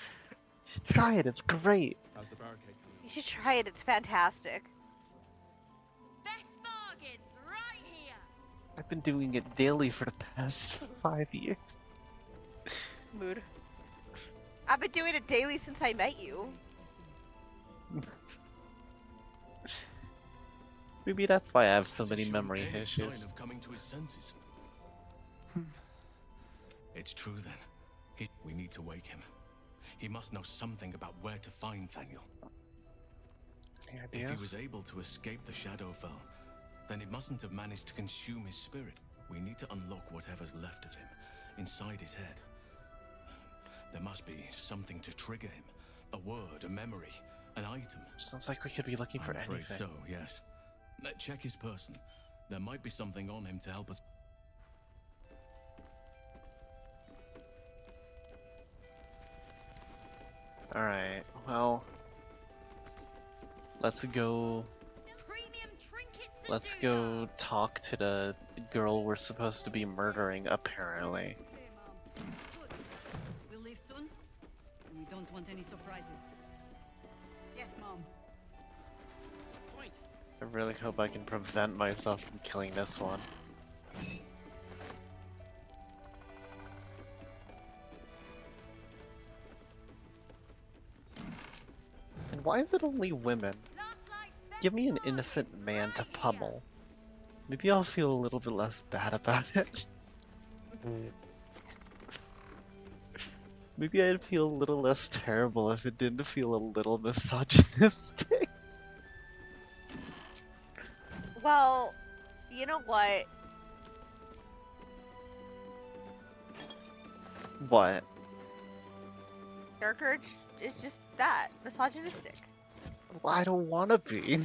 should try it, it's great. How's the barricade coming? You should try it, it's fantastic. Best bargains right here. I've been doing it daily for the past 5 years. Mood. I've been doing it daily since I met you. Maybe that's why I have so Has he many shown memory any issues. sign of coming to his senses? It's true then. We need to wake him. He must know something about where to find Thaniel. Any If he ideas? was able to escape the Shadowfell, then it mustn't have managed to consume his spirit. We need to unlock whatever's left of him, inside his head. There must be something to trigger him. A word, a memory, an item. Sounds like we could be looking for I'm afraid anything. so, yes. Check his person. There might be something on him to help us. Alright, well... Let's go... Let's go talk to the girl we're supposed to be murdering, apparently. We'll leave soon, and we don't want any surprises. Yes, Mom. I really hope I can prevent myself from killing this one. Why is it only women? Give me an innocent man to pummel. Maybe I'll feel a little bit less bad about it. Maybe I'd feel a little less terrible if it didn't feel a little misogynistic. Well, you know what? What? Dark Urge is just that, misogynistic. Well, I don't want to be.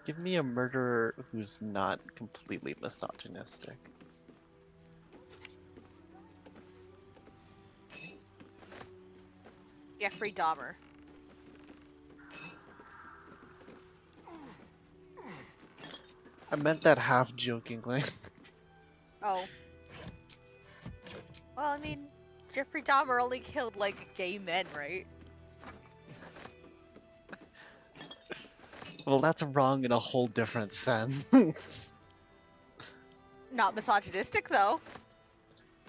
Give me a murderer who's not completely misogynistic. Jeffrey Dahmer. I meant that half jokingly. Oh. Well, I mean, Jeffrey Dahmer only killed, like, gay men, right? Well, that's wrong in a whole different sense. Not misogynistic, though.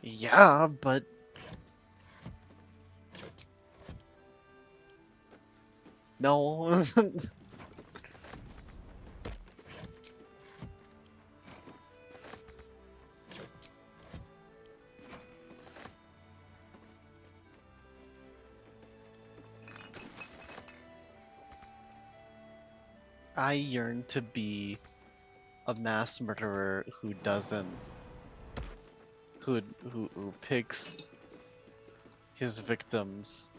Yeah, but... No. I yearn to be a mass murderer who doesn't... who picks his victims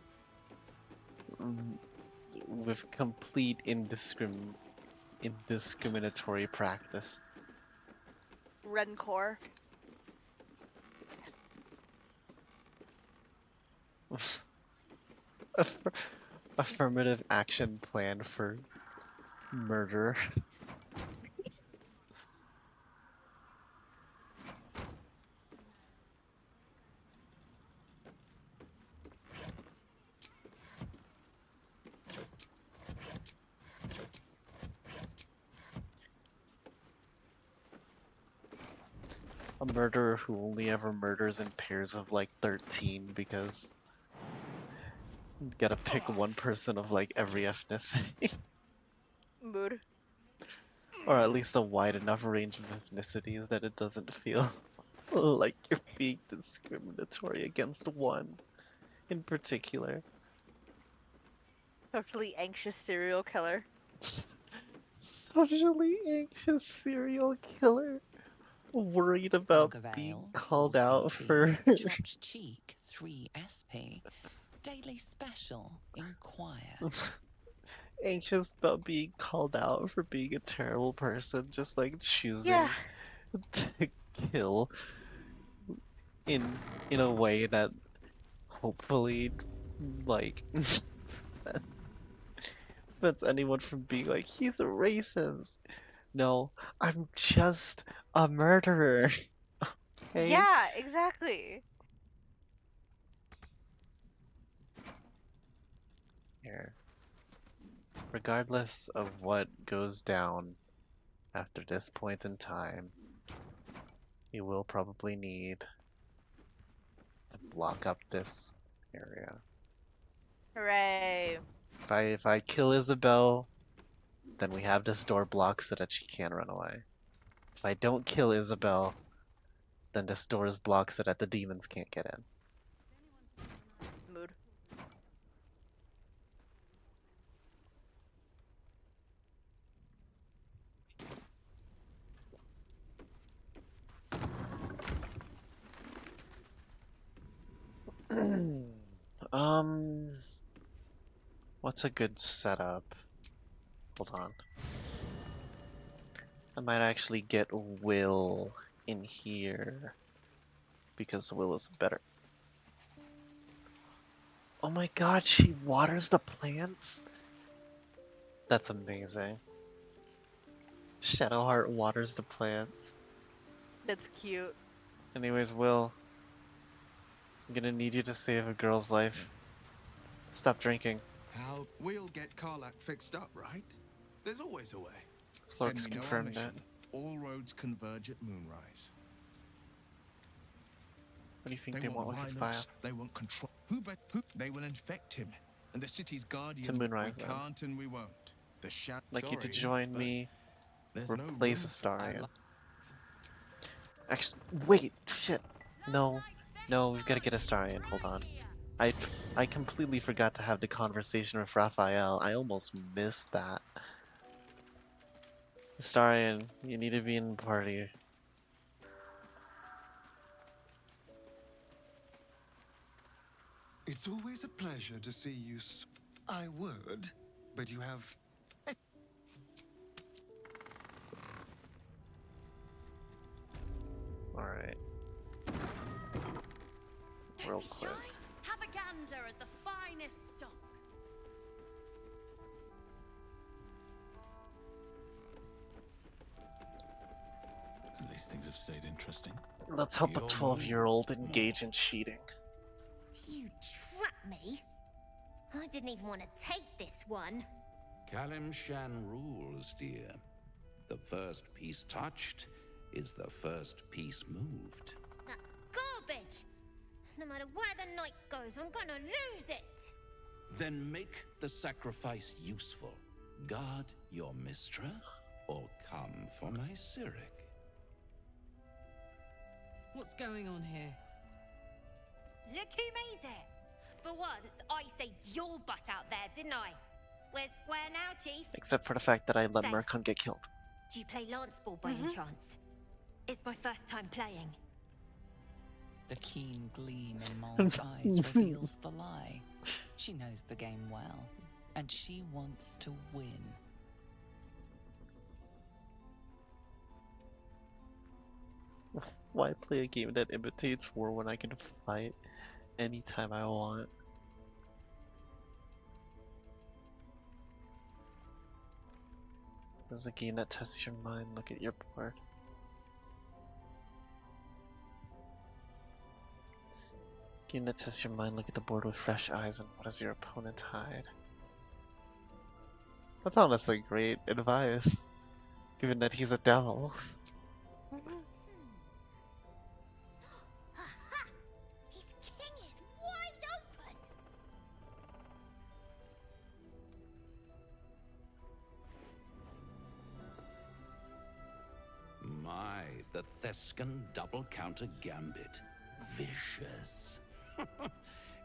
with complete indiscriminatory practice. Rencor. Affirmative action plan for murder. A murderer who only ever murders in pairs of like 13 because you gotta pick one person of like every ethnicity. Mood. Or at least a wide enough range of ethnicities that it doesn't feel like you're being discriminatory against one in particular. Socially anxious serial killer. Socially anxious serial killer. Worried about being called out for Dropped cheek 3 SP. Daily special. Inquire. anxious about being called out for being a terrible person, just like choosing to kill in a way that hopefully like prevents anyone from being like, he's a racist. No, I'm just a murderer. Okay? Yeah, exactly. Here. Regardless of what goes down after this point in time, you will probably need to block up this area. Hooray. If I kill Isabel, then we have this door blocked so that she can't run away. If I don't kill Isabel, then this door is blocked so that the demons can't get in. Mood. What's a good setup? Hold on. I might actually get Will in here because Will is better. Oh my god, she waters the plants? That's amazing. Shadowheart waters the plants. That's cute. Anyways, Will, I'm gonna need you to save a girl's life. Stop drinking. How we'll get Karlach fixed up, right? There's always a way. Flork's Then we know our confirmed that. mission. All roads converge at moonrise. What do you think They they want want with violence. fire? They want control. They will infect him. And the city's guardian. To Moonrise, we though. can't and we won't. The shadow. Like you to join me, replace Astarion. Actually, wait, shit. No, no, we've got to get Astarion. Hold on. I completely forgot to have the conversation with Raphael. I almost missed that. Astarion, you need to be in the party. It's always a pleasure to see you. I would, but you have. Alright. Real quick. Have a gander at the finest stock. At least things have stayed interesting. Let's help a 12-year-old engage in cheating. You trapped me? I didn't even want to take this one. Kalimshan rules, dear. The first piece touched is the first piece moved. That's garbage. No matter where the night goes, I'm gonna lose it. Then make the sacrifice useful. Guard your Mistra, or come for my Cyric. What's going on here? Look who made it. For once, I saved your butt out there, didn't I? We're square now, Chief. Except for the fact that I let Say, Murkon get killed. Do you play lance ball by any chance? It's my first time playing. The keen gleam in Mol's eyes reveals the lie. She knows the game well, and she wants to win. Why play a game that imitates war when I can fight anytime I want? This is a game that tests your mind. Look at your board. Game that tests your mind. Look at the board with fresh eyes, and what does your opponent hide? That's honestly great advice, given that he's a devil. His king is wide open. My, the Thescan double counter gambit. Vicious.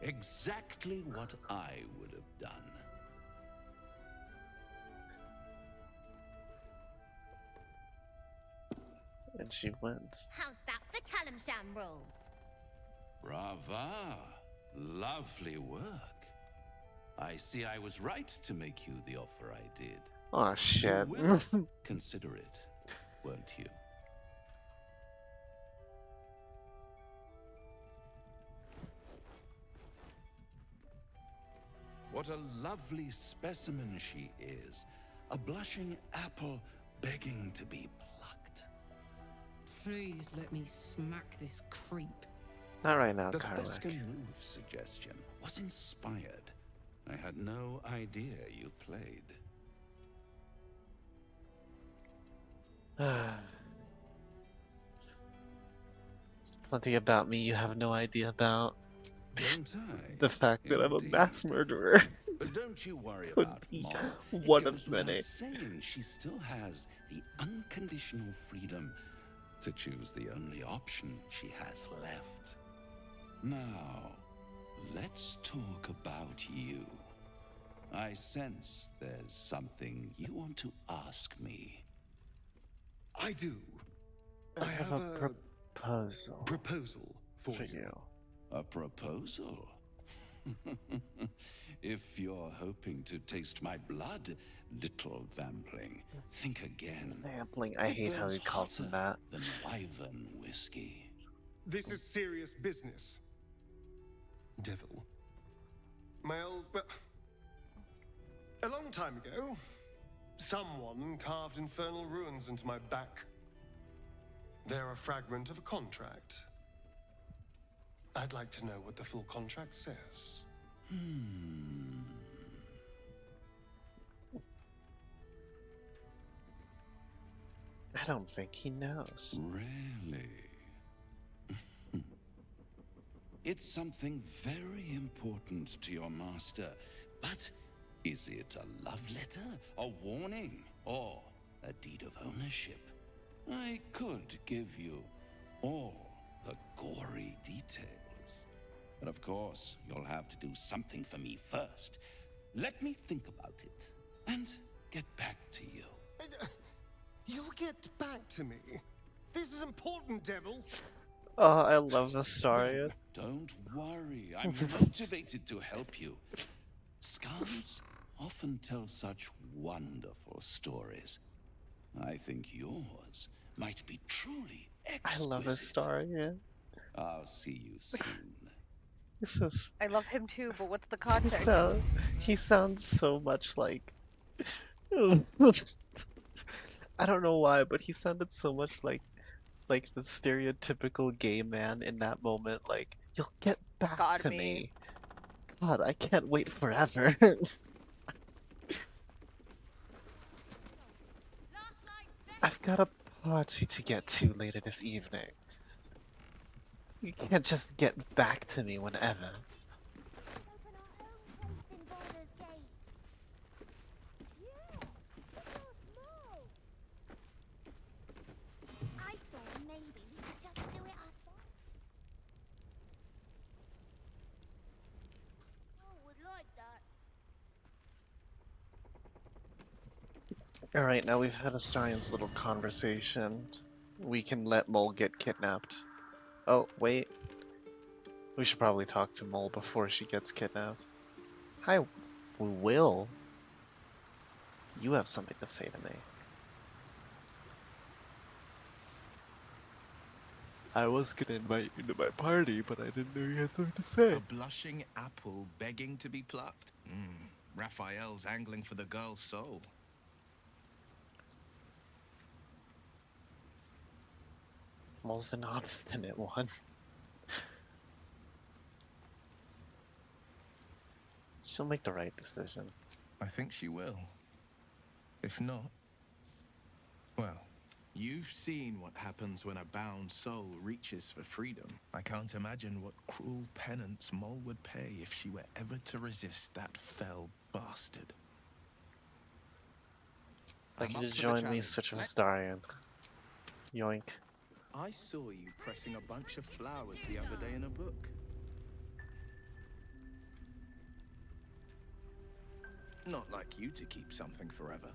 Exactly what I would have done. And she wins. How's that for Kalimshan rules? Brava. Lovely work. I see I was right to make you the offer I did. Aw, shit. You will consider it, won't you? What a lovely specimen she is. A blushing apple begging to be plucked. Please let me smack this creep. Not right now, The Karlach. Thescan move suggestion was inspired. I had no idea you played. There's plenty about me you have no idea about. Don't I? The fact that I'm a mass murderer But don't you worry could about be Mom. one It of goes without many. saying she still has the unconditional freedom to choose the only option she has left. Now, let's talk about you. I sense there's something you want to ask me. I do. I have a proposal. Proposal for you. A proposal? If you're hoping to taste my blood, little vampling, think again. Vampling, I It hate how burns he calls him hotter that. than wyvern whiskey. This is serious business. Devil. Well, a long time ago, someone carved infernal runes into my back. They're a fragment of a contract. I'd like to know what the full contract says. I don't think he knows. Really? It's something very important to your master. But is it a love letter, a warning, or a deed of ownership? I could give you all the gory details. But of course, you'll have to do something for me first. Let me think about it and get back to you. You'll get back to me. This is important, Devil. Oh, I love Astaria. Don't worry, I'm motivated to help you. Scars often tell such wonderful stories. I think yours might be truly exquisite. I love Astaria. I'll see you soon. This is... I love him too, but what's the He, context? he sounds so much like... I don't know why, but he sounded so much like the stereotypical gay man in that moment. Like, you'll get back God, to me. me. God, I can't wait forever. I've got a party to get to later this evening. You can't just get back to me whenever. I thought maybe we could just do it ourselves. Oh, would like that. Alright, now we've had Astarian's little conversation. We can let Mole get kidnapped. Oh, wait. We should probably talk to Mole before she gets kidnapped. Hi, Will. You have something to say to me. I was gonna invite you to my party, but I didn't know you had something to say. A blushing apple begging to be plucked? Raphael's angling for the girl's soul. Mole's an obstinate one. She'll make the right decision. I think she will. If not, well, you've seen what happens when a bound soul reaches for freedom. I can't imagine what cruel penance Mole would pay if she were ever to resist that fell bastard. Like I'm you up to for the join me, challenge. such an Astarian. Yoink. I saw you pressing a bunch of flowers the other day in a book. Not like you to keep something forever.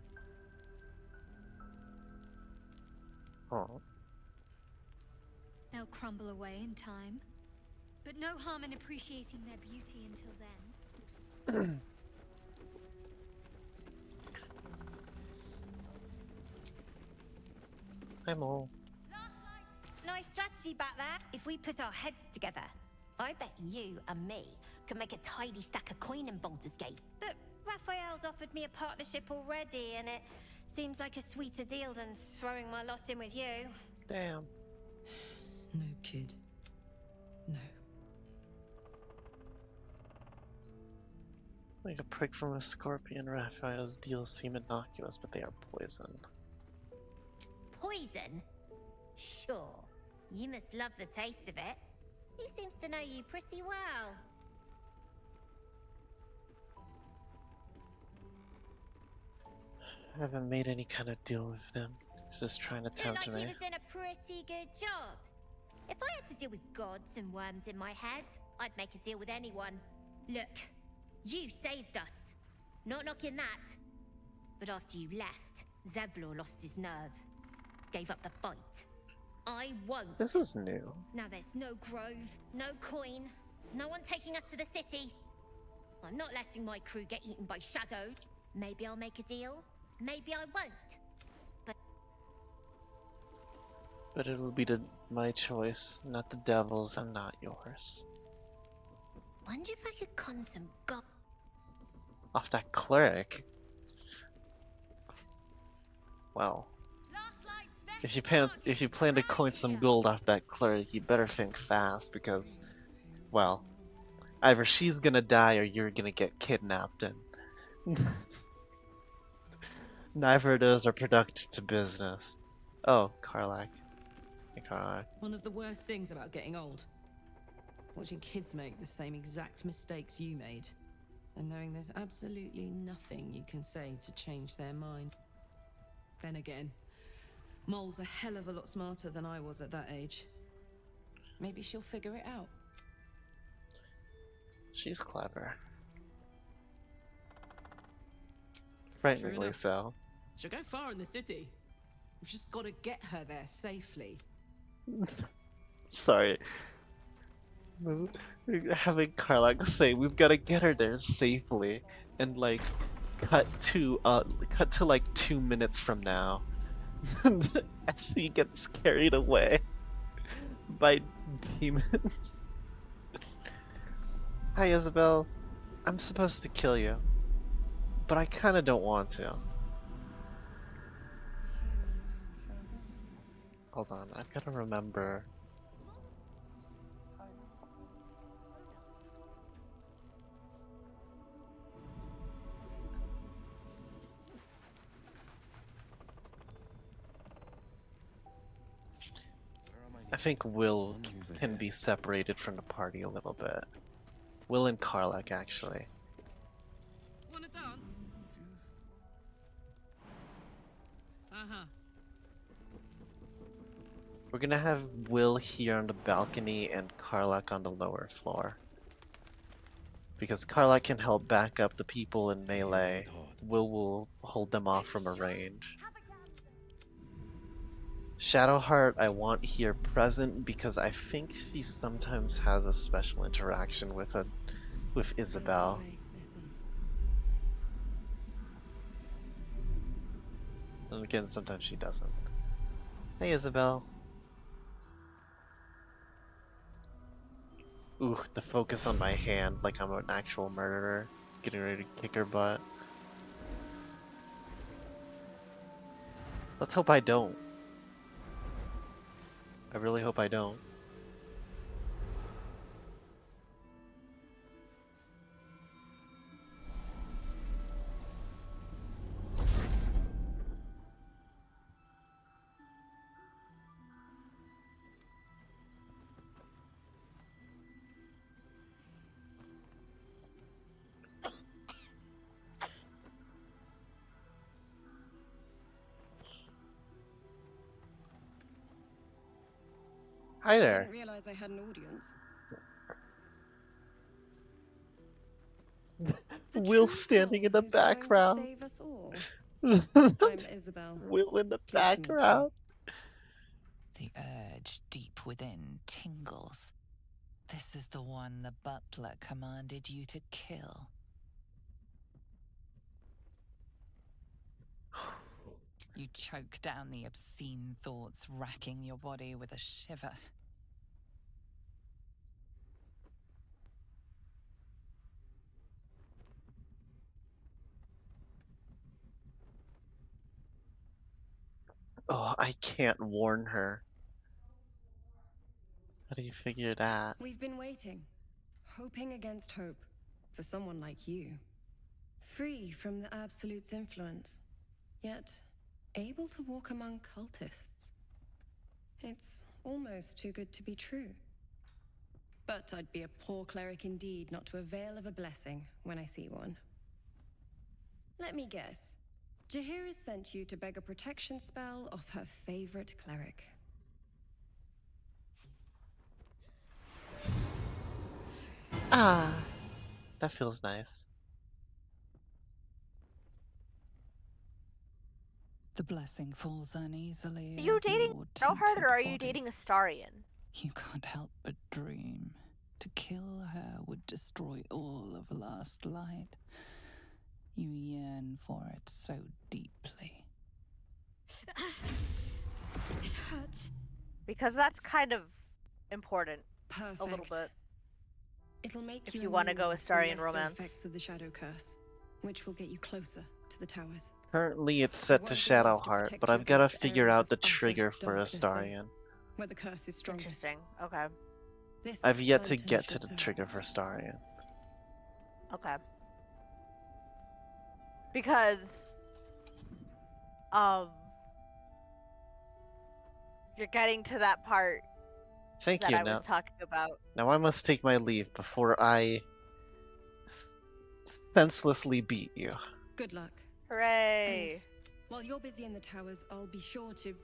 Oh. They'll crumble away in time. But no harm in appreciating their beauty until then. Hi, Mole. Nice strategy back there. If we put our heads together, I bet you and me could make a tidy stack of coin in Baldur's Gate. But Raphael's offered me a partnership already, and it seems like a sweeter deal than throwing my lot in with you. Damn. No, kid. No. Like a prick from a scorpion, Raphael's deals seem innocuous, but they are poison. Poison? Sure. You must love the taste of it. He seems to know you pretty well. I haven't made any kind of deal with them. He's just trying to Looked tempt like me. he was doing a pretty good job. If I had to deal with gods and worms in my head, I'd make a deal with anyone. Look, you saved us. Not knocking that. But after you left, Zevlor lost his nerve. Gave up the fight. I won't. This is new. Now there's no grove, no coin, no one taking us to the city. I'm not letting my crew get eaten by shadows. Maybe I'll make a deal, maybe I won't. But it will be my choice, not the devil's and not yours. Wonder if I could con some god. Off that cleric? Well, if you plan to coin some gold off that cleric, you better think fast because, well, either she's gonna die or you're gonna get kidnapped, and neither of those are productive to business. Oh, Karlak. Hey, Karlak. One of the worst things about getting old. Watching kids make the same exact mistakes you made, and knowing there's absolutely nothing you can say to change their mind. Then again, Mol's a hell of a lot smarter than I was at that age. Maybe she'll figure it out. She's clever. True Frighteningly enough. so. She'll go far in the city. We've just got to get her there safely. Sorry. Having Karlak say we've got to get her there safely, and like cut to like 2 minutes from now as she gets carried away by demons. Hi Isabel, I'm supposed to kill you, but I kinda don't want to. Hold on, I've gotta remember. I think Will can be separated from the party a little bit. Will and Karlak, actually. Wanna dance? Uh-huh. We're gonna have Will here on the balcony and Karlak on the lower floor. Because Karlak can help back up the people in melee, Will hold them off from a range. Shadowheart I want here present because I think she sometimes has a special interaction with Isabel. And again, sometimes she doesn't. Hey Isabel. Ooh, the focus on my hand like I'm an actual murderer, getting ready to kick her butt. Let's hope I don't. I really hope I don't. Hi I there. didn't realize I had an audience. Will standing in the Who's going to background. save us all? I'm Isabel. Will in the Pleased to meet you. background. The urge deep within tingles. This is the one the butler commanded you to kill. You choke down the obscene thoughts racking your body with a shiver. Oh, I can't warn her. How do you figure that? We've been waiting, hoping against hope, for someone like you. Free from the Absolute's influence, yet able to walk among cultists. It's almost too good to be true. But I'd be a poor cleric indeed not to avail of a blessing when I see one. Let me guess. Jaheira sent you to beg a protection spell off her favorite cleric. Ah, that feels nice. The blessing falls uneasily. Are you over dating your Shadowheart tainted or are you body. dating Astarion? You can't help but dream. To kill her would destroy all of Last Light. You yearn for it so deeply. It hurts. Because that's kind of important. Perfect. A little bit. It'll make If you you want to go immune to the Astarion lesser romance. effects of the shadow curse, which will get you closer to the towers. Currently it's set to Shadowheart, but I've gotta figure out the trigger for Astarion. Where the curse is strongest. Interesting. Okay. This I've yet to unintentional get to the power. trigger for Astarion. Okay. Because you're getting to that part Thank that you. I was talking about. Now I must take my leave before I senselessly beat you. Good luck. Hooray! And while you're busy in the towers, I'll be sure to...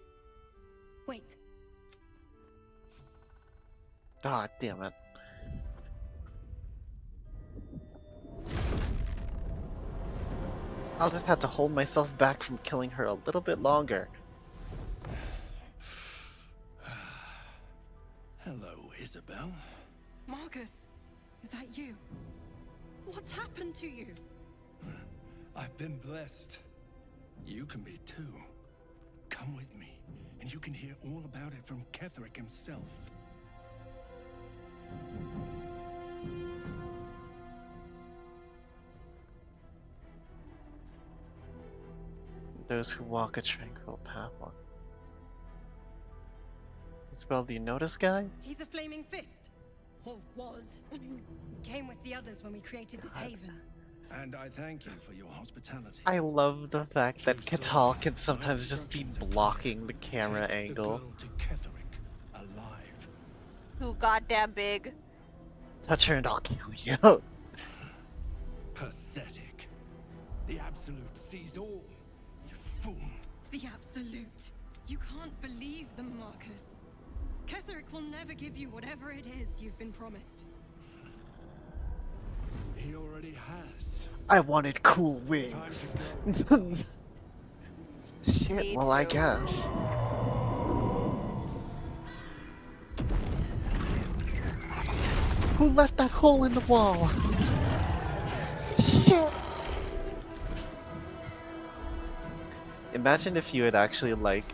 Wait. Ah, damn it. I'll just have to hold myself back from killing her a little bit longer. Hello, Isabel. Marcus, is that you? What's happened to you? I've been blessed. You can be too. Come with me, and you can hear all about it from Ketherick himself. Those who walk a tranquil path walk. Isabel, do you know this guy? He's a flaming fist. Or was. Came with the others when we created this haven. And I thank you for your hospitality. I love the fact that Catal can sometimes just be blocking the camera angle. To Ketherick, alive. Too goddamn big. Touch her and I'll kill you. Pathetic. The Absolute sees all. You fool. The Absolute. You can't believe them, Marcus. Ketherick will never give you whatever it is you've been promised. He already has. I wanted cool wings. Shit, well, I guess. Who left that hole in the wall? Shit. Imagine if you had actually, like,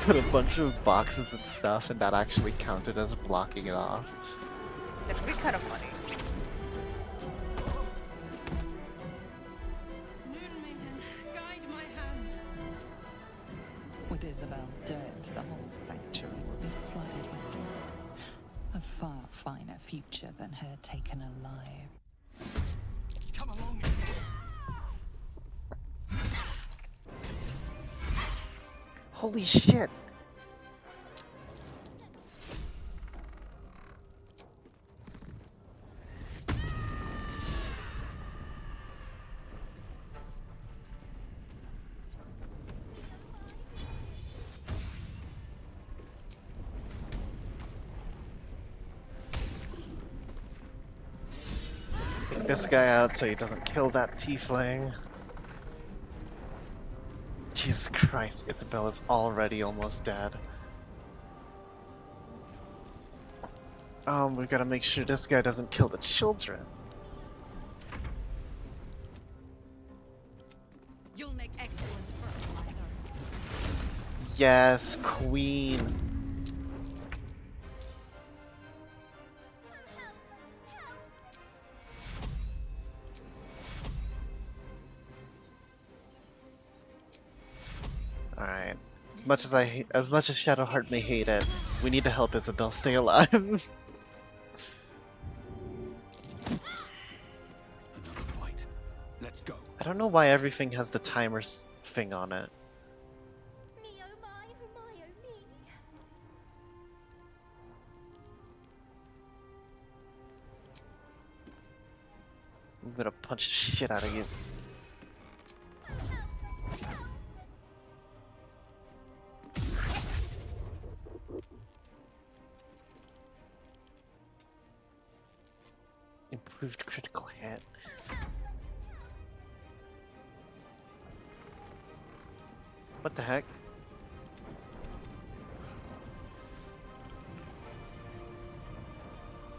put a bunch of boxes and stuff and that actually counted as blocking it off. It'd be kind of funny. With Isabel dead, the whole sanctuary will be flooded with blood. A far finer future than her taken alive. Come along. Holy shit! Take this guy out so he doesn't kill that tiefling. Jesus Christ, Isabella's already almost dead. We gotta make sure this guy doesn't kill the children. You'll make excellent fertilizer. Yes, Queen. Alright. As much as Shadowheart may hate it, we need to help Isabel stay alive. Another fight. Let's go. I don't know why everything has the timer thing on it. Me oh my oh my oh me. I'm gonna punch the shit out of you. Improved critical hit. What the heck?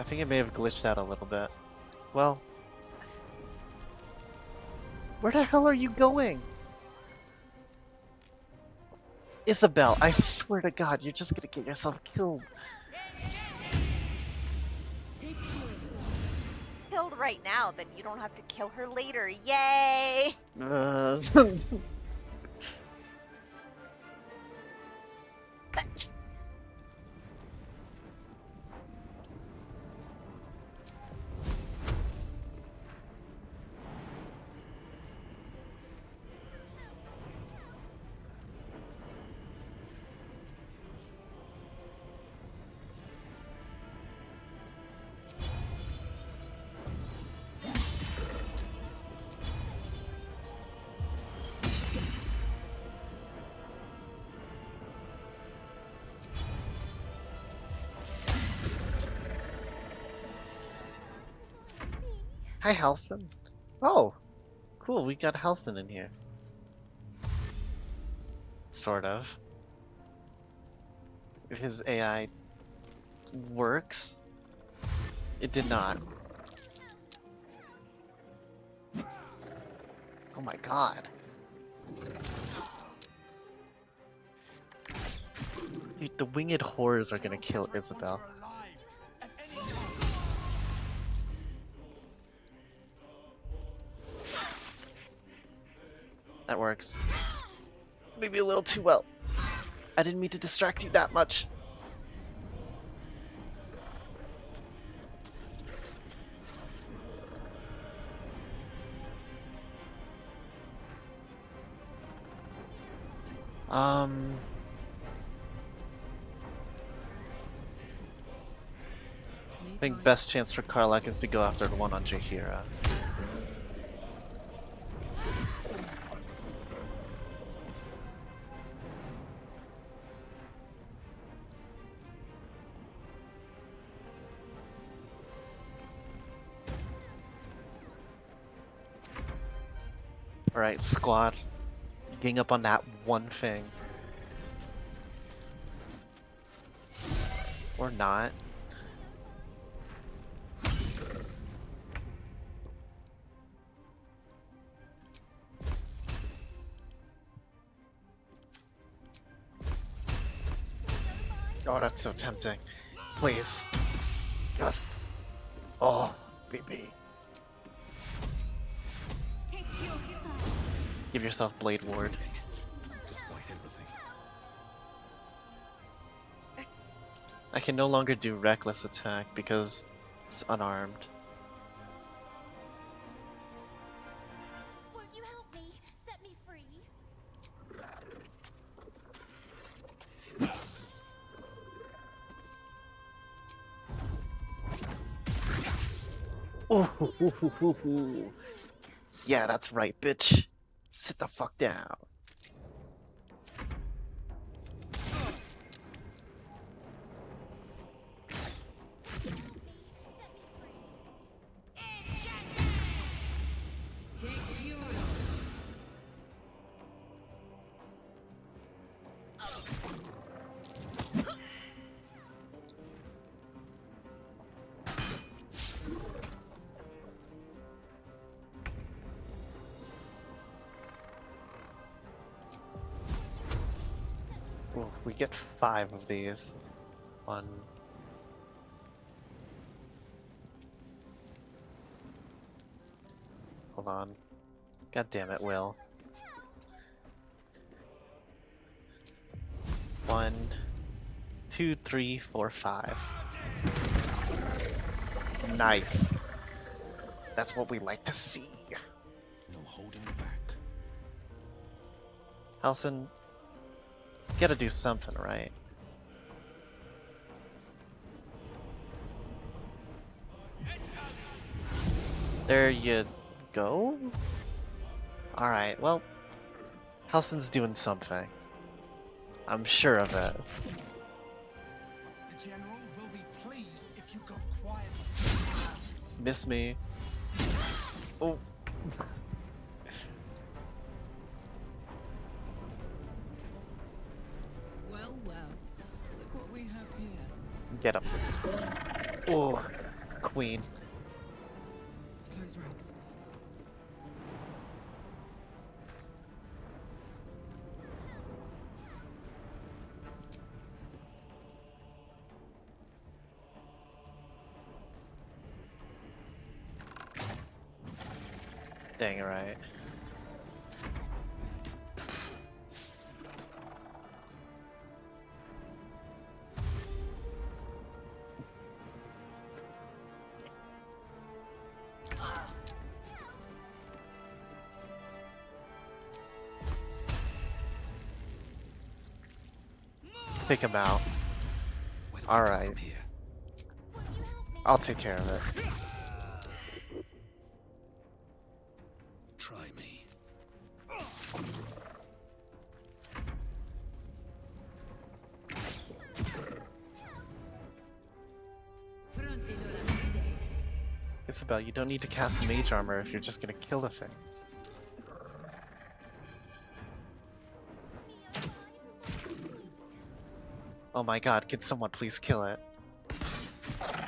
I think it may have glitched out a little bit. Well, where the hell are you going? Isabel, I swear to God, you're just gonna get yourself killed. Killed right now, then you don't have to kill her later. Yay! Hi, Halson. Oh, cool. We got Halson in here. Sort of. If his AI works, it did not. Oh my god. Dude, the winged horrors are gonna kill Isabel. That works. Maybe a little too well. I didn't mean to distract you that much. I think best chance for Karlach is to go after the one on Jaheira. Alright, squad. Gang up on that one thing. Or not. Oh, that's so tempting. Please. Yes. Oh, baby. Give yourself Blade Ward. Despite everything. I can no longer do Reckless Attack because it's unarmed. Won't you help me? Set me free. Ooh, yeah, that's right, bitch. Sit the fuck down. Ooh, we get 5 of these. 1. Hold on. God damn it, Will. 1, 2, 3, 4, 5. Nice. That's what we like to see. No holding back. Halson, you gotta do something, right? There you go? Alright, well, Halson's doing something. I'm sure of it. The General will be pleased if you go quiet. Miss me. Oh. Well, well. Look what we have here. Get him. Oh, Queen. Close ranks. Dang right. Take him out. Alright. I'll take care of it. Try me. Isabel, you don't need to cast mage armor if you're just gonna kill the thing. Oh my god, can someone please kill it?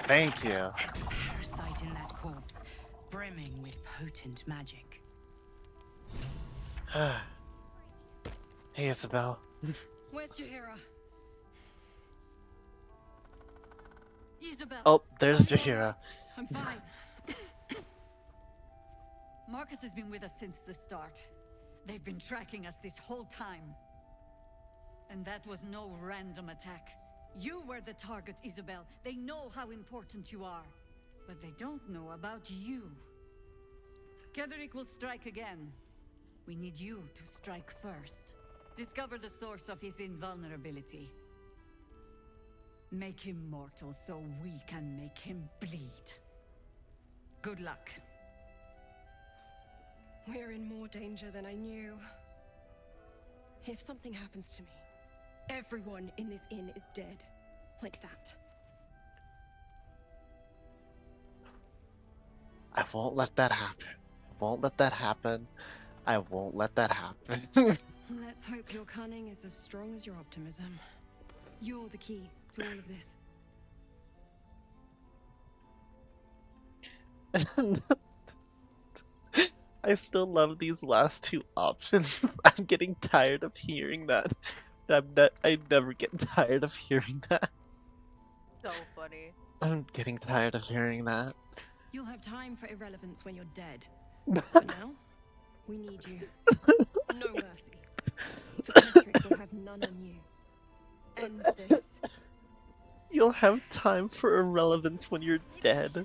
Thank you. There's a parasite in that corpse, brimming with potent magic. Hey, Isabel. Where's Jaheira? Isabel. Oh, there's I'm Jaheira. alright. I'm fine. Marcus has been with us since the start. They've been tracking us this whole time. And that was no random attack. You were the target, Isabel. They know how important you are. But they don't know about you. Ketheric will strike again. We need you to strike first. Discover the source of his invulnerability. Make him mortal so we can make him bleed. Good luck. We're in more danger than I knew. If something happens to me, everyone in this inn is dead. Like that. I won't let that happen. I won't let that happen. I won't let that happen. Let's hope your cunning is as strong as your optimism. You're the key to all of this. I still love these last two options. I'm getting tired of hearing that. I never get tired of hearing that. So funny. I'm getting tired of hearing that. You'll have time for irrelevance when you're dead. For now, we need you. No mercy. For Ketheric will have none on you. End this. You'll have time for irrelevance when you're dead.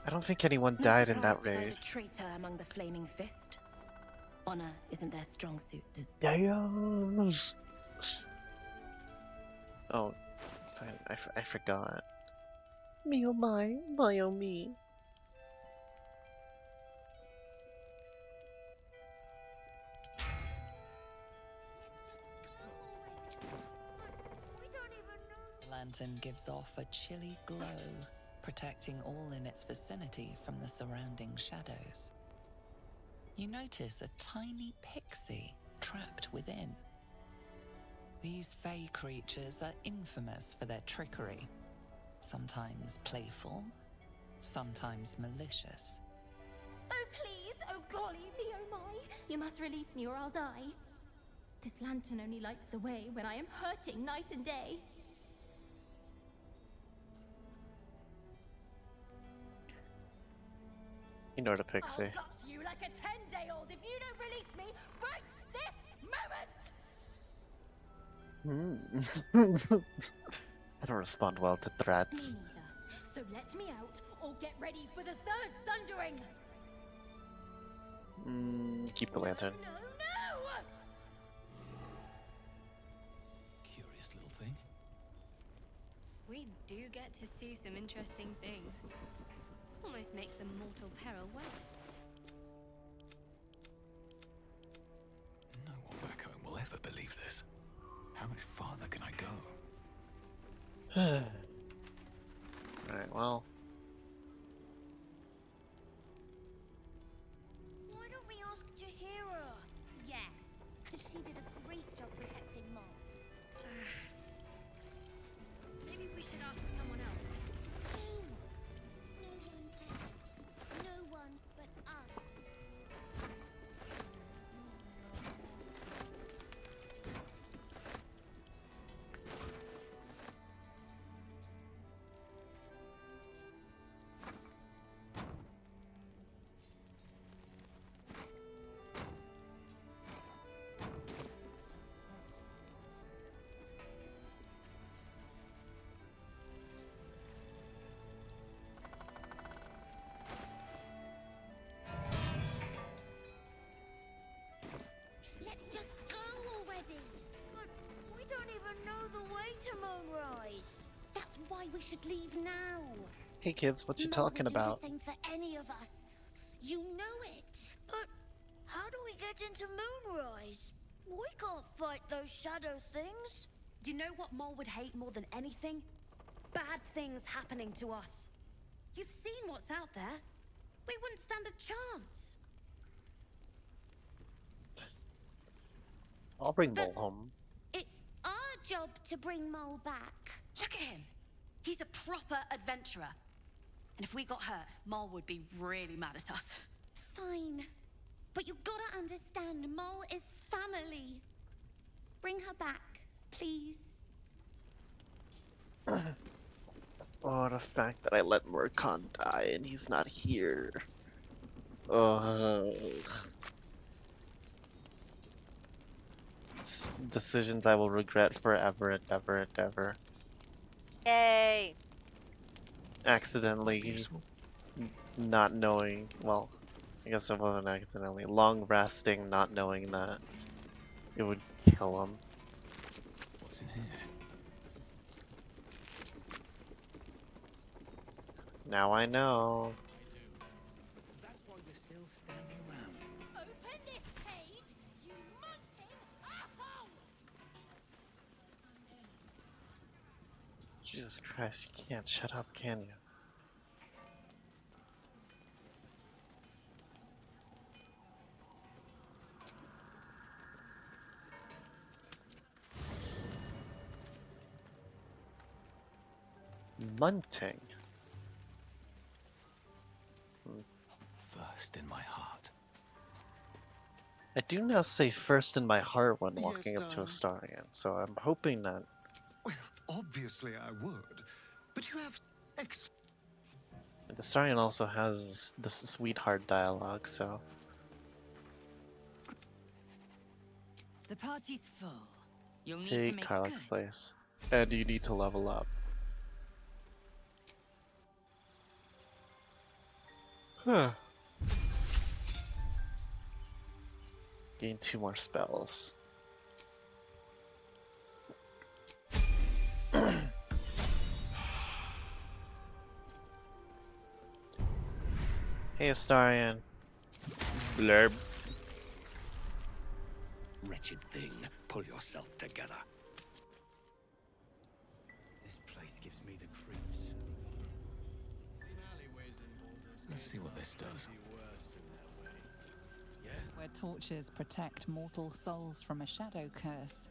I don't think anyone died in that Surprised to find raid. a traitor among the Flaming Fist. Honor isn't their strong suit. Yes. Oh, I forgot. Me oh my oh me. Lantern gives off a chilly glow, protecting all in its vicinity from the surrounding shadows. You notice a tiny pixie trapped within. These fey creatures are infamous for their trickery, sometimes playful, sometimes malicious. Oh, please! Oh, golly, me, oh, my! You must release me or I'll die. This lantern only lights the way when I am hurting night and day. You know the pixie. I'll gut you like a 10-day-old if you don't release me right this moment! I don't respond well to threats. Me neither. So let me out or get ready for the third sundering! Keep the lantern. No! Curious little thing. We do get to see some interesting things. Almost makes the mortal peril worth it. No one back home will ever believe this. How much farther can I go? Alright, well. Why don't we ask Jaheira? Yeah, because she did a great job protecting Mom. Maybe we should ask someone else. No one but us. Let's just go already. But we don't even know the way to Moonrise. That's why we should leave now. Hey kids, what you Mole talking would do about? the same for any of us. You know it. But how do we get into Moonrise? We can't fight those shadow things. You know what Mole would hate more than anything? Bad things happening to us. You've seen what's out there. We wouldn't stand a chance. I'll bring Mole home. It's our job to bring Mole back. Look at him. He's a proper adventurer. And if we got hurt, Mole would be really mad at us. Fine. But you gotta understand, Mole is family. Bring her back, please. Oh, the fact that I let Murkon die and he's not here. Ugh. Decisions I will regret forever and ever and ever. Yay! Accidentally not knowing, well, I guess it wasn't accidentally, long resting, not knowing that it would kill him. What's in here? Now I know. That's why you're still standing around. Open this cage, you munting asshole! Jesus Christ, you can't shut up, can you? Munting. First in my heart. I do now say first in my heart when walking Yes, up to a Astarion, so I'm hoping that... Well, obviously I would. But you have The Astarion also has this sweetheart dialogue, so... The party's full. You'll need to Take make Karlach's good. place. And you need to level up. Huh. Gain 2 more spells. Hey Astarion. Blurb. Wretched thing, pull yourself together. This place gives me the creeps. Let's see what this does. Where torches protect mortal souls from a shadow curse.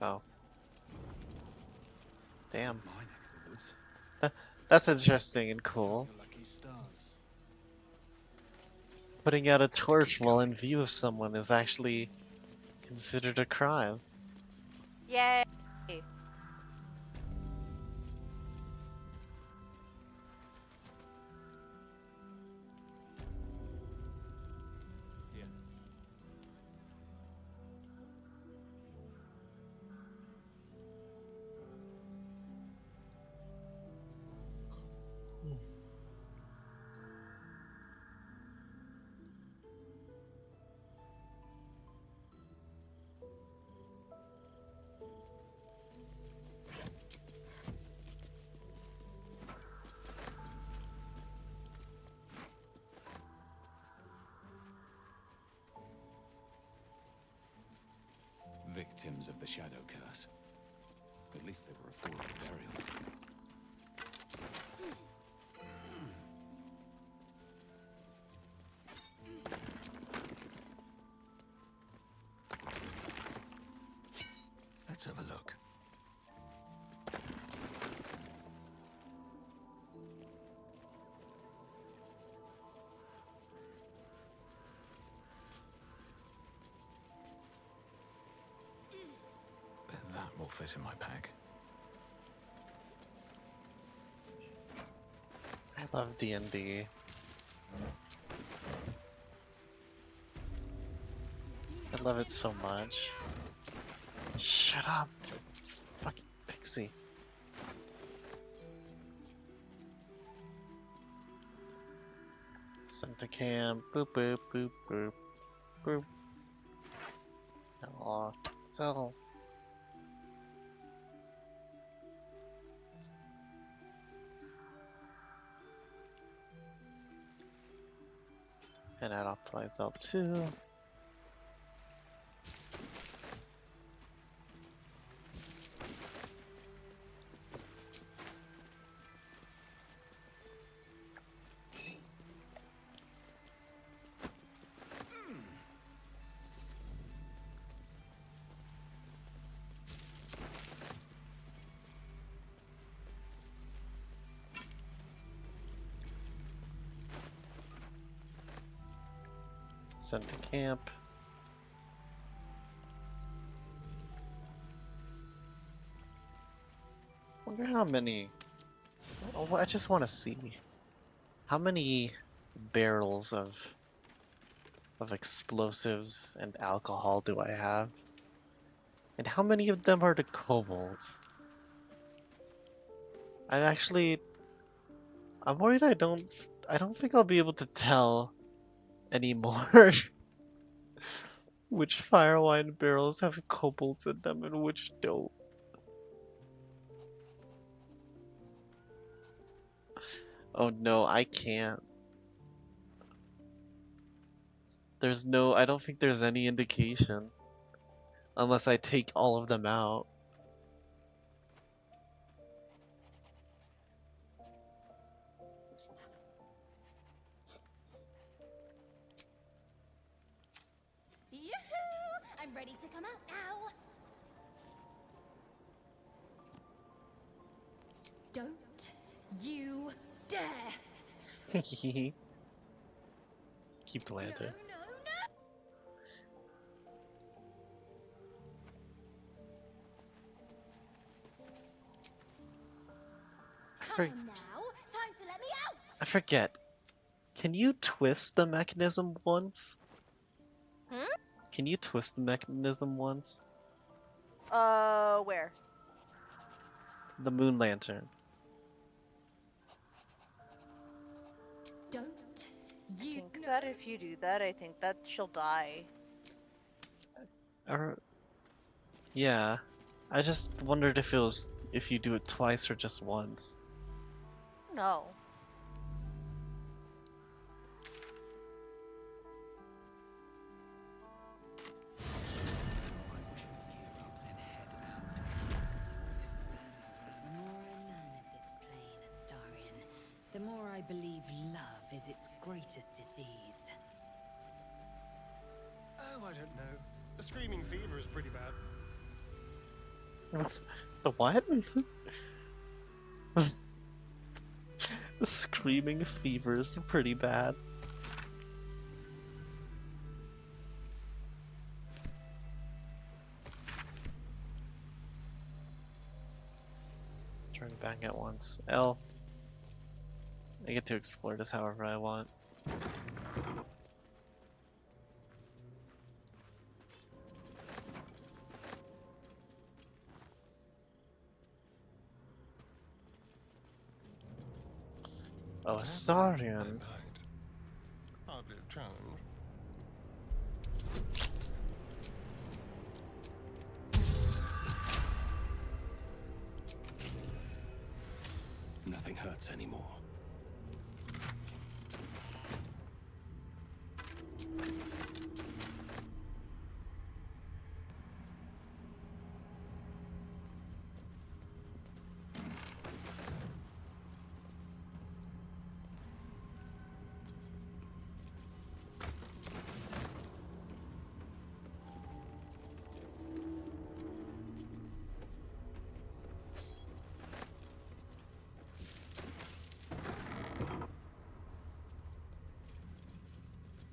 Oh. Damn. That's interesting and cool. Putting out a torch while in view of someone is actually considered a crime. Yay! Victims of the shadow curse. At least they were afforded burial. Let's have a look. Bet that will fit in my pack. I love D&D. I love it so much. Shut up, fucking pixie. Sent to camp. Boop boop boop boop boop. Aw, so. And add off planes out too. Sent to camp. Wonder how many. Oh, I just want to see how many barrels of explosives and alcohol do I have, and how many of them are to kobolds. I'm worried I don't think I'll be able to tell anymore which fire wine barrels have kobolds in them and which don't. Oh no, I can't. I don't think there's any indication. Unless I take all of them out. Yoo-hoo! I'm ready to come out now. Don't you dare! Keep the lantern. Come now, time to let me out. I forget. Can you twist the mechanism once? Can you twist the mechanism once? Where? The moon lantern. Don't you? I think that if you do that, I think that she'll die. Yeah. I just wondered if you do it twice or just once. No. The more I believe love is its greatest disease. Oh, I don't know. The screaming fever is pretty bad. The what? The screaming fever is pretty bad. Turn back at once. L. I get to explore this however I want. Oh, Astarion. Hardly a challenge. Nothing hurts anymore.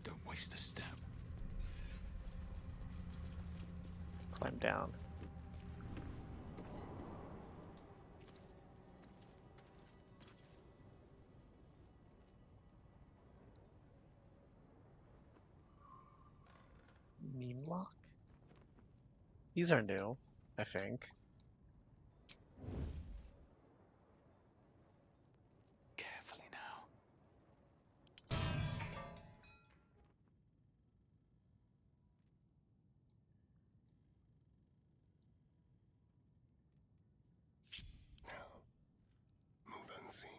Don't waste a step. Climb down. Meme lock? These are new, I think. Carefully now. Move unseen.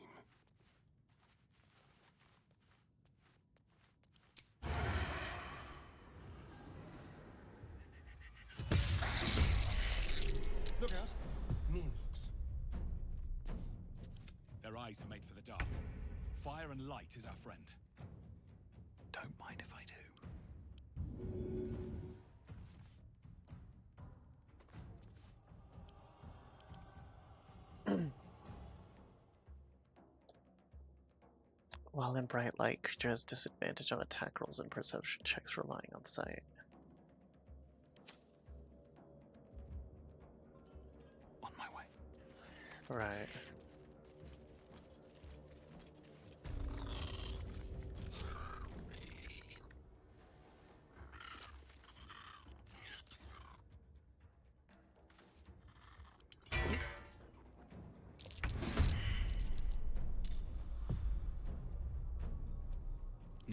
eyes are made for the dark. Fire and light is our friend. Don't mind if I do. While in bright light, creature has disadvantage on attack rolls and perception checks relying on sight. On my way. Right.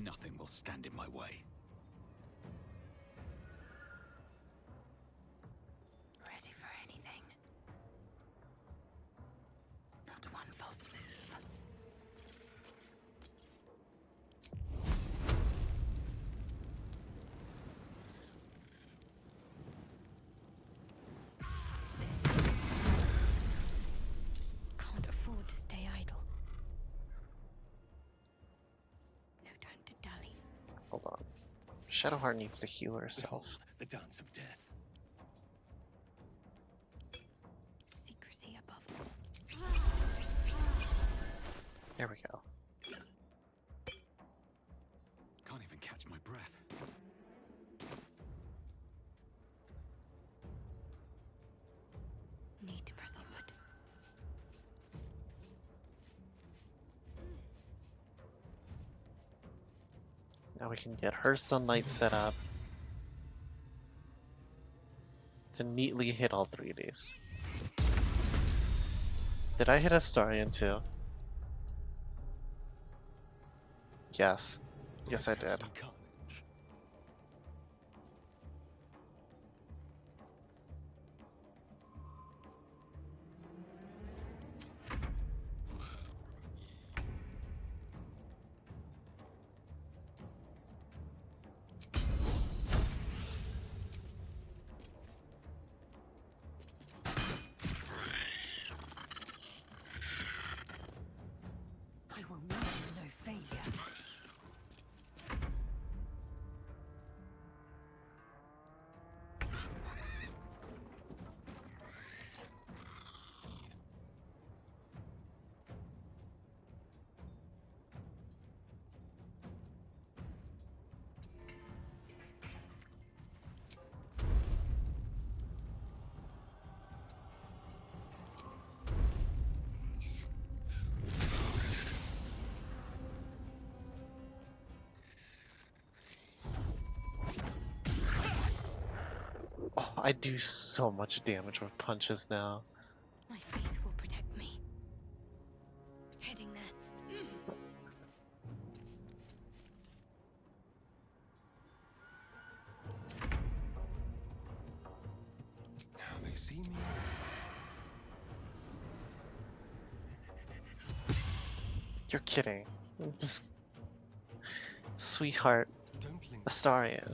Nothing will stand in my way. Ready for anything. Not one false move. Can't afford to stay idle. No time to dally. Hold on. Shadowheart needs to heal herself. Behold, the dance of death. Secrecy above all. There we go. Can't even catch my breath. Need to press onward. Now we can get her sunlight set up to neatly hit all 3 of these. Did I hit Astarion too? Yes. Yes, I did. I will not no failure. Oh, I do so much damage with punches now. My faith will protect me. Heading there. Now they see me. You're kidding. Sweetheart. Astarion.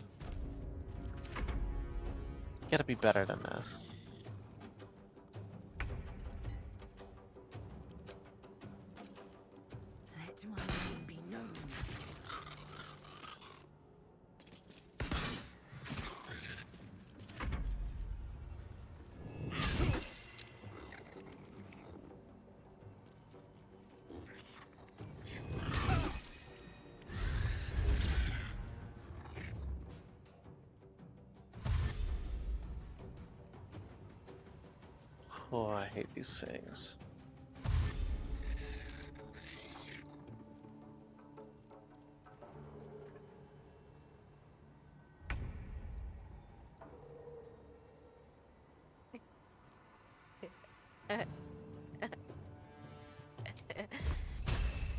You gotta be better than this. Let my name be known. Oh, I hate these things.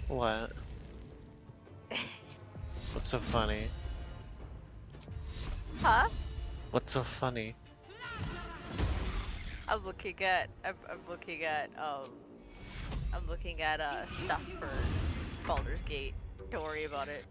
What? What's so funny? Huh? What's so funny? I'm looking at stuff for Baldur's Gate. Don't worry about it.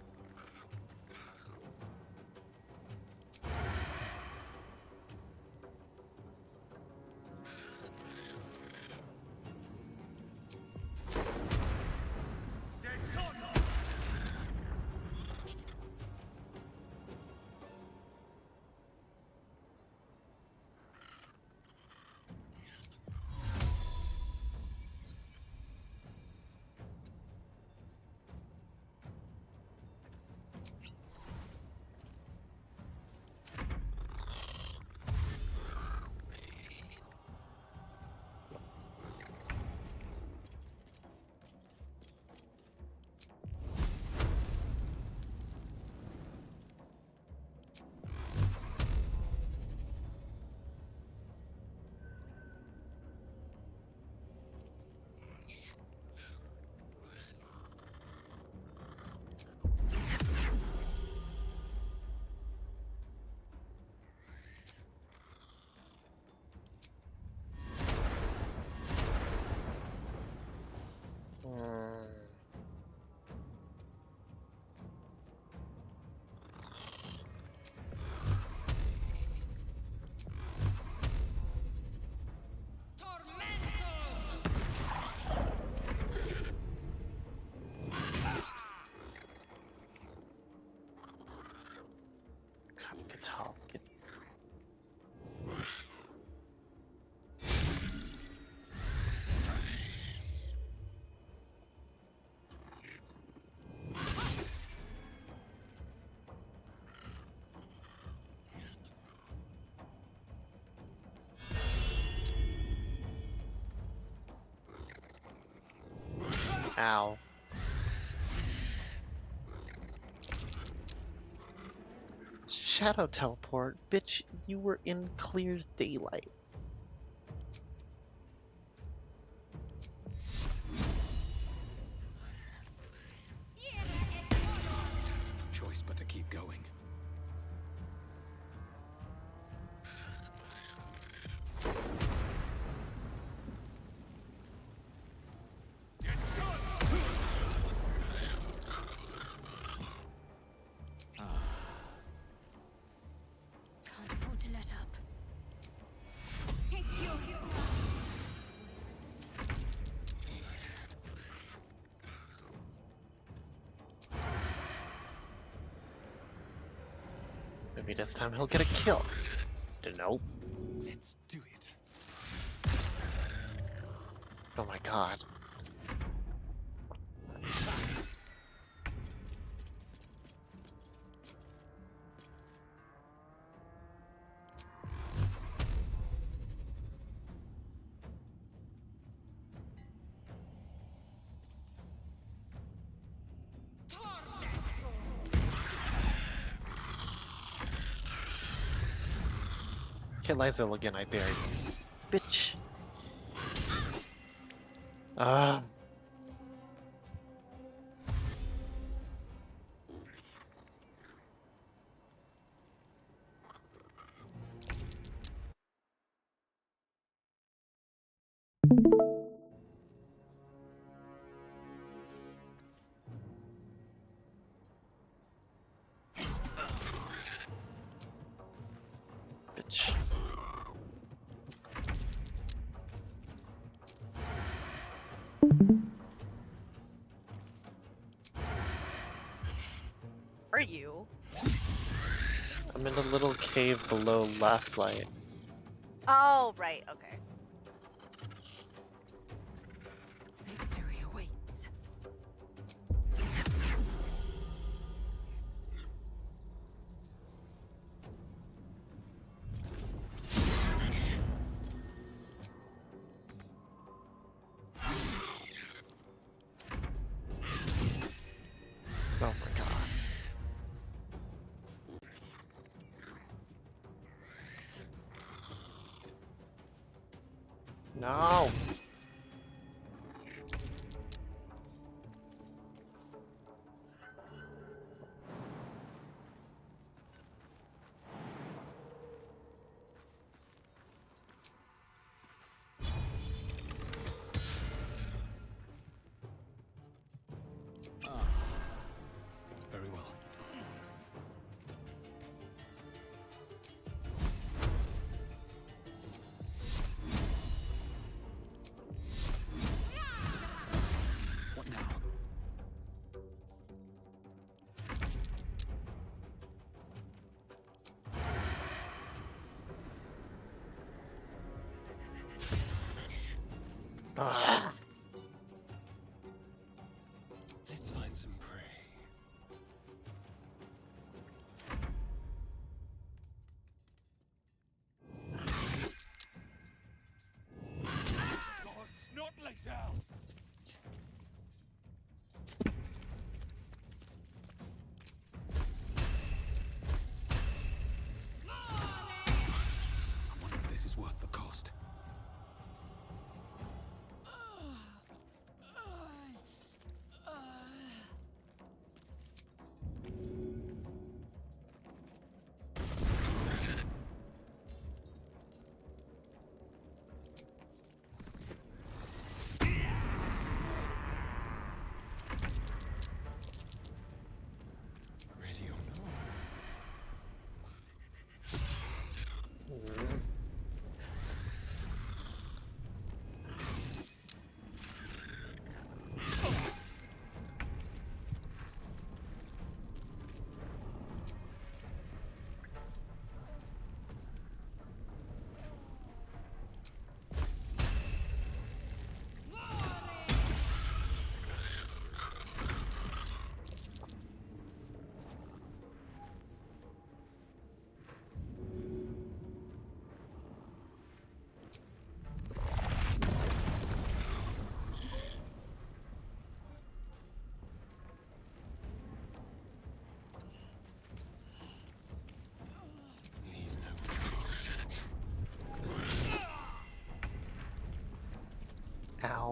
Ow. Shadow teleport? Bitch, you were in clear as daylight. Choice but to keep going. Can't afford to let up. Take your Maybe this time he'll get a kill. Nope. Let's do it. Oh my god. Okay, Liza, again, I dare you. Bitch. Ah. Bitch. Are you? I'm in a little cave below last light. Oh, right, okay. Victory awaits. Oh my god. No! Very well. What now? Ah. Let's find some prey. Not Lae'zel! I wonder if this is worth the cost.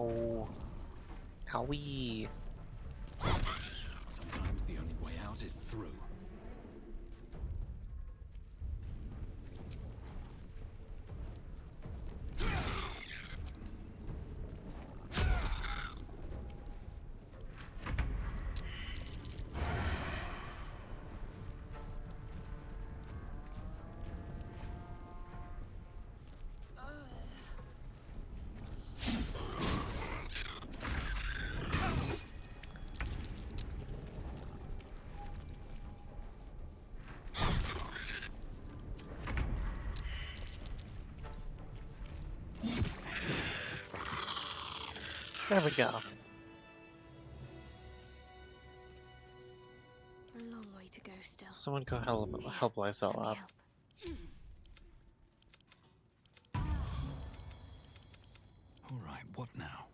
Ow. Owie. Sometimes the only way out is through. There we go. A long way to go still. Someone go help Lysel up. All right, what now?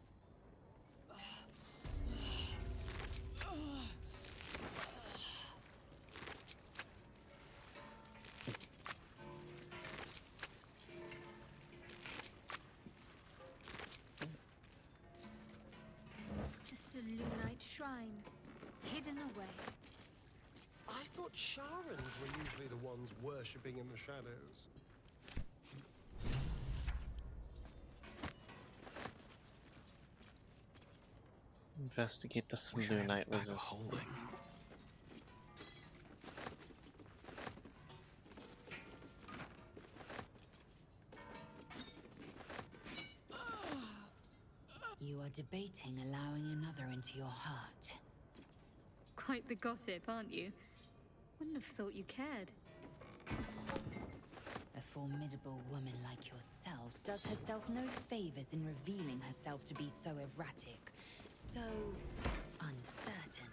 The Selûnite shrine, hidden away. I thought Sharans were usually the ones worshipping in the shadows. Investigate the Selûnite resistance. You are debating allowing another into your heart. Quite the gossip, aren't you? Wouldn't have thought you cared. A formidable woman like yourself does herself no favors in revealing herself to be so erratic, so uncertain.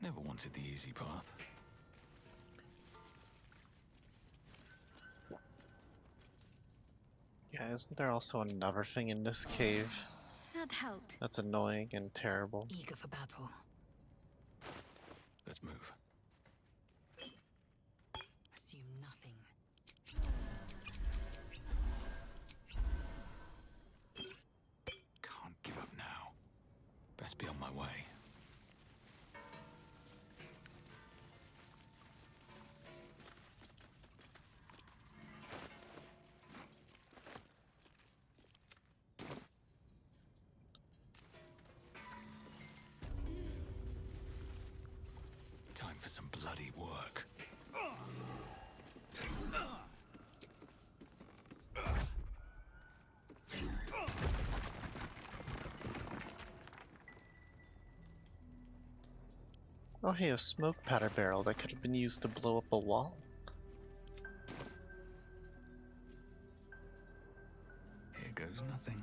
Never wanted the easy path. Yeah, isn't there also another thing in this cave That helped. that's annoying and terrible? Eager for battle. Let's move. Assume nothing. Can't give up now. Best be on my way. Time for some bloody work. Oh hey, a smoke powder barrel that could have been used to blow up a wall. Here goes nothing.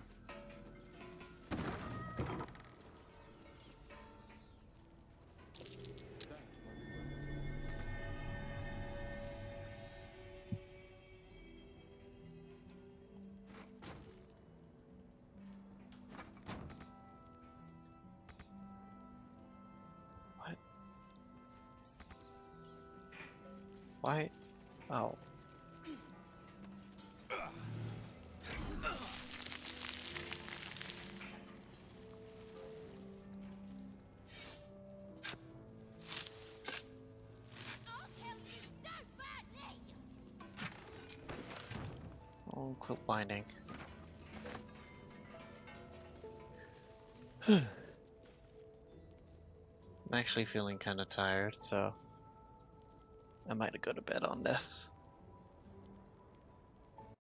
Why? Oh. Oh, quit whining. I'm actually feeling kind of tired, so I might go to bed on this.